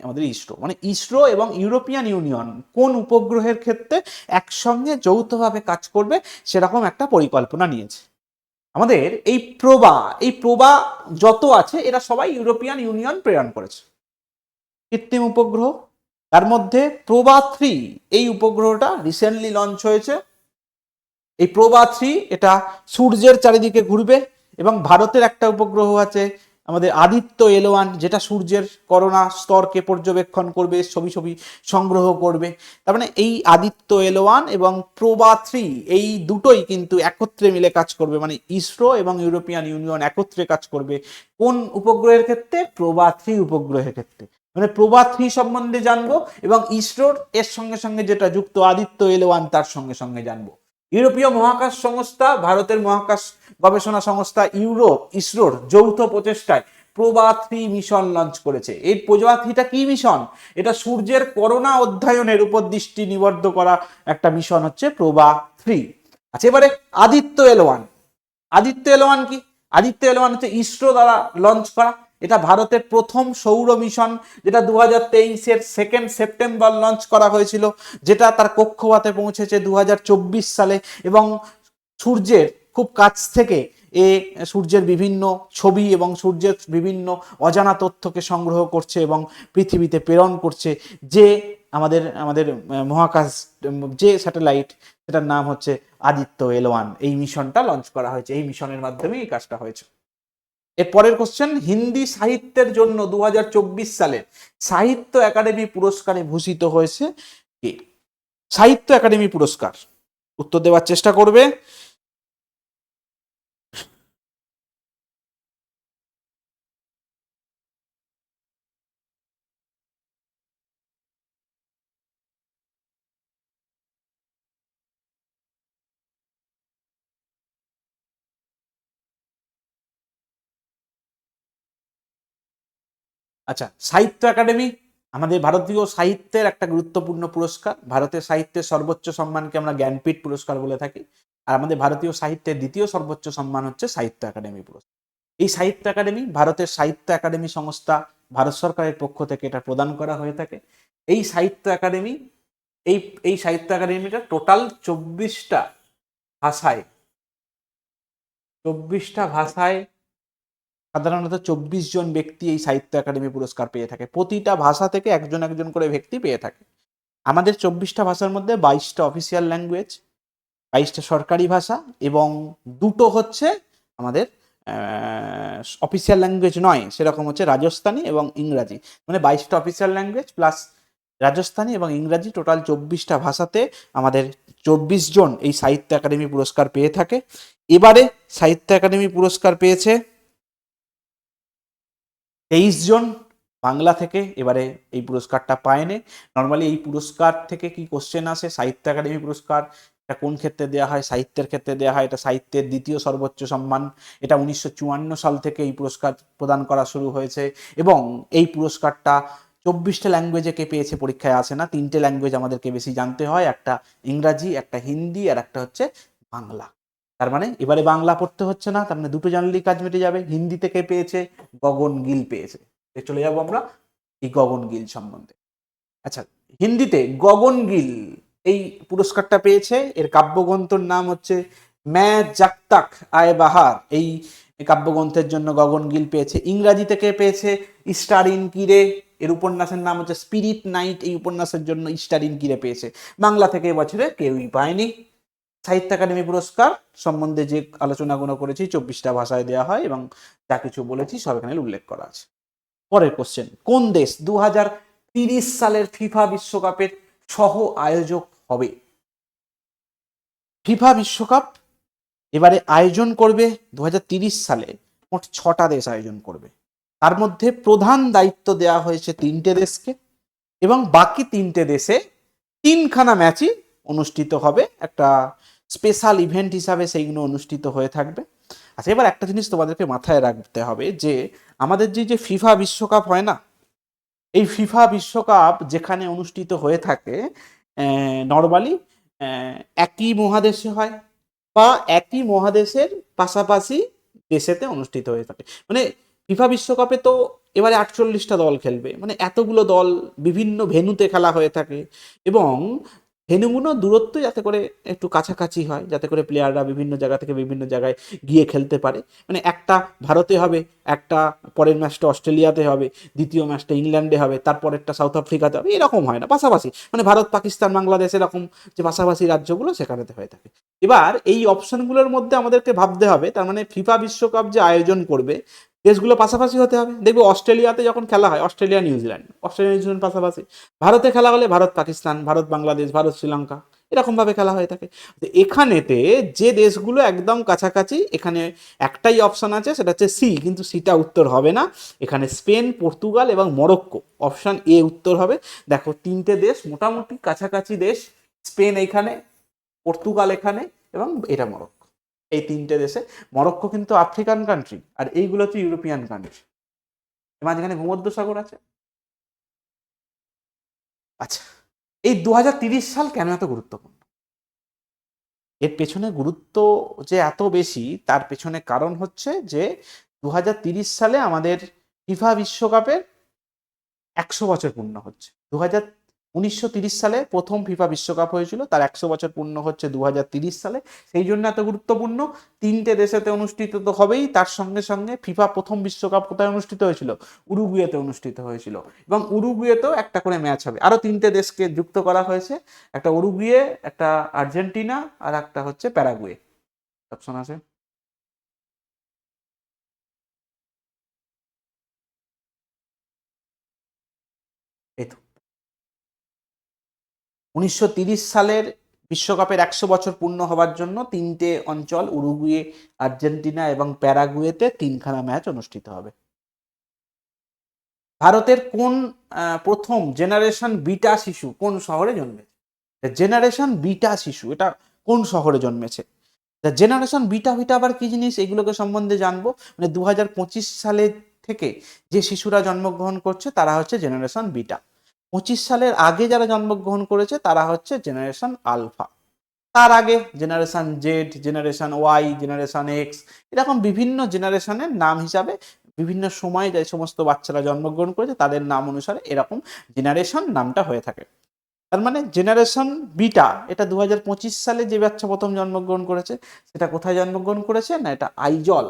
S1: আমাদের ইসরো। মানে ইসরো এবং ইউরোপিয়ান ইউনিয়ন কোন উপগ্রহের ক্ষেত্রে একসঙ্গে যৌথভাবে কাজ করবে, সেরকম একটা পরিকল্পনা নিয়েছে। আমাদের এই প্রবা যত আছে, এরা সবাই ইউরোপিয়ান ইউনিয়ন প্রেরণ করেছে কৃত্রিম উপগ্রহ। তার মধ্যে প্রভা-3 এই উপগ্রহটা রিসেন্টলি লঞ্চ হয়েছে। এই প্রভা-3 এটা সূর্যের চারিদিকে ঘুরবে, এবং ভারতের একটা উপগ্রহ আছে আমাদের আদিত্য এল1, যেটা সূর্যের করোনা স্তরকে পর্যবেক্ষণ করবে, ছবি সংগ্রহ করবে। তার মানে এই আদিত্য এল1 এবং প্রভা-3 এই দুটোই কিন্তু একত্রে মিলে কাজ করবে। মানে ইসরো এবং ইউরোপিয়ান ইউনিয়ন একত্রে কাজ করবে কোন উপগ্রহের ক্ষেত্রে? প্রভা-3 উপগ্রহের ক্ষেত্রে। মানে প্রভা-3 সম্বন্ধে জানবো, এবং ইসরোর এর সঙ্গে সঙ্গে যেটা যুক্ত আদিত্য এল1, তার সঙ্গে সঙ্গে জানবো। ইউরোপীয় মহাকাশ সংস্থা ভারতের মহাকাশ গবেষণা সংস্থা ইউরোপ ইসরোর যৌথ প্রচেষ্টায় প্রভা 3 মিশন লঞ্চ করেছে। এই প্রভা 3টা কি মিশন? এটা সূর্যের করোনা অধ্যয়নের উপর দৃষ্টি নিবদ্ধ করা একটা মিশন হচ্ছে প্রভা 3। আচ্ছা, এবারে আদিত্য L1। আদিত্য L1 কি? আদিত্য L1 হচ্ছে ইসরো দ্বারা লঞ্চ করা। এটা ভারতের প্রথম সৌর মিশন, যেটা 2023-এর 2 সেপ্টেম্বর লঞ্চ করা হয়েছিল, যেটা তার কক্ষপথে পৌঁছেছে 2024 সালে এবং সূর্যের খুব কাছ থেকে সূর্যের বিভিন্ন ছবি এবং সূর্যের বিভিন্ন অজানা তথ্যকে সংগ্রহ করছে এবং পৃথিবীতে প্রেরণ করছে। যে আমাদের আমাদের মহাকাশ যে স্যাটেলাইট, সেটার নাম হচ্ছে আদিত্য L1। এই মিশনটা লঞ্চ করা হয়েছে, এই মিশনের মাধ্যমে এই কাজটা হয়েছে। এর পরের কোশ্চেন, হিন্দি সাহিত্যের জন্য 2024 সালে সাহিত্য একাডেমি পুরস্কারে ভূষিত হয়েছে কে? সাহিত্য একাডেমি পুরস্কার, উত্তর দেওয়ার চেষ্টা করবে। আচ্ছা, সাহিত্য একাডেমি আমাদের ভারতীয় সাহিত্যের একটা গুরুত্বপূর্ণ পুরস্কার। ভারতের সাহিত্যের সর্বোচ্চ সম্মানকে আমরা জ্ঞানপীঠ পুরস্কার বলে থাকি, আর আমাদের ভারতীয় সাহিত্যের দ্বিতীয় সর্বোচ্চ সম্মান হচ্ছে সাহিত্য একাডেমি পুরস্কার। এই সাহিত্য একাডেমি ভারতের সাহিত্য একাডেমি সংস্থা, ভারত সরকারের পক্ষ থেকে এটা প্রদান করা হয়ে থাকে। এই সাহিত্য একাডেমি এই এই সাহিত্য একাডেমিটা টোটাল 24টা ভাষায় 24টা ভাষায় সাধারণত 24 জন ব্যক্তি এই সাহিত্য একাডেমি পুরস্কার পেয়ে থাকে। প্রতিটা ভাষা থেকে একজন একজন করে ব্যক্তি পেয়ে থাকে। আমাদের 24টা ভাষার মধ্যে 22টা অফিসিয়াল ল্যাঙ্গুয়েজ, 22টা সরকারি ভাষা এবং 2টো হচ্ছে আমাদের অফিসিয়াল ল্যাঙ্গুয়েজ নয়, সেরকম হচ্ছে রাজস্থানী এবং ইংরাজি। মানে 22টা অফিসিয়াল ল্যাঙ্গুয়েজ প্লাস রাজস্থানী এবং ইংরাজি, টোটাল 24টা ভাষাতে আমাদের 24 জন এই সাহিত্য একাডেমি পুরস্কার পেয়ে থাকে। এবারে সাহিত্য একাডেমি পুরস্কার পেয়েছে 23 জন বাংলা থেকে। এবারে এই পুরস্কারটা পায়নি। নর্মালি এই পুরস্কার থেকে কি কোশ্চেন আসে? সাহিত্য একাডেমি পুরস্কার এটা কোন ক্ষেত্রে দেওয়া হয়? সাহিত্যের ক্ষেত্রে দেওয়া হয়। এটা সাহিত্যের দ্বিতীয় সর্বোচ্চ সম্মান। এটা 1954 সাল থেকে এই পুরস্কার প্রদান করা শুরু হয়েছে এবং এই পুরস্কারটা 24টা ল্যাঙ্গুয়েজে কে পেয়েছে পরীক্ষায় আসে না। 3টে ল্যাঙ্গুয়েজ আমাদেরকে বেশি জানতে হয়, একটা ইংরাজি, একটা হিন্দি, আর একটা হচ্ছে বাংলা। তার মানে এবারে বাংলা পড়তে হচ্ছে না, তার মানে 2টো জানলেই কাজ মিটে যাবে। হিন্দি থেকে পেয়েছে গগন গিল পেয়েছে। চলে যাবো আমরা এই গগন গিল সম্বন্ধে। আচ্ছা, হিন্দিতে গগন গিল এই পুরস্কারটা পেয়েছে। এর কাব্যগ্রন্থর নাম হচ্ছে ম্যা জব তক আয়ে বাহার। এই কাব্যগ্রন্থের জন্য গগন গিল পেয়েছে। ইংরাজি থেকে পেয়েছে ইস্টার ইন কিরে। এর উপন্যাসের নাম হচ্ছে স্পিরিট নাইট। এই উপন্যাসের জন্য ইস্টার ইন কিরে পেয়েছে। বাংলা থেকে এবছরে কেউই পায়নি। সাহিত্য একাডেমি পুরস্কার সম্বন্ধে যে আলোচনাগুলো করেছি 24টা ভাষায় দেওয়া হয় এবং যা কিছু বলেছি সব এখানে উল্লেখ করা আছে। পরের কোশ্চেন, কোন দেশ 2030 সালের ফিফা বিশ্বকাপের সহ আয়োজক হবে? ফিফা বিশ্বকাপ এবারে আয়োজন করবে 2030 সালে মোট 6টা দেশ আয়োজন করবে। তার মধ্যে প্রধান দায়িত্ব দেওয়া হয়েছে 3টে দেশকে এবং বাকি 3টে দেশে 3খানা ম্যাচই অনুষ্ঠিত হবে। একটা স্পেশাল ইভেন্ট হিসাবে সেইগুলো অনুষ্ঠিত হয়ে থাকবে। আচ্ছা, এবার একটা জিনিস তোমাদেরকে মাথায় রাখতে হবে যে আমাদের যে ফিফা বিশ্বকাপ হয় না, এই ফিফা বিশ্বকাপ যেখানে অনুষ্ঠিত হয়ে থাকে নর্মালি একই মহাদেশে হয় বা একই মহাদেশের পাশাপাশি দেশেতে অনুষ্ঠিত হয়ে থাকে। মানে ফিফা বিশ্বকাপে তো এবারে 48টা দল খেলবে, মানে এতগুলো দল বিভিন্ন ভেন্যুতে খেলা হয়ে থাকে এবং ভেন্যুগুলো দূরত্ব যাতে করে একটু কাছাকাছি হয়, যাতে করে প্লেয়াররা বিভিন্ন জায়গা থেকে বিভিন্ন জায়গায় গিয়ে খেলতে পারে। মানে একটা ভারতে হবে, একটা পরের ম্যাচটা অস্ট্রেলিয়াতে হবে, দ্বিতীয় ম্যাচটা ইংল্যান্ডে হবে, তারপরেরটা সাউথ আফ্রিকাতে হবে, এরকম হয় না, পাশাপাশি। মানে ভারত, পাকিস্তান, বাংলাদেশ এরকম যে পাশাপাশি রাজ্যগুলো সেখানেতে হয়ে থাকে। এবার এই অপশনগুলোর মধ্যে আমাদেরকে ভাবতে হবে, তার মানে ফিফা বিশ্বকাপ যে আয়োজন করবে দেশগুলো পাশাপাশি হতে হবে। দেখবে অস্ট্রেলিয়াতে যখন খেলা হয় অস্ট্রেলিয়া নিউজিল্যান্ড, অস্ট্রেলিয়া নিউজিল্যান্ড পাশাপাশি। ভারতে খেলা হলে ভারত পাকিস্তান, ভারত বাংলাদেশ, ভারত শ্রীলঙ্কা, এরকম ভাবে খেলা হয়ে থাকে। এখানেতে যে দেশগুলো একদম কাছাকাছি, এখানে একটাই অপশন আছে, সেটা হচ্ছে সি, কিন্তু সিটা উত্তর হবে না। এখানে স্পেন, পর্তুগাল এবং মরক্কো, অপশন এ উত্তর হবে। দেখো 3টে দেশ মোটামুটি কাছাকাছি দেশ, স্পেন এখানে, পর্তুগাল এখানে এবং এটা মরক্কো। এই তিনটে দেশে, মরক্কো কিন্তু আফ্রিকান কান্ট্রি আর এইগুলো হচ্ছে ইউরোপিয়ান কান্ট্রি, মাঝখানে ভূমধ্যসাগর আছে। আচ্ছা, এই 2030 সাল কেন এত গুরুত্বপূর্ণ? এর পেছনে গুরুত্ব যে এত বেশি তার পেছনে কারণ হচ্ছে যে 2030 সালে আমাদের ফিফা বিশ্বকাপের 100 বছর পূর্ণ হচ্ছে। 1930 সালে প্রথম ফিফা বিশ্বকাপ হয়েছিল, তার 100 বছর পূর্ণ হচ্ছে 2030 সালে। সেই জন্য এত গুরুত্বপূর্ণ। তিনটে দেশেতে অনুষ্ঠিত তো হবেই, তার সঙ্গে সঙ্গে ফিফা প্রথম বিশ্বকাপ কোথায় অনুষ্ঠিত হয়েছিল? উরুগুয়েতে অনুষ্ঠিত হয়েছিল, এবং উরুগুয়েতেও একটা করে ম্যাচ হবে। আরো তিনটে দেশকে যুক্ত করা হয়েছে, একটা উরুগুয়ে, একটা আর্জেন্টিনা, আর একটা হচ্ছে প্যারাগুয়ে। অপশন আছে। এই তো 1930 সালের বিশ্বকাপের 100 বছর পূর্ণ হওয়ার জন্য তিনটে অঞ্চল উরুগুয়ে, আর্জেন্টিনা এবং প্যারাগুয়েতে তিনখানা ম্যাচ অনুষ্ঠিত হবে। ভারতের কোন প্রথম জেনারেশন বিটা শিশু কোন শহরে জন্মেছে? জেনারেশন বিটা শিশু এটা কোন শহরে জন্মেছে? জেনারেশন বিটা বিটা আবার কি জিনিস, এগুলোকে সম্বন্ধে জানবো। মানে 2025 সালে থেকে যে শিশুরা জন্মগ্রহণ করছে তারা হচ্ছে জেনারেশন বিটা। 25 সালের আগে যারা জন্মগ্রহণ করেছে তারা হচ্ছে জেনারেশন আলফা। তার আগে generation Z, generation Y, generation X, এরকম বিভিন্ন জেনারেশনের নাম হিসাবে বিভিন্ন সময়ে যে সমস্ত বাচ্চারা জন্মগ্রহণ করেছে তাদের নাম অনুসারে এরকম জেনারেশন নামটা হয়ে থাকে। তার মানে জেনারেশন বিটা এটা 2025 সালে যে বাচ্চা প্রথম জন্মগ্রহণ করেছে সেটা কোথায় জন্মগ্রহণ করেছে? না, এটা আইজল,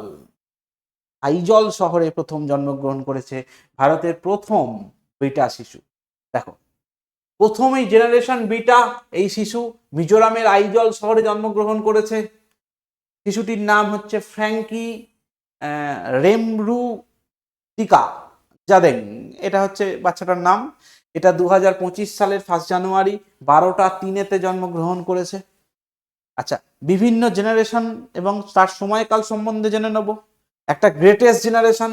S1: আইজল শহরে প্রথম জন্মগ্রহণ করেছে ভারতের প্রথম বিটা শিশু। দেখো, প্রথম এই জেনারেশন বিটা এই শিশু মিজোরামের আইজল শহরে জন্মগ্রহণ করেছে। শিশুটির নাম হচ্ছে ফ্র্যাঙ্কি রেমরু টিকা জাদেং, এটা হচ্ছে বাচ্চাটার নাম। এটা 2025 সালের 1 জানুয়ারি 12টা 3-এ জন্মগ্রহণ করেছে। আচ্ছা, বিভিন্ন জেনারেশন এবং তার সময়কাল সম্বন্ধে জেনে নেব। একটা গ্রেটেস্ট জেনারেশন,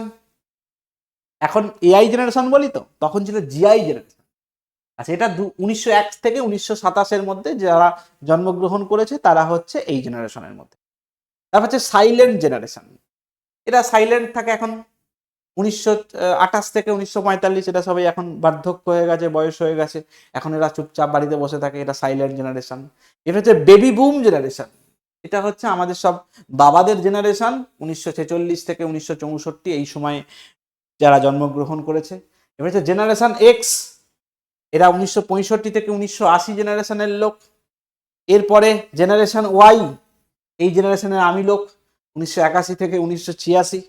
S1: এখন এআই জেনারেশন বলি, তো তখন ছিল জিআই জেনারেশন। আচ্ছা, এটা 1901 থেকে 1927-এর মধ্যে যারা জন্মগ্রহণ করেছে তারা হচ্ছে এই জেনারেশনের মধ্যে। তারপর হচ্ছে সাইলেন্ট জেনারেশন, এরা সাইলেন্ট থাকে এখন 1928 থেকে 1945, এটা সবাই এখন বার্ধক্য হয়ে গেছে, বয়স হয়ে গেছে, এখন এরা চুপচাপ বাড়িতে বসে থাকে, এটা সাইলেন্ট জেনারেশন। এটা হচ্ছে বেবি বুম জেনারেশন, এটা হচ্ছে আমাদের সব বাবাদের জেনারেশন, 1946 থেকে 1964 এই সময় যারা জন্মগ্রহণ করেছে। এবার হচ্ছে জেনারেশন এক্স, এরা 1965 থেকে 1980 জেনারেশনের লোক। এরপরে জেনারেশন ওয়াই, এই জেনারেশনের আমি লোক, 1981 থেকে 1986।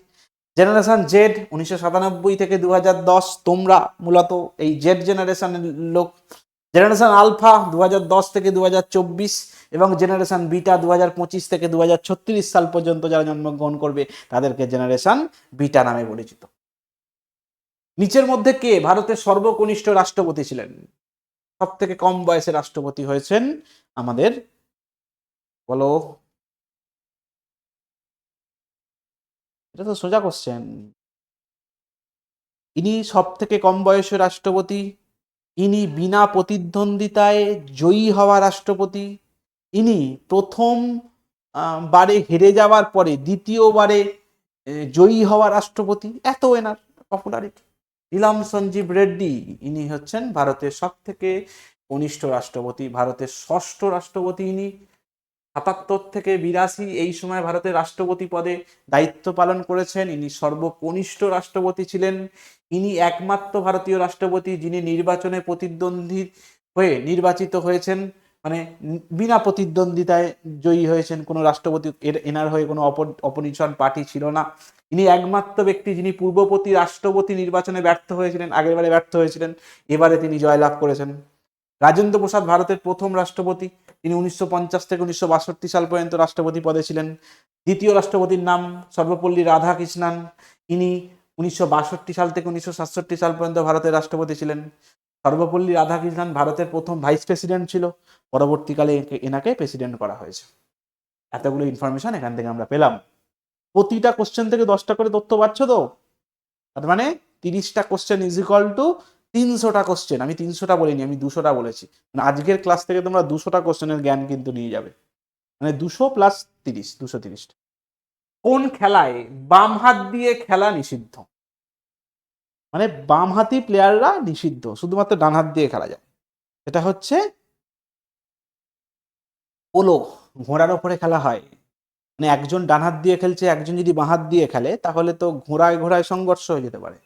S1: জেনারেশন জেড 1997 থেকে 2010, তোমরা মূলত এই জেড জেনারেশনের লোক। জেনারেশন আলফা 2010 থেকে 2024, এবং জেনারেশন বিটা 2025 থেকে 2036 সাল পর্যন্ত যারা জন্মগ্রহণ করবে তাদেরকে জেনারেশন বিটা নামে পরিচিত। নিচের মধ্যে কে ভারতের সর্বকনিষ্ঠ রাষ্ট্রপতি ছিলেন? সব থেকে কম বয়সে রাষ্ট্রপতি হয়েছেন আমাদের, বলো। এটা তো সোজা কোশ্চেন। ইনি সব থেকে কম বয়সের রাষ্ট্রপতি, ইনি বিনা প্রতিদ্বন্দ্বিতায় জয়ী হওয়া রাষ্ট্রপতি, ইনি প্রথম বারে হেরে যাওয়ার পরে দ্বিতীয়বারে জয়ী হওয়া রাষ্ট্রপতি, এত এনার পপুলারিটি। ইলাম সঞ্জীব রেড্ডি, ইনি হচ্ছেন ভারতের সব থেকে কনিষ্ঠ রাষ্ট্রপতি, ভারতের ষষ্ঠ রাষ্ট্রপতি ইনি। 77 থেকে 82 এই সময় ভারতের রাষ্ট্রপতি পদে দায়িত্ব পালন করেছেন। ইনি সর্বকনিষ্ঠ রাষ্ট্রপতি ছিলেন। ইনি একমাত্র ভারতীয় রাষ্ট্রপতি যিনি নির্বাচনে প্রতিদ্বন্দ্বী হয়ে নির্বাচিত হয়েছেন, মানে বিনা প্রতিদ্বন্দ্বিতায় জয়ী হয়েছেন। কোনো রাষ্ট্রপতি এনার হয়ে কোনো অপোজিশন পার্টি ছিল না। ইনি একমাত্র ব্যক্তি যিনি পূর্ববর্তী রাষ্ট্রপতি নির্বাচনে ব্যর্থ হয়েছিলেন, আগের বারে ব্যর্থ হয়েছিলেন, এবারে তিনি জয়লাভ করেছেন। রাজেন্দ্র প্রসাদ ভারতের প্রথম রাষ্ট্রপতি, তিনি 1950 থেকে 1962 সাল পর্যন্ত রাষ্ট্রপতি পদে ছিলেন। দ্বিতীয় রাষ্ট্রপতির নাম সর্বপল্লী রাধাকৃষ্ণান, ইনি 1962 সাল থেকে 1967 সাল পর্যন্ত ভারতের রাষ্ট্রপতি ছিলেন। সর্বপল্লী রাধাকৃষ্ণান ভারতের প্রথম ভাইস প্রেসিডেন্ট ছিল, পরবর্তীকালে এনাকে প্রেসিডেন্ট করা হয়েছে। এতগুলো ইনফরমেশন এখান থেকে আমরা পেলাম। প্রতিটা কোশ্চেন থেকে 10টা করে তথ্য পাচ্ছ তো, তার মানে 30টা কোশ্চেন ইজ ইকুয়াল টু 300টা কোশ্চেন। আমি 300টা বলিনি, আমি 200টা বলেছি। মানে আজকের ক্লাস থেকে তোমরা 200টা কোশ্চেনের জ্ঞান কিন্তু নিয়ে যাবে। মানে 200 প্লাস 30, 230। কোন খেলায় বাম হাত দিয়ে খেলা নিষিদ্ধ? মানে বাম হাতি প্লেয়াররা নিষিদ্ধ, শুধুমাত্র ডান হাত দিয়ে খেলা যায়। এটা হচ্ছে পোলো, ঘোড়ার ওপরে খেলা হয়। মানে একজন ডান হাত দিয়ে খেলছে, একজন যদি বাঁ হাত দিয়ে খেলে, তাহলে তো ঘোড়ায় ঘোড়ায় সংঘর্ষ হয়ে যেতে পারে।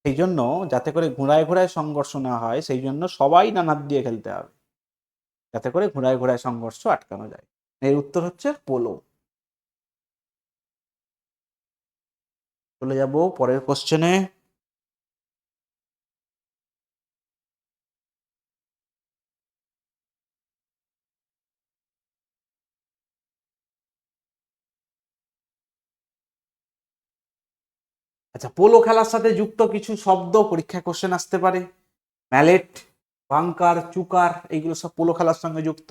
S1: সেই জন্য যাতে করে ঘোড়ায় ঘোড়ায় সংঘর্ষ না হয়, সেই জন্য সবাই ডান হাত দিয়ে খেলতে হবে, যাতে করে ঘোড়ায় ঘোড়ায় সংঘর্ষ আটকানো যায়। এর উত্তর হচ্ছে পোলো। চলে যাব পরের কোশ্চেনে। আচ্ছা, পোলো খেলার সাথে যুক্ত কিছু শব্দ পরীক্ষা কোশ্চেন আসতে পারে। ম্যালেট, বাঙ্কার, চুকার, এইগুলো সব পোলো খেলার সঙ্গে যুক্ত।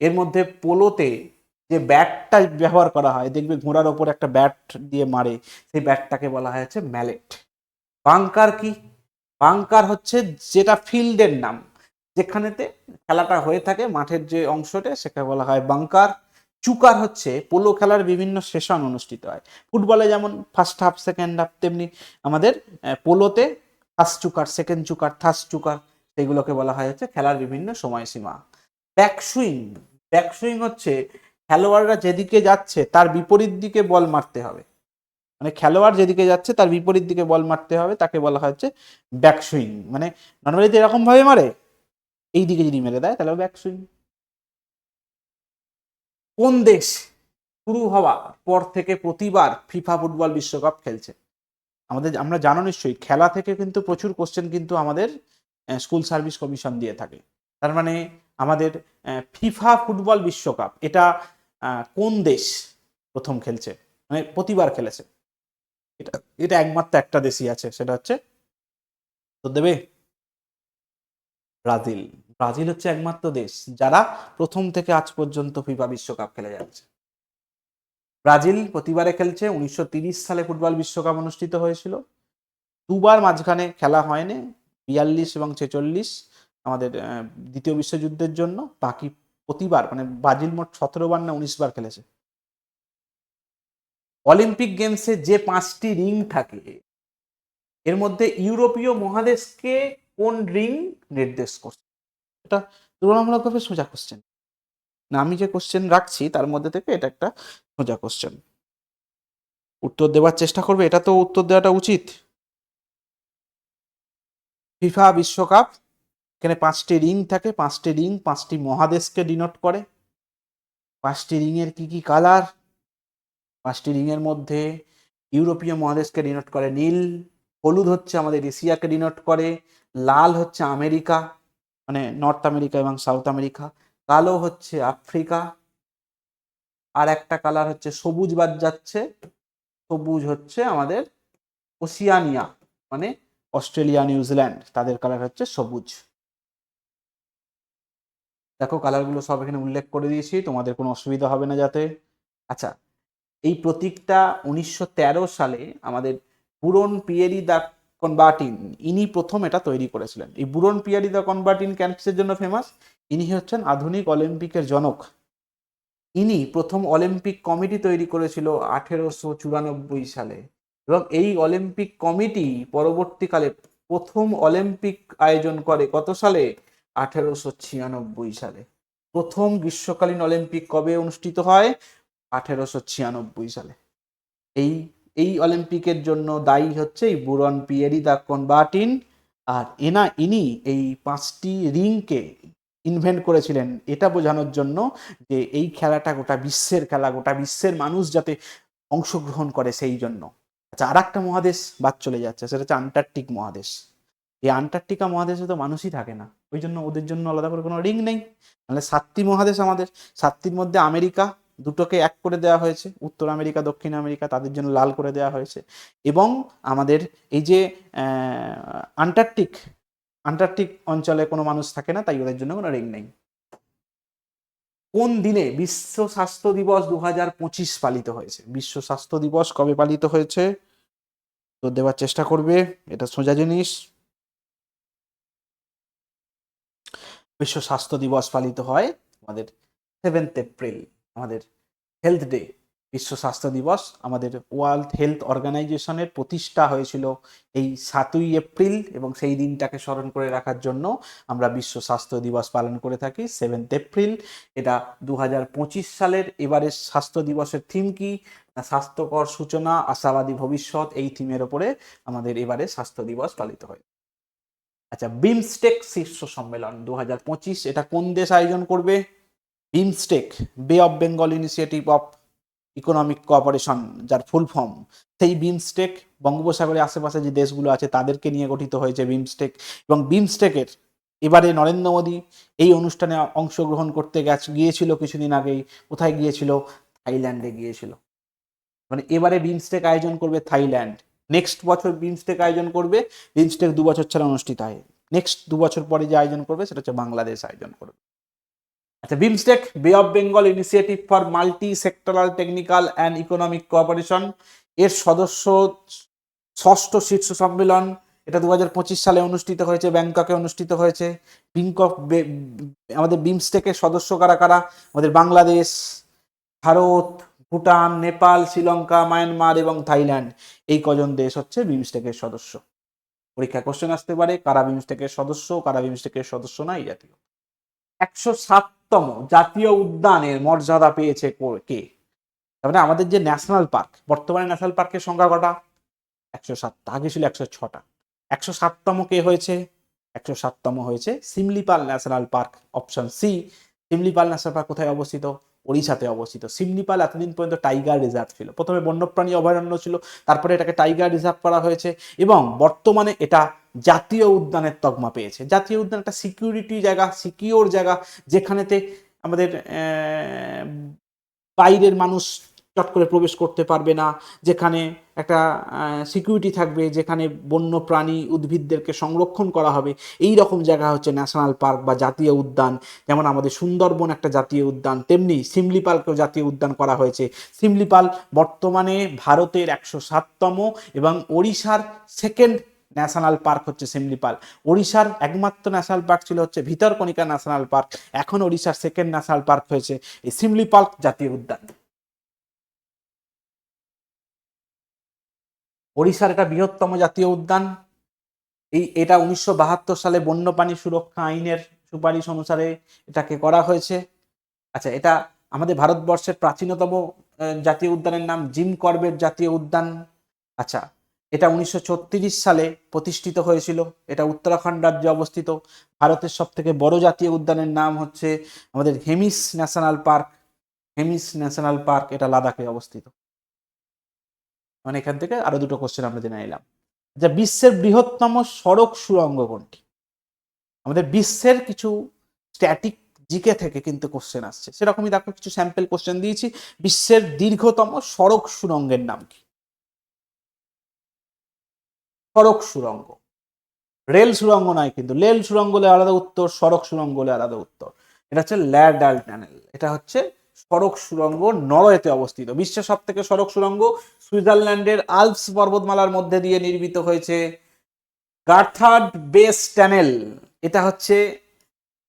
S1: এর মধ্যে পোলোতে যে ব্যাটটা ব্যবহার করা হয়, দেখবে ঘোড়ার ওপর একটা ব্যাট দিয়ে মারে, সেই ব্যাটটাকে বলা হয়েছে ম্যালেট। বাঙ্কার কি? বাঙ্কার হচ্ছে যেটা ফিল্ডের নাম, যেখানেতে খেলাটা হয়ে থাকে, মাঠের যে অংশটা, সেটা বলা হয় বাঙ্কার। চুকার হচ্ছে পোলো খেলার বিভিন্ন সেশন অনুষ্ঠিত হয়। ফুটবলে যেমন ফার্স্ট হাফ, সেকেন্ড হাফ, তেমনি আমাদের পোলোতে first chukker, second chukker, third chukker, সেগুলোকে বলা হয় হচ্ছে খেলার বিভিন্ন সময়সীমা। ব্যাকসুইং, ব্যাকসুইং হচ্ছে খেলোয়াড়রা যেদিকে যাচ্ছে তার বিপরীত দিকে বল মারতে হবে। মানে খেলোয়াড় যেদিকে যাচ্ছে তার বিপরীত দিকে বল মারতে হবে, তাকে বলা হচ্ছে ব্যাকসুইং। মানে নর্মালি তো এরকম ভাবে মারে, এই দিকে যদি মেরে দেয় তাহলে ব্যাকসুইং। কোন দেশ শুরু হওয়ার পর থেকে প্রতিবার ফিফা ফুটবল বিশ্বকাপ খেলছে? আমরা জানো নিশ্চয়ই, খেলা থেকে কিন্তু প্রচুর কোশ্চেন কিন্তু আমাদের স্কুল সার্ভিস কমিশন দিয়ে থাকে। তার মানে আমাদের ফিফা ফুটবল বিশ্বকাপ এটা কোন দেশ প্রথম খেলছে, মানে প্রতিবার খেলেছে? এটা এটা একমাত্র একটা দেশই আছে, সেটা হচ্ছে, তো দেবে, ব্রাজিল। ব্রাজিল হচ্ছে একমাত্র দেশ যারা প্রথম থেকে আজ পর্যন্ত ফিফা বিশ্বকাপ খেলে যাচ্ছে। ব্রাজিল প্রতিবারে খেলছে। 1930 সালে ফুটবল বিশ্বকাপ অনুষ্ঠিত হয়েছিল। দুবার মাঝখানে খেলা হয়নি, 42 এবং 46 আমাদের দ্বিতীয় বিশ্বযুদ্ধের জন্য। বাকি প্রতিবার, মানে ব্রাজিল মোট 17 বার না 19 বার খেলেছে। অলিম্পিক গেমসে যে 5টি রিং থাকে, এর মধ্যে ইউরোপীয় মহাদেশকে কোন রিং নির্দেশ করছে? এটা তুলনামূলকভাবে সোজা কোশ্চেন। না, আমি যে কোশ্চেন রাখছি তার মধ্যে থেকে এটা একটা সোজা কোশ্চেন, উত্তর দেওয়ার চেষ্টা করবে, এটা তো উত্তর দেওয়াটা উচিত। ফিফা বিশ্বকাপ, এখানে 5টি রিং থাকে, 5টি রিং 5টি মহাদেশকে ডিনোট করে। 5টি রিং এর কি কি কালার? 5টি রিং এর মধ্যে ইউরোপীয় মহাদেশকে ডিনোট করে নীল, হলুদ হচ্ছে আমাদের এশিয়াকে ডিনোট করে, লাল হচ্ছে আমেরিকা, মানে নর্থ আমেরিকা এবং সাউথ আমেরিকা, কালো হচ্ছে আফ্রিকা, আর একটা কালার হচ্ছে সবুজ বাদ যাচ্ছে, সবুজ হচ্ছে আমাদের ওসিয়ানিয়া, মানে অস্ট্রেলিয়া, নিউজিল্যান্ড, তাদের কালার হচ্ছে সবুজ। দেখো কালারগুলো সব এখানে উল্লেখ করে দিয়েছি, তোমাদের কোনো অসুবিধা হবে না যাতে। আচ্ছা, এই প্রতীকটা 1913 সালে আমাদের বুরন পিয়েরি দা কনবার্টিন, ইনি প্রথম এটা তৈরি করেছিলেন। এই বুরন পিয়েরি দা কনবার্টিন কিসের জন্য ফেমাস? ইনি হচ্ছেন আধুনিক অলিম্পিকের জনক। ইনি প্রথম অলিম্পিক কমিটি তৈরি করেছিল 1894 সালে, এবং এই অলিম্পিক কমিটি পরবর্তীকালে প্রথম অলিম্পিক আয়োজন করে কত সালে? 1896 সালে। প্রথম গ্রীষ্মকালীন অলিম্পিক কবে অনুষ্ঠিত হয়? 1896 সালে। এই এই অলিম্পিকের জন্য দায়ী হচ্ছে এই বুরন পিয়েরি দা কনবার্টিন। আর ইনি এই 5টি রিংকে ইনভেন্ট করেছিলেন এটা বোঝানোর জন্য যে এই খেলাটা গোটা বিশ্বের খেলা, গোটা বিশ্বের মানুষ যাতে অংশগ্রহণ করে, সেই জন্য। আচ্ছা, আর একটা মহাদেশ বাদ চলে যাচ্ছে, সেটা হচ্ছে আন্টার্কটিক মহাদেশ। এই আন্টার্কটিকা মহাদেশে তো মানুষই থাকে না, ওই জন্য ওদের জন্য আলাদা করে কোনো রিং নেই। মানে 7টি মহাদেশ আমাদের, 7টির মধ্যে আমেরিকা দুটোকে এক করে দেওয়া হয়েছে, উত্তর আমেরিকা, দক্ষিণ আমেরিকা, তাদের জন্য লাল করে দেওয়া হয়েছে। এবং আমাদের এই যে আন্টার্কটিক আন্টার্কটিক অঞ্চলে কোনো মানুষ থাকে না, তাই ওদের জন্য কোনো রিং নেই। কোন দিনে বিশ্ব স্বাস্থ্য দিবস 2025 পালিত হয়েছে? বিশ্ব স্বাস্থ্য দিবস কবে পালিত হয়েছে? তো দেওয়ার চেষ্টা করবে, এটা সোজা জিনিস। বিশ্ব স্বাস্থ্য দিবস পালিত হয় আমাদের 7 এপ্রিল, আমাদের হেলথ ডে, বিশ্ব স্বাস্থ্য দিবস। আমাদের ওয়ার্ল্ড হেলথ অর্গানাইজেশনের প্রতিষ্ঠা হয়েছিল এই 7ই এপ্রিল, এবং সেই দিনটাকে স্মরণ করে রাখার জন্য আমরা বিশ্ব স্বাস্থ্য দিবস পালন করে থাকি 7th এপ্রিল। এটা 2025 সালের এবারের স্বাস্থ্য দিবসের থিম কি? না, স্বাস্থ্যকর সূচনা, আশাবাদী ভবিষ্যৎ। এই থিমের ওপরে আমাদের এবারে স্বাস্থ্য দিবস পালিত হয়। আচ্ছা, বিমস্টেক শীর্ষ সম্মেলন 2025, এটা কোন দেশ আয়োজন করবে? বিমস্টেক, বে of Bengal initiative of economic cooperation, যার ফুল ফর্ম। সেই বিমস্টেক বঙ্গোপসাগরের আশেপাশে যে দেশগুলো আছে তাদেরকে নিয়ে গঠিত হয়েছে বিমস্টেক। এবং বিমস্টেকের এবারে নরেন্দ্র মোদী এই অনুষ্ঠানে অংশগ্রহণ করতে গিয়েছিল কিছুদিন আগেই। কোথায় গিয়েছিল? থাইল্যান্ডে গিয়েছিল। মানে এবারে বিমস্টেক আয়োজন করবে থাইল্যান্ড, নেক্সট বছর বিমস্টেক আয়োজন করবে। বিমস্টেক 2 বছর ছাড়া অনুষ্ঠিত হয়। নেক্সট 2 বছর পরে যে আয়োজন করবে সেটা হচ্ছে বাংলাদেশ আয়োজন করবে। আচ্ছা, বিমস্টেক, বে of Bengal initiative for multi sectoral technical and economic cooperation, এর সদস্য 6ষ্ঠ শীর্ষ সম্মেলন। এটা 2025 সালে অনুষ্ঠিত হয়েছে, ব্যাংককে অনুষ্ঠিত হয়েছে। আমাদের বিমস্টেকের সদস্য কারা কারা? আমাদের বাংলাদেশ, ভারত, ভুটান, নেপাল, শ্রীলঙ্কা, মায়ানমার এবং থাইল্যান্ড। এই কজন দেশ হচ্ছে বিমস্টেকের সদস্য। পরীক্ষা কোশ্চেন আসতে পারে কারা বিমস্টেকের সদস্য, কারা বিমস্টেকের সদস্য না, এই জাতীয়। 107তম জাতীয় উদ্যানের মর্যাদা পেয়েছে কে? তারপরে আমাদের যে ন্যাশনাল পার্ক, বর্তমানে ন্যাশনাল পার্কের সংখ্যা কটা? 107টা, আগে ছিল 106টা। 107তম কে হয়েছে? 107তম হয়েছে Similipal national park, option C. Similipal national park কোথায় অবস্থিত? ওড়িশাতে অবস্থিত। সিমলিপাল এতদিন পর্যন্ত টাইগার রিজার্ভ ছিল, প্রথমে বন্যপ্রাণী অভয়ারণ্য ছিল, তারপরে এটাকে টাইগার রিজার্ভ করা হয়েছে, এবং বর্তমানে এটা জাতীয় উদ্যানের তকমা পেয়েছে। জাতীয় উদ্যান একটা সিকিউরিটি জায়গা, সিকিওর জায়গা, যেখানেতে আমাদের বাইরের মানুষ চট করে প্রবেশ করতে পারবে না, যেখানে একটা সিকিউরিটি থাকবে, যেখানে বন্য প্রাণী উদ্ভিদদেরকে সংরক্ষণ করা হবে। এই রকম জায়গা হচ্ছে ন্যাশনাল পার্ক বা জাতীয় উদ্যান। যেমন আমাদের সুন্দরবন একটা জাতীয় উদ্যান, তেমনি সিমলিপালকেও জাতীয় উদ্যান করা হয়েছে। সিমলিপাল বর্তমানে ভারতের 107তম এবং ওড়িশার সেকেন্ড ন্যাশনাল পার্ক হচ্ছে সিমলিপাল। ওড়িশার একমাত্র ন্যাশনাল পার্ক ছিল হচ্ছে ভিতরকনিকা ন্যাশনাল পার্ক, এখন ওড়িশার সেকেন্ড ন্যাশনাল পার্ক হয়েছে এই সিমলিপাল জাতীয় উদ্যান। ওড়িশার এটা বৃহত্তম জাতীয় উদ্যান। এটা 1972 সালে বন্যপ্রাণী সুরক্ষা আইনের সুপারিশ অনুসারে এটাকে করা হয়েছে। আচ্ছা, এটা আমাদের ভারতবর্ষের প্রাচীনতম জাতীয় উদ্যানের নাম জিম করবেট জাতীয় উদ্যান। আচ্ছা, এটা 1936 সালে প্রতিষ্ঠিত হয়েছিল। এটা উত্তরাখণ্ড রাজ্যে অবস্থিত। ভারতের সব থেকে বড় জাতীয় উদ্যানের নাম হচ্ছে আমাদের Hemis national park. Hemis national park এটা লাদাখে অবস্থিত। মানে এখান থেকে আরো দুটো কোশ্চেন আমরা জেনে নিলাম। যে বিশ্বের বৃহত্তম সড়ক সুড়ঙ্গ কোনটি? আমাদের বিশ্বের কিছু স্ট্যাটিক জিকে থেকে কিন্তু কোশ্চেন আসছে, সেরকমই দেখো কিছু স্যাম্পল কোশ্চেন দিয়েছি। বিশ্বের দীর্ঘতম সড়ক সুড়ঙ্গের নাম কি? সড়ক সুড়ঙ্গ, রেল সুড়ঙ্গ নয় কিন্তু। রেল সুড়ঙ্গ হলে আলাদা উত্তর, সড়ক সুড়ঙ্গ হলে আলাদা উত্তর। এটা হচ্ছে ল্যাডাল টানেল, এটা হচ্ছে সড়ক সুড়ঙ্গ, নরওয়েতে অবস্থিত। বিশ্বের সব থেকে সড়ক সুড়ঙ্গ সুইজারল্যান্ডের আলপস পর্বতমালার মধ্যে দিয়ে নির্মিত হয়েছে গার্থার্ড বেস টানেল। এটা হচ্ছে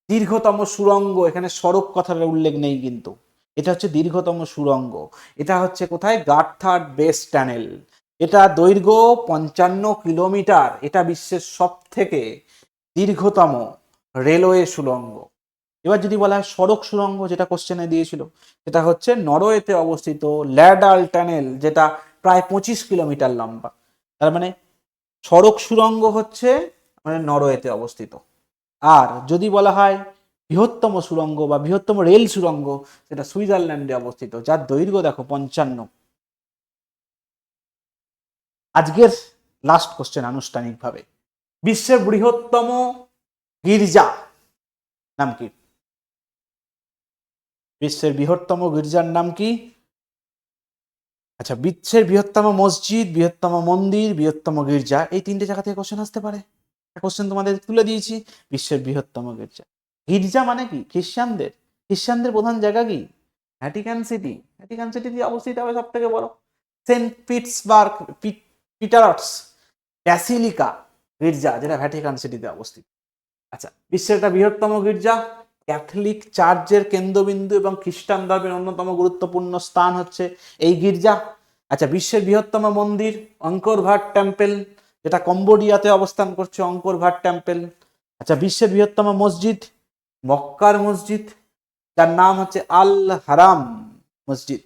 S1: দীর্ঘতম সুড়ঙ্গ, এখানে সড়ক কথার উল্লেখ নেই কিন্তু। এটা হচ্ছে দীর্ঘতম সুড়ঙ্গ। এটা হচ্ছে কোথায়? গার্থার্ড বেস টানেল। এটা দৈর্ঘ্য 55 কিলোমিটার। এটা বিশ্বের সব থেকে দীর্ঘতম রেলওয়ে সুড়ঙ্গ। এবার যদি বলা হয় সড়ক সুড়ঙ্গ, যেটা কোশ্চেনে দিয়েছিল, সেটা হচ্ছে নরওয়েতে অবস্থিত ল্যাডাল টানেল, যেটা প্রায় 25 কিলোমিটার লম্বা। তার মানে সড়ক সুড়ঙ্গ হচ্ছে মানে নরওয়েতে অবস্থিত। আর যদি বলা হয় বৃহত্তম সুড়ঙ্গ বা বৃহত্তম রেল সুড়ঙ্গ, সেটা সুইজারল্যান্ডে অবস্থিত, যার দৈর্ঘ্য দেখো 55। আজকের লাস্ট কোশ্চেন আনুষ্ঠানিকভাবে, বিশ্বের বৃহত্তম গির্জা নাম কি? বিশ্বের বৃহত্তম গির্জার নাম কি? আচ্ছা, বিশ্বের বৃহত্তম মসজিদ, বৃহত্তম মন্দির, বৃহত্তম গির্জা, এই তিনটে জায়গা থেকে কোশ্চেন আসতে পারে। কোশ্চেন তোমাদের তুলে দিয়েছি। বিশ্বের বৃহত্তম গির্জা, গির্জা মানে কি? খ্রিস্টানদের প্রধান জায়গা কি? Vatican city. ভ্যাটিকান সিটিতে অবস্থিত হবে সব থেকে বড় সেন্ট পিটসবার্গ পিটারস ব্যাসিলিকা গির্জা, যেটা ভ্যাটিকান সিটিতে অবস্থিত। আচ্ছা, বিশ্বের একটা বৃহত্তম গির্জা ক্যাথলিক চার্চের কেন্দ্রবিন্দু এবং খ্রিস্টান ধর্মের অন্যতম গুরুত্বপূর্ণ স্থান হচ্ছে এই গির্জা। আচ্ছা, বিশ্বের বৃহত্তম মন্দির অঙ্কর ভাট টেম্পল, যেটা কম্বোডিয়াতে অবস্থান করছে, অঙ্কর ভাট টেম্পল। আচ্ছা, বিশ্বের বৃহত্তম মসজিদ মক্কার মসজিদ, যার নাম হচ্ছে আল হারাম মসজিদ।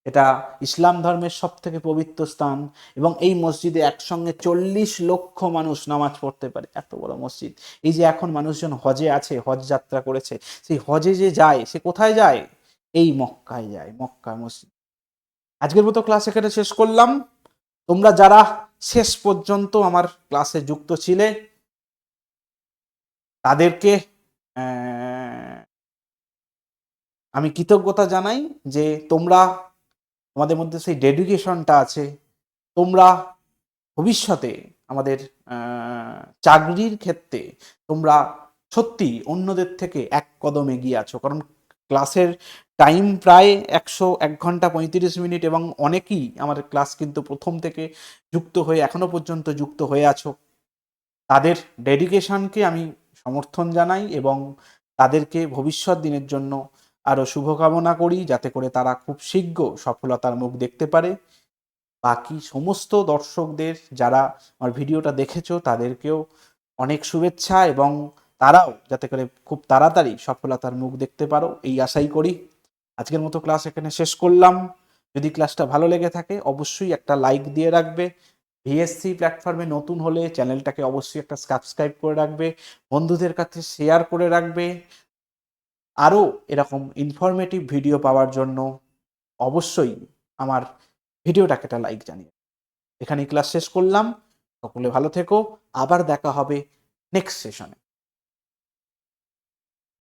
S1: এটা ইসলাম ধর্মের সব থেকে পবিত্র স্থান এবং এই মসজিদে একসঙ্গে 40 লক্ষ মানুষ নামাজ পড়তে পারে, এত বড় মসজিদ। এই যে এখন মানুষজন হজে আছে, হজ যাত্রা করেছে, সেই হজে যে যায় সে কোথায় যায়? এই মক্কায় যায়, মক্কা মসজিদ। আজকের মতো ক্লাস এখানে শেষ করলাম। তোমরা যারা শেষ পর্যন্ত আমার ক্লাসে যুক্ত ছিলে তাদেরকে আমি কৃতজ্ঞতা জানাই যে তোমরা, তোমাদের মধ্যে সেই ডেডিকেশনটা আছে। তোমরা ভবিষ্যতে আমাদের চাকরির ক্ষেত্রে তোমরা সত্যি অন্যদের থেকে এক কদম এগিয়ে আছো, কারণ ক্লাসের টাইম প্রায় 1 ঘন্টা 35 মিনিট এবং অনেকেই আমাদের ক্লাস কিন্তু প্রথম থেকে যুক্ত হয়ে এখনো পর্যন্ত যুক্ত হয়ে আছো। তাদের ডেডিকেশনকে আমি সমর্থন জানাই এবং তাদেরকে ভবিষ্যৎ দিনের জন্য আরও শুভকামনা করি, যাতে করে তারা খুব শীঘ্র সফলতার মুখ দেখতে পারে। বাকি সমস্ত দর্শকদের যারা আমার ভিডিওটা দেখেছো তাদেরকেও অনেক শুভেচ্ছা এবং তারাও যাতে করে খুব তাড়াতাড়ি সফলতার মুখ দেখতে পারো, এই আশাই করি। আজকের মতো ক্লাস এখানে শেষ করলাম। যদি ক্লাসটা ভালো লেগে থাকে অবশ্যই একটা লাইক দিয়ে রাখবে। ভিএসসি প্ল্যাটফর্মে নতুন হলে চ্যানেলটাকে অবশ্যই একটা সাবস্ক্রাইব করে রাখবে, বন্ধুদের কাছে শেয়ার করে রাখবে। আরও এরকম ইনফরমেটিভ ভিডিও পাওয়ার জন্য অবশ্যই আমার ভিডিওটাকে একটা লাইক জানিয়ে। এখানেই ক্লাস শেষ করলাম। সকলে ভালো থেকো, আবার দেখা হবে নেক্সট সেশনে।